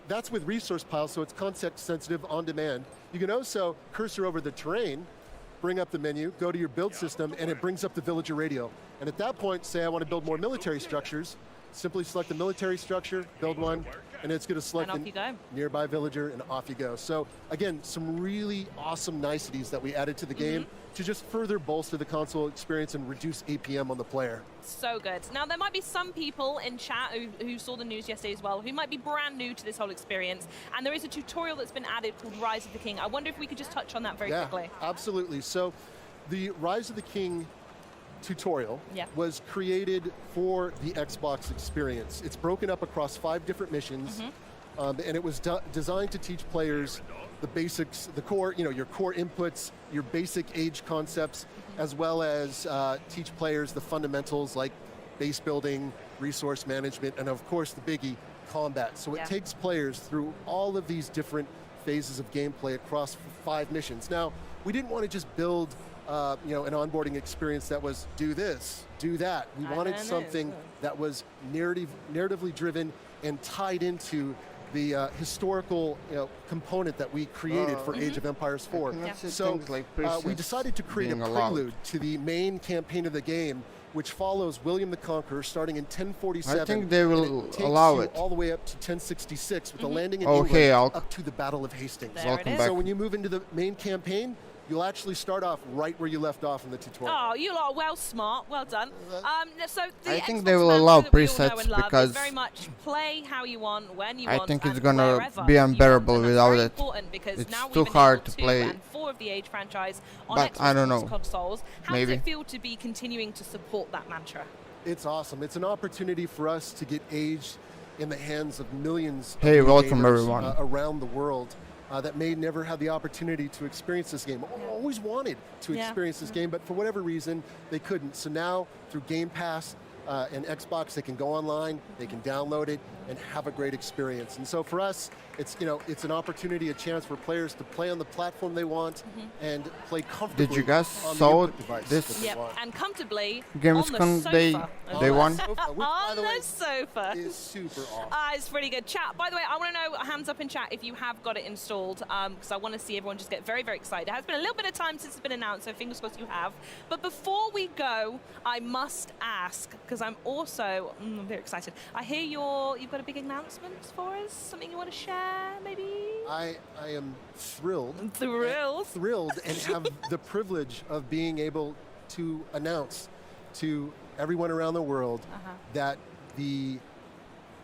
Speaker 22: that's with resource piles, so it's context sensitive on demand. You can also cursor over the terrain, bring up the menu, go to your build system, and it brings up the villager radio. And at that point, say I want to build more military structures, simply select the military structure, build one, and it's going to select
Speaker 16: And off you go.
Speaker 22: nearby villager, and off you go. So again, some really awesome niceties that we added to the game to just further bolster the console experience and reduce APM on the player.
Speaker 16: So good. Now, there might be some people in chat who saw the news yesterday as well, who might be brand new to this whole experience, and there is a tutorial that's been added called Rise of the King. I wonder if we could just touch on that very quickly.
Speaker 22: Absolutely. So the Rise of the King tutorial was created for the Xbox experience. It's broken up across 5 different missions, and it was designed to teach players the basics, the core, your core inputs, your basic age concepts, as well as teach players the fundamentals like base building, resource management, and of course the biggie, combat. So it takes players through all of these different phases of gameplay across 5 missions. Now, we didn't want to just build an onboarding experience that was do this, do that. We wanted something that was narratively driven and tied into the historical component that we created for Age of Empires 4. So we decided to create a prelude to the main campaign of the game, which follows William the Conqueror starting in 1047.
Speaker 4: I think they will allow it.
Speaker 22: All the way up to 1066 with the landing in England up to the Battle of Hastings.
Speaker 4: Welcome back.
Speaker 22: So when you move into the main campaign, you'll actually start off right where you left off in the tutorial.
Speaker 16: Oh, you lot are well smart. Well done. So the
Speaker 4: I think
Speaker 16: Xbox
Speaker 4: they will
Speaker 16: mantra
Speaker 4: allow
Speaker 16: that we all know
Speaker 4: presets
Speaker 16: and love is
Speaker 4: because
Speaker 16: very much play how you want, when you
Speaker 4: I
Speaker 16: want,
Speaker 4: think it's
Speaker 16: and
Speaker 4: gonna
Speaker 16: wherever
Speaker 4: be
Speaker 16: you
Speaker 4: unbearable
Speaker 16: want. And
Speaker 4: without
Speaker 16: that's very
Speaker 4: it.
Speaker 16: important because
Speaker 4: It's
Speaker 16: now
Speaker 4: too
Speaker 16: we've
Speaker 4: hard
Speaker 16: enabled
Speaker 4: to
Speaker 16: 2
Speaker 4: play.
Speaker 16: and 4 of the Age franchise on
Speaker 4: But
Speaker 16: Xbox
Speaker 4: I don't know.
Speaker 16: consoles. How
Speaker 4: Maybe.
Speaker 16: does it feel to be continuing to support that mantra?
Speaker 22: It's awesome. It's an opportunity for us to get Age in the hands of millions
Speaker 4: Hey,
Speaker 22: of
Speaker 4: welcome
Speaker 22: gamers,
Speaker 4: everyone.
Speaker 22: Around the world that may never have the opportunity to experience this game. Always wanted to experience this game, but for whatever reason, they couldn't. So now, through Game Pass and Xbox, they can go online, they can download it, and have a great experience. And so for us, it's an opportunity, a chance for players to play on the platform they want and play comfortably.
Speaker 4: Did you guys
Speaker 22: on the
Speaker 4: saw
Speaker 22: input device
Speaker 4: this?
Speaker 22: that they want.
Speaker 16: And comfortably
Speaker 4: Gamescom
Speaker 16: on the sofa.
Speaker 4: they won?
Speaker 16: On the sofa.
Speaker 22: Is super awesome.
Speaker 16: It's pretty good. Chat, by the way, I want to know, hands up in chat if you have got it installed, because I want to see everyone just get very, very excited. It has been a little bit of time since it's been announced, so fingers crossed you have. But before we go, I must ask, because I'm also very excited. I hear you've got a big announcement for us, something you want to share, maybe?
Speaker 22: I am thrilled.
Speaker 16: Thrilled
Speaker 22: and have the privilege of being able to announce to everyone around the world that the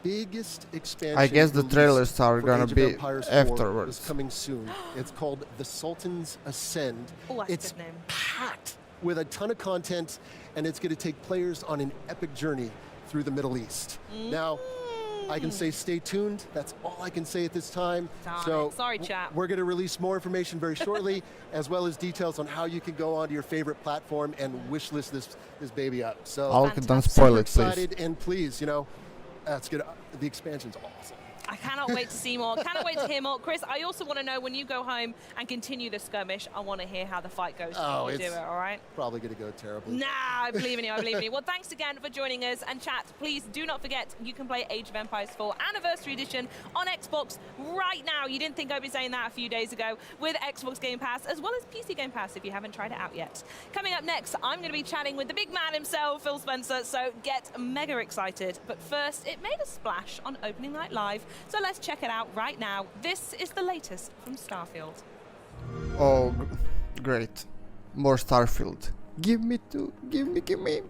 Speaker 22: biggest expansion
Speaker 4: I guess the
Speaker 22: release
Speaker 4: trailers are
Speaker 22: for
Speaker 4: gonna
Speaker 22: Age of
Speaker 4: be
Speaker 22: Empires 4
Speaker 4: afterwards.
Speaker 22: is coming soon. It's called The Sultan's Ascend.
Speaker 16: Oh, that's a
Speaker 22: It's
Speaker 16: good name.
Speaker 22: packed with a ton of content, and it's going to take players on an epic journey through the Middle East. Now, I can say stay tuned. That's all I can say at this time.
Speaker 16: Sorry, chat.
Speaker 22: We're going to release more information very shortly, as well as details on how you can go onto your favorite platform and wishlist this baby up. So
Speaker 4: Don't spoil it,
Speaker 22: super
Speaker 4: please.
Speaker 22: excited, and please, that's good. The expansion's awesome.
Speaker 16: I cannot wait to see more. Cannot wait to hear more. Chris, I also want to know when you go home and continue the skirmish, I want to hear how the fight goes before you do it, all right?
Speaker 22: Probably going to go terribly.
Speaker 16: Nah, I believe in you. I believe in you. Well, thanks again for joining us. And chat, please do not forget you can play Age of Empires 4 Anniversary Edition on Xbox right now. You didn't think I'd be saying that a few days ago with Xbox Game Pass as well as PC Game Pass if you haven't tried it out yet. Coming up next, I'm going to be chatting with the big man himself, Phil Spencer. So get mega excited. But first, it made a splash on Opening Night Live. So let's check it out right now. This is the latest from Starfield.
Speaker 4: Oh, great. More Starfield. Give me two. Give me.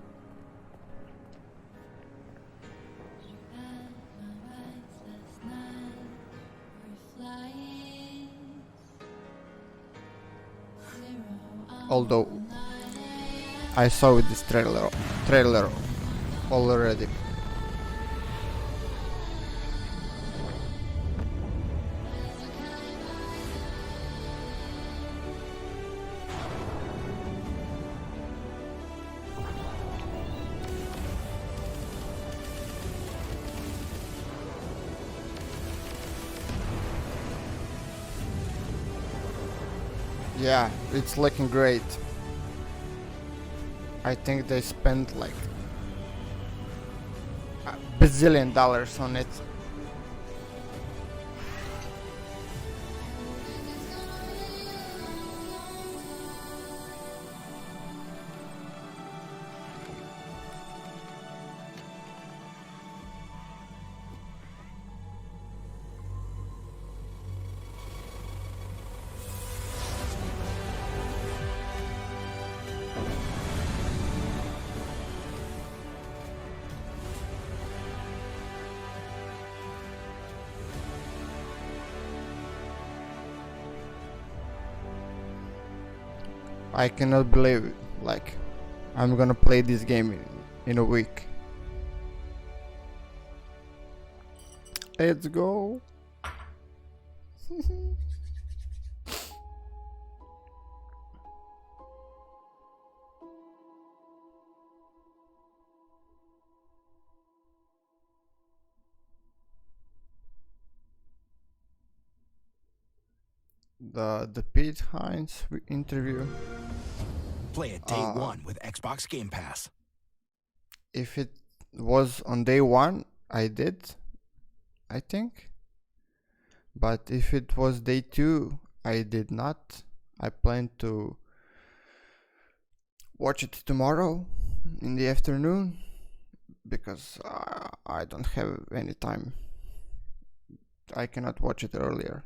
Speaker 4: Although I saw this trailer already. Yeah, it's looking great. I think they spent like $1 bazillion on it. I cannot believe it. Like, I'm gonna play this game in a week. Let's go. The Pete Hines interview.
Speaker 17: Play it day one with Xbox Game Pass.
Speaker 4: If it was on day one, I did, I think. But if it was day two, I did not. I plan to watch it tomorrow in the afternoon because I don't have any time. I cannot watch it earlier.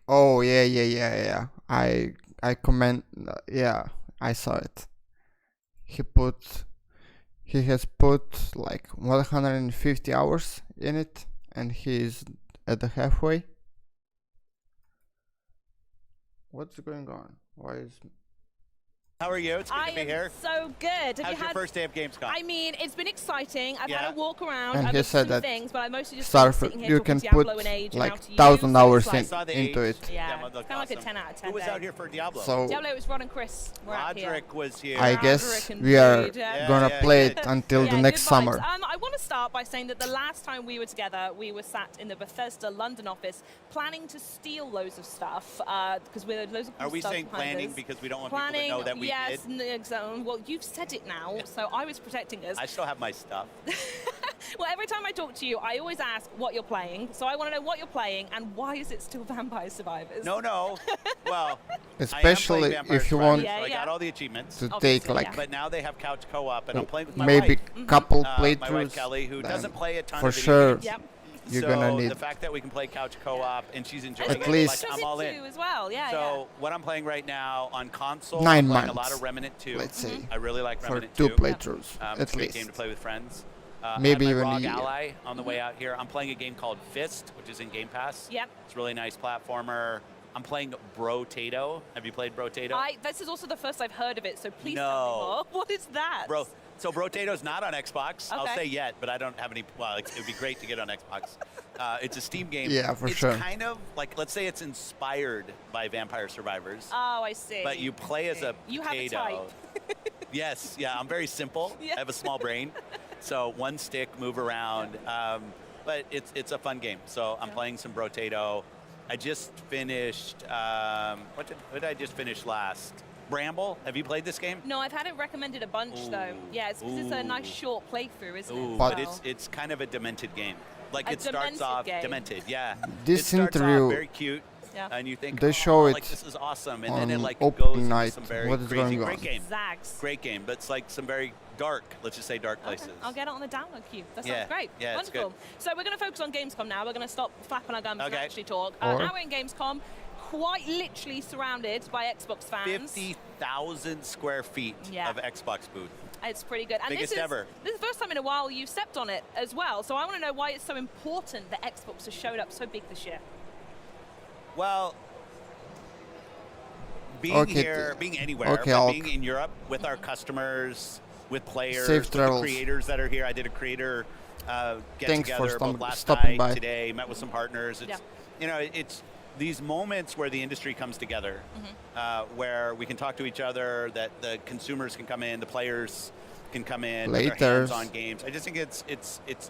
Speaker 4: Oh yeah. I comment. Yeah, I saw it. He has put like 150 hours in it, and he's at the halfway. What's going on? Why is?
Speaker 18: How are you? It's good to be here.
Speaker 16: So good.
Speaker 18: How's your first day of Gamescom?
Speaker 16: I mean, it's been exciting. I've had a walk around.
Speaker 4: And
Speaker 16: I've
Speaker 4: he
Speaker 16: looked
Speaker 4: said
Speaker 16: at some
Speaker 4: that
Speaker 16: things, but I mostly just
Speaker 4: Starfield,
Speaker 16: sitting here
Speaker 4: you
Speaker 16: talking
Speaker 4: can put
Speaker 16: Diablo and Age and
Speaker 4: like
Speaker 16: how to use
Speaker 4: 1,000 hours
Speaker 18: I saw the
Speaker 4: into
Speaker 18: Age
Speaker 4: it.
Speaker 16: Yeah,
Speaker 18: demo,
Speaker 16: it's
Speaker 18: looked
Speaker 16: kind of like a
Speaker 18: awesome.
Speaker 16: 10 out of 10.
Speaker 18: Who was
Speaker 16: though.
Speaker 18: out here for Diablo?
Speaker 4: So-
Speaker 16: Diablo, it was Ron and Chris. We're out here.
Speaker 18: Roderick was here.
Speaker 4: I guess we are gonna play it until the next
Speaker 16: good
Speaker 4: summer.
Speaker 16: vibes. I want to start by saying that the last time we were together, we were sat in the Bethesda London office planning to steal loads of stuff because we're loads of cool
Speaker 18: Are we
Speaker 16: stuff
Speaker 18: saying
Speaker 16: behind
Speaker 18: planning
Speaker 16: us.
Speaker 18: because we don't want
Speaker 16: Planning,
Speaker 18: people to know that we
Speaker 16: yes,
Speaker 18: did?
Speaker 16: exactly. Well, you've said it now, so I was protecting us.
Speaker 18: I still have my stuff.
Speaker 16: Well, every time I talk to you, I always ask what you're playing. So I want to know what you're playing and why is it still Vampire Survivors?
Speaker 18: No. Well,
Speaker 4: Especially
Speaker 18: I am playing
Speaker 4: if you
Speaker 18: Vampire
Speaker 4: want
Speaker 18: Survivors, so I got all the achievements.
Speaker 4: to take like
Speaker 18: But now they have couch co-op, and I'm playing with my
Speaker 4: maybe
Speaker 18: wife.
Speaker 4: couple
Speaker 18: My wife
Speaker 4: playthroughs.
Speaker 18: Kelly, who
Speaker 4: then
Speaker 18: doesn't play a ton
Speaker 4: for
Speaker 18: of video
Speaker 4: sure.
Speaker 18: games.
Speaker 4: You're
Speaker 18: so
Speaker 4: gonna need
Speaker 18: the fact that we can play couch co-op and she's enjoying
Speaker 4: At
Speaker 18: it,
Speaker 4: least-
Speaker 18: like, I'm all in.
Speaker 16: as well. Yeah,
Speaker 18: So what I'm playing right now on console,
Speaker 4: 9
Speaker 18: I'm playing a lot
Speaker 4: months,
Speaker 18: of Remnant 2.
Speaker 4: let's say,
Speaker 18: I really like
Speaker 4: for
Speaker 18: Remnant
Speaker 4: 2
Speaker 18: 2.
Speaker 4: playthroughs,
Speaker 18: It's
Speaker 4: at
Speaker 18: a great
Speaker 4: least.
Speaker 18: game to play with friends.
Speaker 4: Maybe
Speaker 18: I have
Speaker 4: even
Speaker 18: my
Speaker 4: a
Speaker 18: ROG
Speaker 4: year.
Speaker 18: Ally on the way out here. I'm playing a game called Fist, which is in Game Pass.
Speaker 16: Yep.
Speaker 18: It's a really nice platformer. I'm playing Brotato. Have you played Brotato?
Speaker 16: This is also the first I've heard of it, so please
Speaker 18: No.
Speaker 16: tell me more. What is that?
Speaker 18: So Brotato's not on Xbox. I'll
Speaker 16: Okay.
Speaker 18: say yet, but I don't have any. Well, it would be great to get on Xbox. It's a Steam game.
Speaker 4: Yeah, for
Speaker 18: it's
Speaker 4: sure.
Speaker 18: It's kind of like, let's say it's inspired by Vampire Survivors.
Speaker 16: Oh, I see.
Speaker 18: But you play as a
Speaker 16: You have a
Speaker 18: potato.
Speaker 16: type.
Speaker 18: Yes, yeah, I'm very simple.
Speaker 16: Yeah.
Speaker 18: I have a small brain. So one stick, move around. But it's a fun game. So I'm playing some Brotato. I just finished, what did I just finish last? Bramble. Have you played this game?
Speaker 16: No, I've had it recommended a bunch though. Yeah, it's because it's a nice short playthrough, isn't it?
Speaker 18: But
Speaker 16: Well,
Speaker 18: it's kind of a demented game. Like
Speaker 16: A
Speaker 18: it starts
Speaker 16: demented
Speaker 18: off
Speaker 16: game.
Speaker 18: demented, yeah.
Speaker 4: This
Speaker 18: it starts
Speaker 4: interview-
Speaker 18: off very cute,
Speaker 16: Yeah.
Speaker 18: and you think,
Speaker 4: They
Speaker 18: oh,
Speaker 4: show
Speaker 18: like
Speaker 4: it
Speaker 18: this is awesome, and
Speaker 4: on
Speaker 18: then it like
Speaker 4: open
Speaker 18: goes into
Speaker 4: night.
Speaker 18: some very
Speaker 4: What is
Speaker 18: crazy,
Speaker 4: going
Speaker 18: great
Speaker 4: on?
Speaker 18: game,
Speaker 16: Zags.
Speaker 18: great game, but it's like some very dark, let's just say dark places.
Speaker 16: I'll get it on the download queue. That
Speaker 18: Yeah,
Speaker 16: sounds great.
Speaker 18: yeah, it's
Speaker 16: Wonderful. So we're going to focus on Gamescom now. We're going to stop flapping our gums and
Speaker 18: Okay.
Speaker 16: actually talk.
Speaker 18: Or-
Speaker 16: Now we're in Gamescom, quite literally surrounded by Xbox fans.
Speaker 18: 50,000 square feet
Speaker 16: Yeah.
Speaker 18: of Xbox booth.
Speaker 16: It's pretty good. And
Speaker 18: Biggest
Speaker 16: this is,
Speaker 18: ever.
Speaker 16: This is the first time in a while you've stepped on it as well. So I want to know why it's so important that Xbox has showed up so big this year.
Speaker 18: Well, being
Speaker 4: Okay,
Speaker 18: here, being anywhere,
Speaker 4: okay,
Speaker 18: but
Speaker 4: I'll-
Speaker 18: being in Europe with our customers, with players,
Speaker 4: Safe
Speaker 18: with the
Speaker 4: travels.
Speaker 18: creators that are here. I did a creator get
Speaker 4: Thanks for
Speaker 18: together both last
Speaker 4: stopping
Speaker 18: night,
Speaker 4: by.
Speaker 18: today, met with some partners. It's, you know, it's these moments where the industry comes together, where we can talk to each other, that the consumers can come in, the players can come in, with their hands
Speaker 4: Playters.
Speaker 18: on games. I just think it's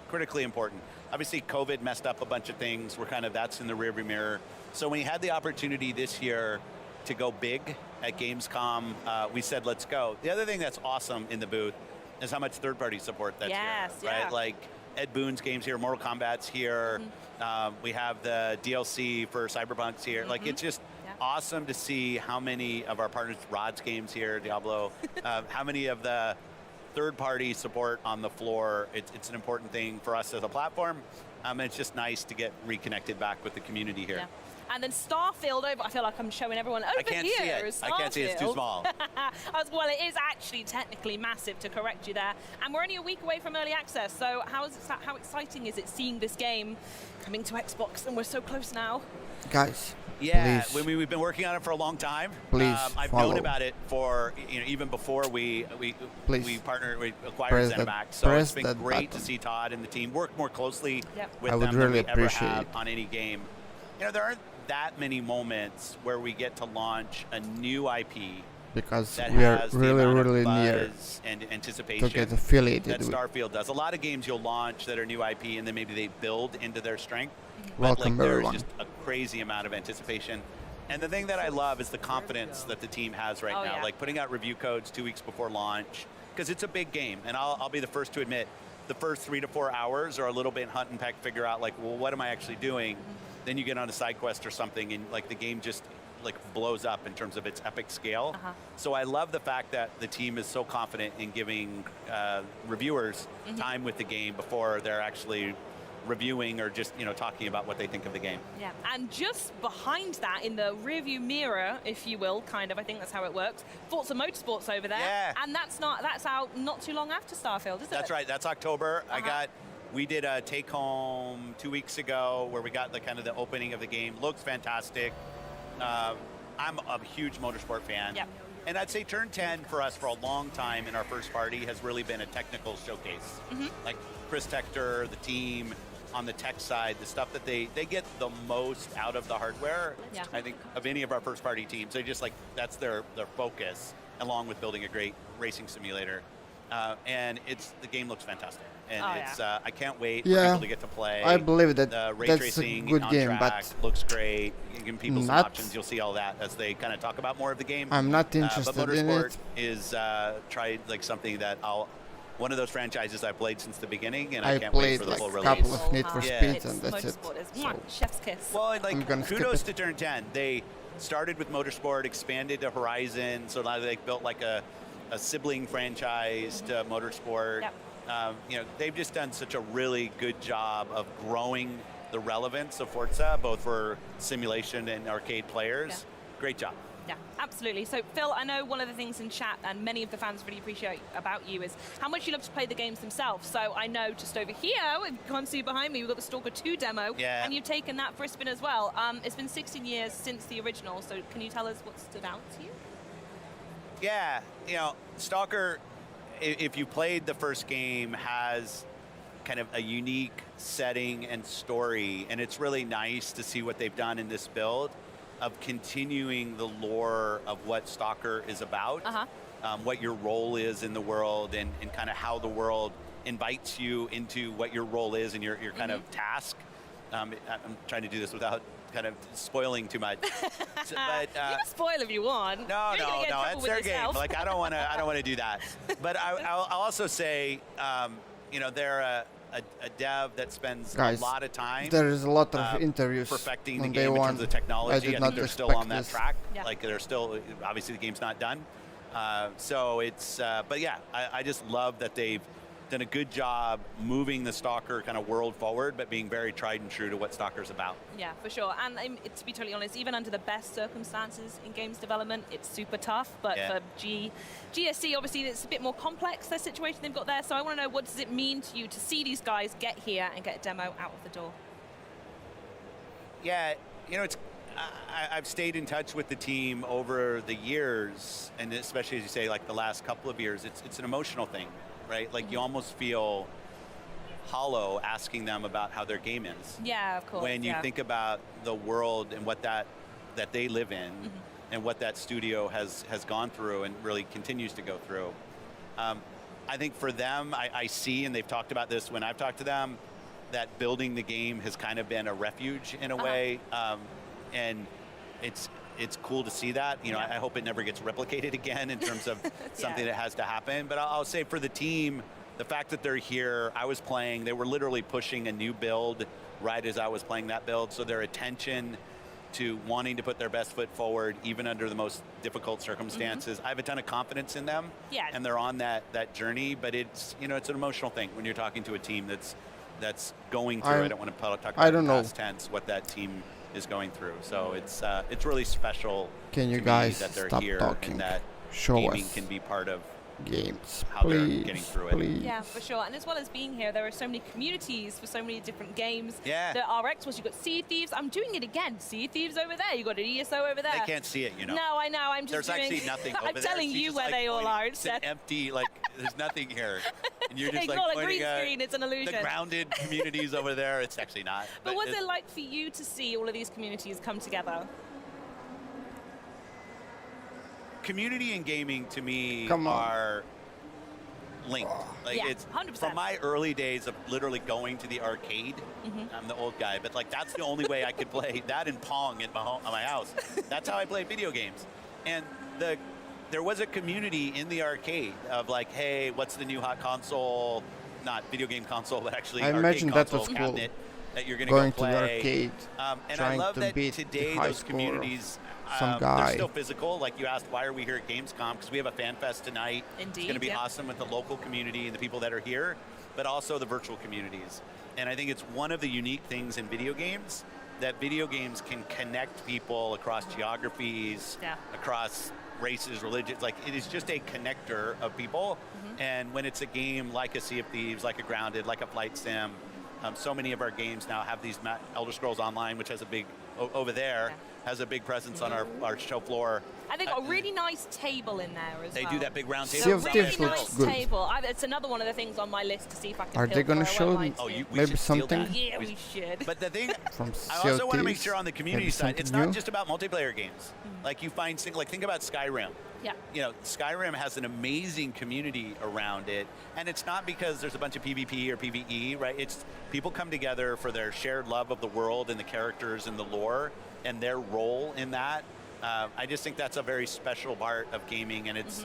Speaker 18: critically important. Obviously, COVID messed up a bunch of things. That's in the rearview mirror. So when you had the opportunity this year to go big at Gamescom, we said, let's go. The other thing that's awesome in the booth is how much third-party support that's
Speaker 16: Yes,
Speaker 18: here, right?
Speaker 16: yeah.
Speaker 18: Like Ed Boon's games here, Mortal Kombat's here. We have the DLC for Cyberpunk's here. Like it's just awesome to see how many of our partners, Rod's games here, Diablo, how many of the third-party support on the floor. It's an important thing for us as a platform. And it's just nice to get reconnected back with the community here.
Speaker 16: And then Starfield over, I feel like I'm showing everyone over
Speaker 18: I can't
Speaker 16: here.
Speaker 18: see it.
Speaker 16: Is
Speaker 18: I can't see it. It's too
Speaker 16: Starfield.
Speaker 18: small.
Speaker 16: Well, it is actually technically massive, to correct you there. And we're only a week away from early access, so how exciting is it seeing this game coming to Xbox, and we're so close now?
Speaker 4: Guys,
Speaker 18: Yeah,
Speaker 4: please,
Speaker 18: we've been working on it for a long time.
Speaker 4: Please
Speaker 18: I've
Speaker 4: follow.
Speaker 18: known about it for even before we partnered, we acquired
Speaker 4: Press that-
Speaker 18: ZeniMax. So
Speaker 4: press
Speaker 18: it's been
Speaker 4: that
Speaker 18: great to
Speaker 4: button.
Speaker 18: see Todd and the team work more closely with
Speaker 4: I would
Speaker 18: them than
Speaker 4: really
Speaker 18: we ever
Speaker 4: appreciate
Speaker 18: have
Speaker 4: it.
Speaker 18: on any game. There aren't that many moments where we get to launch a new IP
Speaker 4: because
Speaker 18: that
Speaker 4: we are
Speaker 18: has the
Speaker 4: really,
Speaker 18: amount of
Speaker 4: really near
Speaker 18: buzz and anticipation
Speaker 4: to get affiliated
Speaker 18: that
Speaker 4: with.
Speaker 18: Starfield does. A lot of games you'll launch that are new IP and then maybe they build into their strength.
Speaker 4: Welcome,
Speaker 18: There's
Speaker 4: everyone.
Speaker 18: just a crazy amount of anticipation. And the thing that I love is the confidence that the team has right now.
Speaker 16: Yeah.
Speaker 18: Like putting out review codes 2 weeks before launch, because it's a big game. And I'll be the first to admit, the first 3 to 4 hours are a little bit hunt and peck, figure out like, well, what am I actually doing? Then you get on a side quest or something, and like the game just like blows up in terms of its epic scale. So I love the fact that the team is so confident in giving reviewers time with the game before they're actually reviewing or just talking about what they think of the game.
Speaker 16: Yeah, and just behind that, in the rearview mirror, if you will, kind of, I think that's how it works, Forza Motorsport's over there.
Speaker 18: Yeah.
Speaker 16: And that's out not too long after Starfield, is it?
Speaker 18: That's right. That's October. We did a take home 2 weeks ago where we got the kind of the opening of the game. Looks fantastic. I'm a huge motorsport fan.
Speaker 16: Yep.
Speaker 18: And I'd say Turn 10 for us for a long time in our first party has really been a technical showcase. Like Chris Tector, the team on the tech side, the stuff that they get the most out of the hardware,
Speaker 16: Yeah.
Speaker 18: I think, of any of our first party teams. They just that's their focus, along with building a great racing simulator. And the game looks fantastic. And I can't wait for people to get to play.
Speaker 4: I believe that
Speaker 18: the ray
Speaker 4: that's
Speaker 18: tracing
Speaker 4: a good
Speaker 18: on
Speaker 4: game,
Speaker 18: track
Speaker 4: but
Speaker 18: looks great. You give people some
Speaker 4: not-
Speaker 18: options. You'll see all that as they kind of talk about more of the game.
Speaker 4: I'm not
Speaker 18: But
Speaker 4: interested in
Speaker 18: Motorsport
Speaker 4: it.
Speaker 18: is something that one of those franchises I played since the beginning, and I
Speaker 4: I
Speaker 18: can't wait
Speaker 4: played
Speaker 18: for the
Speaker 4: like
Speaker 18: full
Speaker 4: a
Speaker 18: release.
Speaker 4: couple of Need for Speeds, and that's it.
Speaker 16: Motorsport is
Speaker 4: So
Speaker 16: chef's kiss.
Speaker 18: Well, and
Speaker 4: I'm gonna skip
Speaker 18: kudos
Speaker 4: it.
Speaker 18: to Turn 10. They started with Motorsport, expanded to Horizon, so now they built like a sibling franchise to Motorsport.
Speaker 16: Yep.
Speaker 18: They've just done such a really good job of growing the relevance of Forza, both for simulation and arcade players.
Speaker 16: Yeah.
Speaker 18: Great job.
Speaker 16: Yeah, absolutely. So, Phil, I know one of the things in chat, and many of the fans really appreciate about you, is how much you love to play the games themselves. So I know just over here, if you can't see behind me, we've got the Stalker 2 demo, and you've taken that for a spin as well. It's been 16 years since the original, so can you tell us what stood out to you?
Speaker 18: Yeah, Stalker, if you played the first game, has kind of a unique setting and story, and it's really nice to see what they've done in this build of continuing the lore of what Stalker is about, what your role is in the world, and kind of how the world invites you into what your role is and your kind of task. I'm trying to do this without kind of spoiling too much.
Speaker 16: You can spoil if you want.
Speaker 18: No,
Speaker 16: You're gonna get in trouble
Speaker 18: it's
Speaker 16: with
Speaker 18: their game.
Speaker 16: yourself.
Speaker 18: Like I don't want to do that. But I'll also say, they're a dev that spends
Speaker 4: Guys,
Speaker 18: a lot of time.
Speaker 4: there is a lot of interviews
Speaker 18: perfecting the
Speaker 4: on
Speaker 18: game
Speaker 4: day
Speaker 18: in
Speaker 4: one.
Speaker 18: terms of the technology.
Speaker 4: I did
Speaker 18: I
Speaker 4: not
Speaker 18: think they're still
Speaker 4: expect
Speaker 18: on that
Speaker 4: this.
Speaker 18: track.
Speaker 16: Yeah.
Speaker 18: Like they're still obviously the game's not done. So it's but yeah, I just love that they've done a good job moving the Stalker kind of world forward, but being very tried and true to what Stalker's about.
Speaker 16: Yeah, for sure. And to be totally honest, even under the best circumstances in games development, it's super tough. But for GSC, obviously, it's a bit more complex, their situation they've got there. So I want to know, what does it mean to you to see these guys get here and get a demo out of the door?
Speaker 18: Yeah, it's. I've stayed in touch with the team over the years, and especially as you say, like the last couple of years, it's an emotional thing, right? Like you almost feel hollow asking them about how their game is.
Speaker 16: Yeah, of course.
Speaker 18: When you think about the world and what that they live in, and what that studio has gone through and really continues to go through. I think for them, I see, and they've talked about this when I've talked to them, that building the game has kind of been a refuge in a way. And it's cool to see that. I hope it never gets replicated again in terms of something that has to happen. But I'll say for the team, the fact that they're here, I was playing, they were literally pushing a new build right as I was playing that build. So their attention to wanting to put their best foot forward, even under the most difficult circumstances. I have a ton of confidence in them.
Speaker 16: Yeah.
Speaker 18: And they're on that journey, but it's an emotional thing when you're talking to a team that's going through. I don't want to talk about
Speaker 4: I don't
Speaker 18: the
Speaker 4: know.
Speaker 18: past tense, what that team is going through. So it's really special.
Speaker 4: Can you
Speaker 18: to me
Speaker 4: guys
Speaker 18: that they're
Speaker 4: stop
Speaker 18: here
Speaker 4: talking?
Speaker 18: and that
Speaker 4: Show
Speaker 18: gaming
Speaker 4: us
Speaker 18: can be part of
Speaker 4: games,
Speaker 18: how they're
Speaker 4: please,
Speaker 18: getting through it.
Speaker 4: please.
Speaker 16: Yeah, for sure. And as well as being here, there are so many communities for so many different games.
Speaker 18: Yeah.
Speaker 16: There are Xbox, you've got Sea Thieves. I'm doing it again. Sea Thieves over there. You've got an ESO over there.
Speaker 18: They can't see it, you know.
Speaker 16: No, I know. I'm just
Speaker 18: There's
Speaker 16: doing...
Speaker 18: actually nothing over
Speaker 16: I'm
Speaker 18: there.
Speaker 16: telling
Speaker 18: She's
Speaker 16: you
Speaker 18: just,
Speaker 16: where
Speaker 18: like,
Speaker 16: they all
Speaker 18: pointing.
Speaker 16: are
Speaker 18: It's an
Speaker 16: instead.
Speaker 18: empty, like, there's nothing here. And you're just
Speaker 16: Ignore
Speaker 18: like
Speaker 16: the
Speaker 18: pointing
Speaker 16: green screen, it's an illusion.
Speaker 18: the grounded communities over there. It's actually not.
Speaker 16: But what's it like for you to see all of these communities come together?
Speaker 18: Community and gaming to me
Speaker 4: Come on.
Speaker 18: are linked. Like
Speaker 16: Yeah,
Speaker 18: it's
Speaker 16: 100%.
Speaker 18: from my early days of literally going to the arcade. I'm the old guy, but like that's the only way I could play that and Pong at my house. That's how I play video games. And there was a community in the arcade of like, hey, what's the new hot console? Not video game console, but actually
Speaker 4: I
Speaker 18: arcade
Speaker 4: imagine that
Speaker 18: console
Speaker 4: was cool.
Speaker 18: cabinet that you're going
Speaker 4: Going
Speaker 18: to
Speaker 4: to
Speaker 18: go
Speaker 4: the
Speaker 18: play.
Speaker 4: arcade,
Speaker 18: And I
Speaker 4: trying
Speaker 18: love
Speaker 4: to
Speaker 18: that
Speaker 4: beat the
Speaker 18: today
Speaker 4: high
Speaker 18: those
Speaker 4: score
Speaker 18: communities,
Speaker 4: of some
Speaker 18: they're
Speaker 4: guy.
Speaker 18: still physical. Like you asked, why are we here at Gamescom? Because we have a fan fest tonight.
Speaker 16: Indeed,
Speaker 18: It's going to be
Speaker 16: yeah.
Speaker 18: awesome with the local community and the people that are here, but also the virtual communities. And I think it's one of the unique things in video games that video games can connect people across geographies, across races, religions. Like it is just a connector of people. And when it's a game like a Sea of Thieves, like a Grounded, like a Flight Sim, so many of our games now have these Elder Scrolls Online, which has a big, over there, has a big presence on our show floor.
Speaker 16: And they've got a really nice table in there as
Speaker 18: They
Speaker 16: well.
Speaker 18: do that big round
Speaker 4: Sea
Speaker 18: table.
Speaker 4: of
Speaker 16: Really
Speaker 4: Thieves looks
Speaker 16: nice
Speaker 4: good.
Speaker 16: table. It's another one of the things on my list to see if I can
Speaker 4: Are they
Speaker 16: going
Speaker 4: gonna
Speaker 16: to
Speaker 4: show
Speaker 16: we
Speaker 4: maybe
Speaker 18: should steal
Speaker 4: something
Speaker 18: that.
Speaker 16: Yeah, we should.
Speaker 18: But the thing,
Speaker 4: from
Speaker 18: I
Speaker 4: Sea
Speaker 18: also
Speaker 4: of
Speaker 18: want to make
Speaker 4: Thieves?
Speaker 18: sure on the community
Speaker 4: Maybe
Speaker 18: side, it's
Speaker 4: something
Speaker 18: not
Speaker 4: new?
Speaker 18: just about multiplayer games. Like you find, like think about Skyrim.
Speaker 16: Yeah.
Speaker 18: You know, Skyrim has an amazing community around it, and it's not because there's a bunch of PvP or PvE, right? It's people come together for their shared love of the world and the characters and the lore and their role in that. I just think that's a very special part of gaming, and it's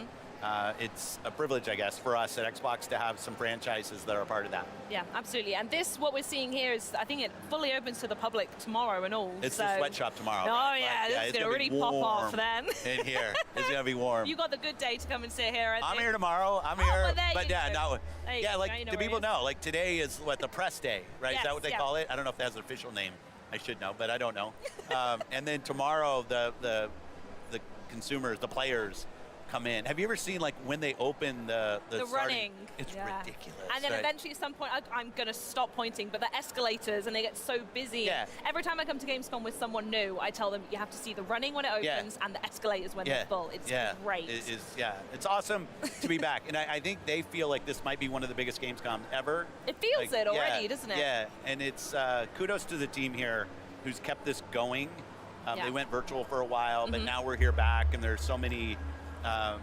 Speaker 18: a privilege, I guess, for us at Xbox to have some franchises that are a part of that.
Speaker 16: Yeah, absolutely. And this, what we're seeing here is, I think it fully opens to the public tomorrow and all.
Speaker 18: It's
Speaker 16: so.
Speaker 18: the sweatshop tomorrow.
Speaker 16: Oh, yeah,
Speaker 18: Like,
Speaker 16: this is
Speaker 18: it's
Speaker 16: going to really
Speaker 18: be
Speaker 16: pop off
Speaker 18: warm
Speaker 16: then.
Speaker 18: in here. It's going to be warm.
Speaker 16: You got the good day to come and sit here.
Speaker 18: I'm here tomorrow. I'm
Speaker 16: Oh,
Speaker 18: here.
Speaker 16: well, there
Speaker 18: But
Speaker 16: you
Speaker 18: yeah,
Speaker 16: go.
Speaker 18: no.
Speaker 16: There you
Speaker 18: Yeah,
Speaker 16: go.
Speaker 18: like
Speaker 16: Now you know
Speaker 18: do
Speaker 16: where it
Speaker 18: people
Speaker 16: is.
Speaker 18: know? Like today is what, the press day, right?
Speaker 16: Yes,
Speaker 18: Is that what they
Speaker 16: yeah.
Speaker 18: call it? I don't know if that has an official name. I should know, but I don't know. And then tomorrow the consumers, the players come in. Have you ever seen like when they open the starting-
Speaker 16: running?
Speaker 18: It's
Speaker 16: Yeah.
Speaker 18: ridiculous.
Speaker 16: And then
Speaker 18: right?
Speaker 16: eventually at some point, I'm going to stop pointing, but the escalators, and they get so busy.
Speaker 18: Yeah.
Speaker 16: Every time I come to Gamescom with someone new, I tell them you have to see the running when it
Speaker 18: Yeah.
Speaker 16: opens and the escalators when
Speaker 18: Yeah.
Speaker 16: they're full. It's
Speaker 18: yeah.
Speaker 16: great.
Speaker 18: It is, yeah, it's awesome to be back. And I think they feel like this might be one of the biggest Gamescom ever.
Speaker 16: It feels
Speaker 18: Like,
Speaker 16: it already,
Speaker 18: yeah,
Speaker 16: doesn't it?
Speaker 18: Yeah, and it's kudos to the team here who's kept this going.
Speaker 16: Yeah.
Speaker 18: They went virtual for a while, but
Speaker 16: Mhm.
Speaker 18: now we're here back, and there's so many fans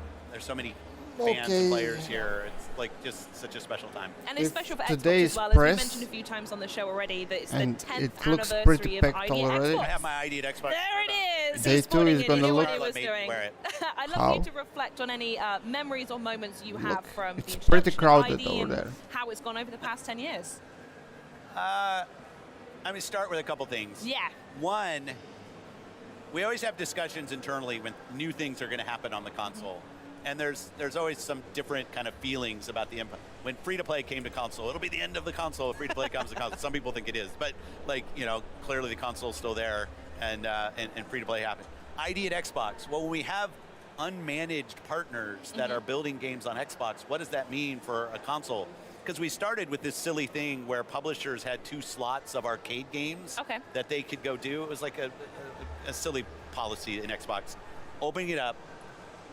Speaker 4: Okay.
Speaker 18: and players here. It's like just such a special time.
Speaker 16: And it's
Speaker 4: If
Speaker 16: special for Xbox
Speaker 4: today's
Speaker 16: as well, as we
Speaker 4: press-
Speaker 16: mentioned a few times on the show already, that it's the
Speaker 4: And
Speaker 16: 10th
Speaker 4: it looks
Speaker 16: anniversary
Speaker 4: pretty
Speaker 16: of
Speaker 4: packed
Speaker 16: ID at
Speaker 4: already.
Speaker 16: Xbox.
Speaker 18: I have my ID at Xbox.
Speaker 16: There it is.
Speaker 4: Day
Speaker 16: He's
Speaker 4: two
Speaker 16: sporting
Speaker 4: is
Speaker 16: it.
Speaker 4: gonna
Speaker 16: He knew
Speaker 4: look-
Speaker 16: what he was
Speaker 18: Let me
Speaker 16: doing.
Speaker 18: wear it.
Speaker 16: I'd love
Speaker 4: How?
Speaker 16: for you to reflect on any memories or moments you have from the
Speaker 4: it's
Speaker 16: introduction
Speaker 4: pretty
Speaker 16: of
Speaker 4: crowded
Speaker 16: ID
Speaker 4: over
Speaker 16: and
Speaker 4: there.
Speaker 16: how it's gone over the past 10 years.
Speaker 18: I'm going to start with a couple things.
Speaker 16: Yeah.
Speaker 18: One, we always have discussions internally when new things are going to happen on the console. And there's always some different kind of feelings about the impact. When free-to-play came to console, it'll be the end of the console if free-to-play comes to console. Some people think it is. But, like, you know, clearly the console's still there and free-to-play happened. ID at Xbox. Well, when we have unmanaged partners that are building games on Xbox, what does that mean for a console? Because we started with this silly thing where publishers had 2 slots of arcade games that they could go do. It was like a silly policy in Xbox. Opening it up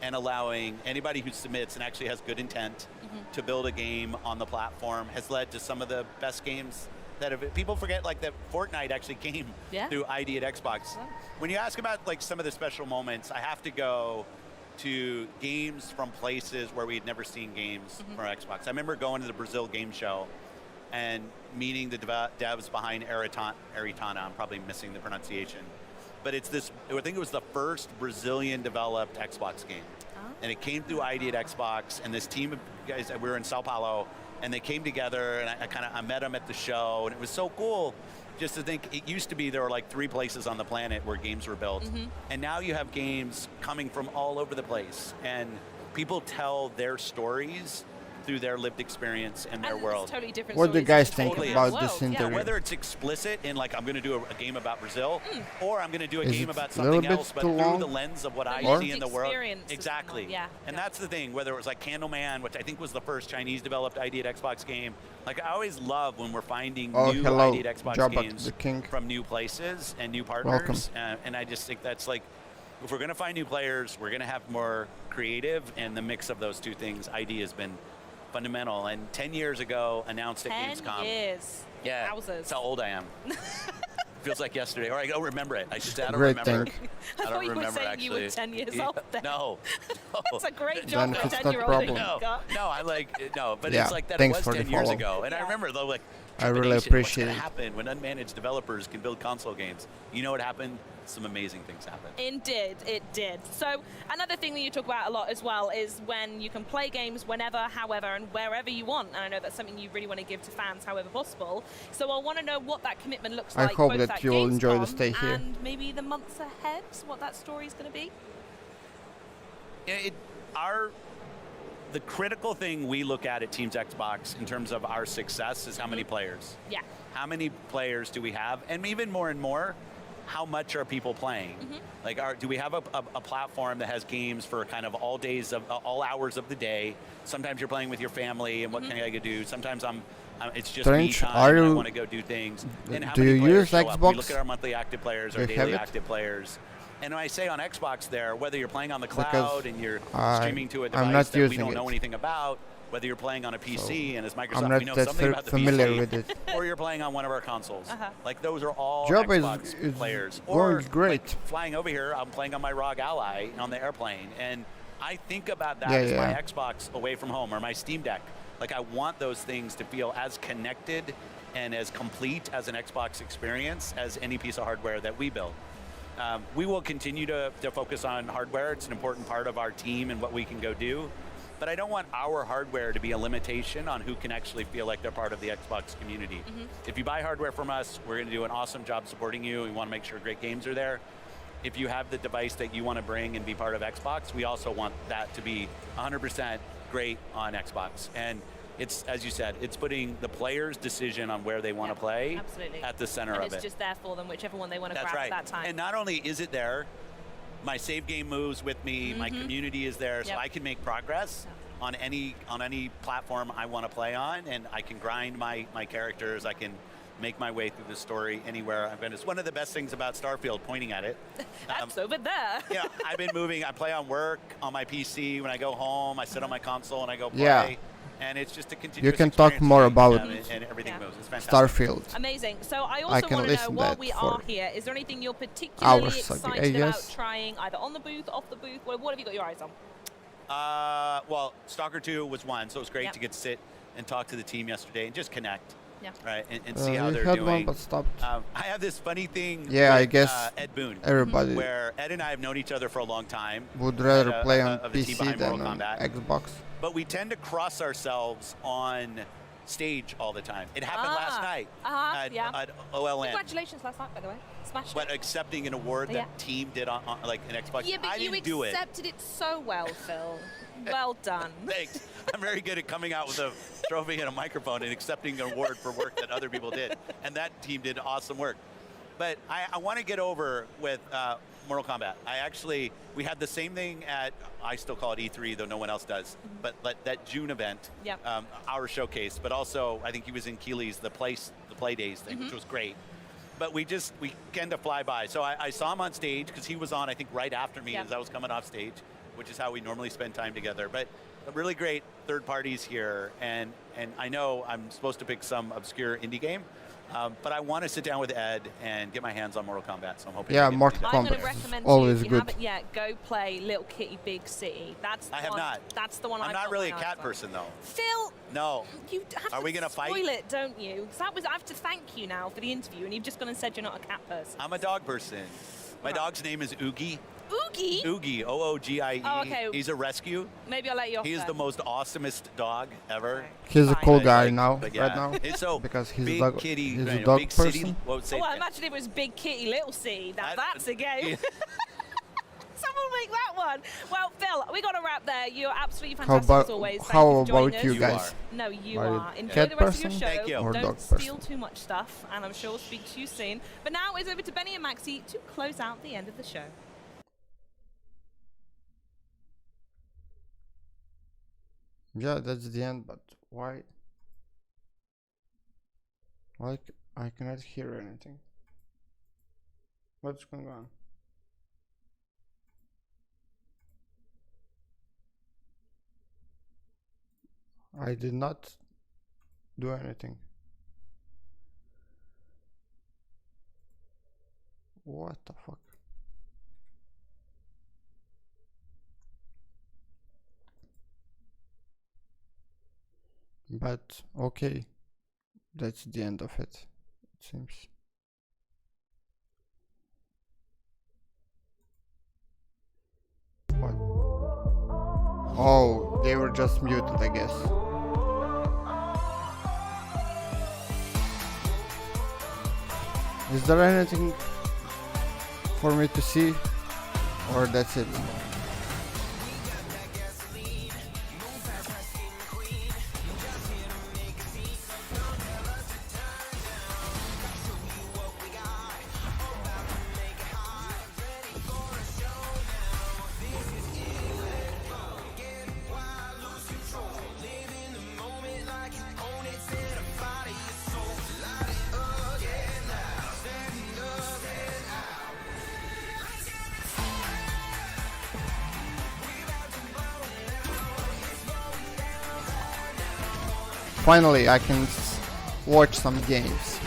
Speaker 18: and allowing anybody who submits and actually has good intent to build a game on the platform has led to some of the best games that have. People forget like that Fortnite actually came through ID at Xbox. When you ask about like some of the special moments, I have to go to games from places where we had never seen games from Xbox. I remember going to the Brazil game show and meeting the devs behind Aritana. I'm probably missing the pronunciation. But it's this, I think it was the first Brazilian developed Xbox game. And it came through ID at Xbox, and this team of guys, we were in Sao Paulo, and they came together, and I met them at the show, and it was so cool just to think. It used to be there were like 3 places on the planet where games were built. And now you have games coming from all over the place, and people tell their stories through their lived experience and their
Speaker 16: And
Speaker 18: world.
Speaker 16: it's totally different
Speaker 4: What do you
Speaker 16: stories
Speaker 4: guys think
Speaker 16: totally
Speaker 4: about
Speaker 16: as
Speaker 4: this
Speaker 16: well.
Speaker 4: interview?
Speaker 18: Yeah, whether it's explicit in like I'm going to do a game about Brazil, or I'm going to do a
Speaker 4: Is
Speaker 18: game
Speaker 4: it
Speaker 18: about
Speaker 4: a little
Speaker 18: something
Speaker 4: bit
Speaker 18: else, but
Speaker 4: too
Speaker 18: through
Speaker 4: long?
Speaker 18: the lens of what I
Speaker 4: Or?
Speaker 18: see in the world.
Speaker 16: Experience is
Speaker 18: Exactly.
Speaker 16: more, yeah.
Speaker 18: And that's the thing. Whether it was like Candleman, which I think was the first Chinese-developed ID at Xbox game. Like I always love when we're finding
Speaker 4: Oh,
Speaker 18: new
Speaker 4: hello,
Speaker 18: ID at Xbox
Speaker 4: Jabba
Speaker 18: games
Speaker 4: the King.
Speaker 18: from new places and new
Speaker 4: Welcome.
Speaker 18: partners. And I just think that's like, if we're going to find new players, we're going to have more creative, and the mix of those two things, ID has been fundamental. And 10 years ago, announced at
Speaker 16: 10
Speaker 18: Gamescom.
Speaker 16: years.
Speaker 18: Yeah,
Speaker 16: Wowzers.
Speaker 18: that's how old I am. Feels like yesterday, or I don't remember it. I should say I don't
Speaker 4: Great
Speaker 18: remember.
Speaker 4: thing.
Speaker 16: I
Speaker 18: I
Speaker 16: thought
Speaker 18: don't
Speaker 16: you were
Speaker 18: remember
Speaker 16: saying
Speaker 18: actually.
Speaker 16: you were 10 years old then.
Speaker 18: No,
Speaker 16: That's a great
Speaker 4: Then
Speaker 16: job for a
Speaker 4: it's not
Speaker 16: 10-year-old.
Speaker 4: problem.
Speaker 18: no, I like no, but
Speaker 4: Yeah,
Speaker 18: it's like that. It
Speaker 4: thanks
Speaker 18: was
Speaker 4: for
Speaker 18: 10
Speaker 4: the
Speaker 18: years
Speaker 4: follow.
Speaker 18: ago, and I remember though, like
Speaker 4: I really
Speaker 18: trepidation,
Speaker 4: appreciate
Speaker 18: what's
Speaker 4: it.
Speaker 18: gonna happen when unmanaged developers can build console games. You know what happened? Some amazing things happened.
Speaker 16: Indeed, it did. So another thing that you talk about a lot as well is when you can play games whenever, however, and wherever you want. And I know that's something you really want to give to fans however possible. So I want to know what that commitment looks
Speaker 4: I
Speaker 16: like.
Speaker 4: hope
Speaker 16: both
Speaker 4: that
Speaker 16: at
Speaker 4: you'll enjoy the
Speaker 16: Gamescom
Speaker 4: stay here.
Speaker 16: and maybe the months ahead, what that story is going to be.
Speaker 18: The critical thing we look at Teams Xbox in terms of our success is how many players.
Speaker 16: Yeah.
Speaker 18: How many players do we have? And even more and more, how much are people playing? Like, do we have a platform that has games for kind of all days of all hours of the day? Sometimes you're playing with your family, and what can I do? Sometimes it's just me
Speaker 4: Strange,
Speaker 18: time.
Speaker 4: are
Speaker 18: And I
Speaker 4: you-
Speaker 18: want to go do things. And how
Speaker 4: do
Speaker 18: many
Speaker 4: you
Speaker 18: players
Speaker 4: use
Speaker 18: show up? We
Speaker 4: Xbox?
Speaker 18: look at our monthly active players,
Speaker 4: Do
Speaker 18: our
Speaker 4: you have
Speaker 18: daily
Speaker 4: it?
Speaker 18: active players. And when I say on Xbox there, whether you're playing on the
Speaker 4: Because
Speaker 18: cloud and you're streaming to a
Speaker 4: I'm
Speaker 18: device
Speaker 4: not
Speaker 18: that we
Speaker 4: using
Speaker 18: don't
Speaker 4: it.
Speaker 18: know anything about, whether you're playing on a PC, and as Microsoft,
Speaker 4: I'm not
Speaker 18: we know
Speaker 4: that
Speaker 18: something about the
Speaker 4: familiar
Speaker 18: PC,
Speaker 4: with it.
Speaker 18: or you're playing on one of our consoles. Like those are all
Speaker 4: Job is-
Speaker 18: Xbox
Speaker 4: is
Speaker 18: players.
Speaker 4: going
Speaker 18: Or
Speaker 4: great.
Speaker 18: like, flying over here, I'm playing on my ROG Ally on the airplane, and I think about that
Speaker 4: Yeah,
Speaker 18: as my
Speaker 4: yeah.
Speaker 18: Xbox away from home or my Steam Deck. Like I want those things to feel as connected and as complete as an Xbox experience as any piece of hardware that we build. We will continue to focus on hardware. It's an important part of our team and what we can go do. But I don't want our hardware to be a limitation on who can actually feel like they're part of the Xbox community. If you buy hardware from us, we're going to do an awesome job supporting you. We want to make sure great games are there. If you have the device that you want to bring and be part of Xbox, we also want that to be 100% great on Xbox. And it's, as you said, it's putting the player's decision on where they want to play
Speaker 16: Absolutely.
Speaker 18: at the center
Speaker 16: and
Speaker 18: of it.
Speaker 16: it's just there for them, whichever one they want to
Speaker 18: That's
Speaker 16: grab
Speaker 18: right.
Speaker 16: at that time.
Speaker 18: And not only is it there, my save game moves with me, my community is there, so
Speaker 16: Yep.
Speaker 18: I can make progress on any platform I want to play on, and I can grind my characters, I can make my way through the story anywhere I've been. It's one of the best things about Starfield, pointing at it.
Speaker 16: That's over there.
Speaker 18: Yeah, I've been moving. I play on work, on my PC. When I go home, I sit on my console and I go play.
Speaker 4: Yeah.
Speaker 18: And it's just a
Speaker 4: You
Speaker 18: continuous
Speaker 4: can talk
Speaker 18: experience
Speaker 4: more
Speaker 18: for me,
Speaker 4: about
Speaker 18: and everything moves. It's fantastic.
Speaker 4: Starfield.
Speaker 16: Amazing. So I
Speaker 4: I
Speaker 16: also
Speaker 4: can
Speaker 16: want to know,
Speaker 4: listen
Speaker 16: while
Speaker 4: that
Speaker 16: we
Speaker 4: for
Speaker 16: are here, is there anything you're particularly
Speaker 4: hours, I
Speaker 16: excited about
Speaker 4: guess.
Speaker 16: trying, either on the booth, off the booth? What have you got your eyes on?
Speaker 18: Well, Stalker 2 was one, so it was great
Speaker 16: Yep.
Speaker 18: to get to sit and talk to the team yesterday and just connect.
Speaker 16: Yeah.
Speaker 18: Right, and see how
Speaker 4: we
Speaker 18: they're
Speaker 4: had
Speaker 18: doing.
Speaker 4: one but stopped.
Speaker 18: I have this funny thing.
Speaker 4: Yeah, I
Speaker 18: with,
Speaker 4: guess
Speaker 18: Ed Boon,
Speaker 4: everybody
Speaker 18: where Ed and I have known each other for a long time.
Speaker 4: would rather
Speaker 18: Ed,
Speaker 4: play on
Speaker 18: of the team
Speaker 4: PC
Speaker 18: behind
Speaker 4: than
Speaker 18: Mortal
Speaker 4: on
Speaker 18: Kombat.
Speaker 4: Xbox.
Speaker 18: But we tend to cross ourselves on stage all the time. It happened last night at OLN.
Speaker 16: Congratulations last night, by the way. Smashed
Speaker 18: But
Speaker 16: it.
Speaker 18: accepting an award
Speaker 16: Yeah.
Speaker 18: that team did on like an Xbox.
Speaker 16: Yeah, but
Speaker 18: I
Speaker 16: you
Speaker 18: didn't do it.
Speaker 16: accepted it so well, Phil. Well done.
Speaker 18: Thanks. I'm very good at coming out with a trophy and a microphone and accepting an award for work that other people did. And that team did awesome work. But I want to get over with Mortal Kombat. We had the same thing at, I still call it E3, though no one else does, but that June event,
Speaker 16: Yep.
Speaker 18: our showcase, but also I think he was in Keeley's, the Play Days thing, which was great. But we tend to fly by. So I saw him on stage because he was on, I think, right after me as I was coming off stage, which is how we normally spend time together. But really great third parties here. And I know I'm supposed to pick some obscure indie game, but I want to sit down with Ed and get my hands on Mortal Kombat. So I'm hoping.
Speaker 4: Yeah,
Speaker 18: I get to
Speaker 4: Mortal
Speaker 18: do that.
Speaker 16: I'm going
Speaker 4: Kombat
Speaker 16: to recommend
Speaker 4: always
Speaker 16: to you, if you
Speaker 4: good.
Speaker 16: haven't yet, go play Little Kitty Big City. That's the
Speaker 18: I have
Speaker 16: one,
Speaker 18: not.
Speaker 16: That's the one
Speaker 18: I'm
Speaker 16: I've
Speaker 18: not
Speaker 16: got
Speaker 18: really a
Speaker 16: my eyes
Speaker 18: cat
Speaker 16: on.
Speaker 18: person, though.
Speaker 16: Phil,
Speaker 18: No.
Speaker 16: you have
Speaker 18: Are
Speaker 16: to
Speaker 18: we gonna fight?
Speaker 16: spoil it, don't you? Because I have to thank you now for the interview, and you've just gone and said you're not a cat person.
Speaker 18: I'm a dog person. My dog's name is Oogie.
Speaker 16: Oogie?
Speaker 18: Oogie, O-O-G-I-E.
Speaker 16: Oh, okay.
Speaker 18: He's a rescue.
Speaker 16: Maybe I'll let you off
Speaker 18: He is
Speaker 16: there.
Speaker 18: the most awesomest dog ever.
Speaker 4: He's a cool
Speaker 18: But,
Speaker 4: guy
Speaker 18: like,
Speaker 4: now,
Speaker 18: but
Speaker 4: right
Speaker 18: yeah.
Speaker 4: now,
Speaker 18: It's so
Speaker 4: because he's
Speaker 18: big
Speaker 4: a dog.
Speaker 18: kitty,
Speaker 4: He's
Speaker 18: you
Speaker 4: a
Speaker 18: know,
Speaker 4: dog
Speaker 18: big
Speaker 4: person.
Speaker 18: city. What would say?
Speaker 16: Oh, well, imagine if it was Big Kitty, Little C. That's a game. Someone make that one. Well, Phil, we got to wrap there. You're absolutely
Speaker 4: How
Speaker 16: fantastic as
Speaker 4: about
Speaker 16: always. Thank
Speaker 4: how
Speaker 16: you for joining
Speaker 4: about you
Speaker 16: us.
Speaker 4: guys?
Speaker 16: No, you
Speaker 4: Are you
Speaker 16: are. Enjoy
Speaker 4: cat
Speaker 16: the rest of your
Speaker 4: person
Speaker 16: show.
Speaker 18: Thank you.
Speaker 4: or
Speaker 16: Don't
Speaker 4: dog
Speaker 16: steal
Speaker 4: person?
Speaker 16: too much stuff, and I'm sure we'll speak to you soon. But now it's over to Benny and Maxi to close out the end of the show.
Speaker 4: Yeah, that's the end, but why? I cannot hear anything. What's going on? I did not do anything. What the fuck? But okay, that's the end of it seems. What? Oh, they were just muted, I guess. Is there anything for me to see, or that's it? Finally, I can watch some games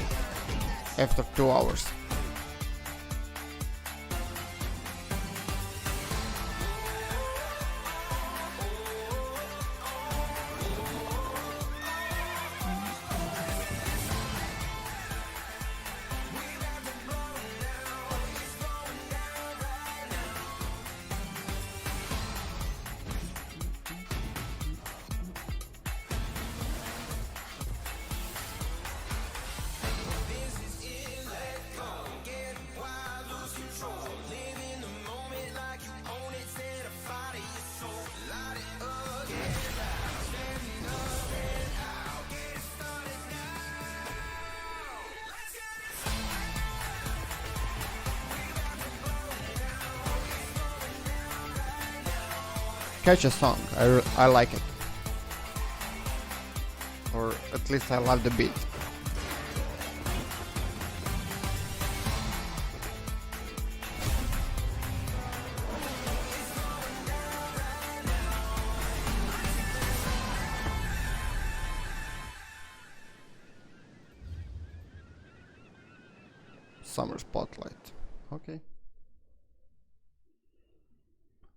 Speaker 4: after 2 hours. Catch a song, I like it. Or at least I love the beat. Summer Spotlight. Okay.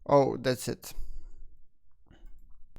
Speaker 4: Oh, that's it.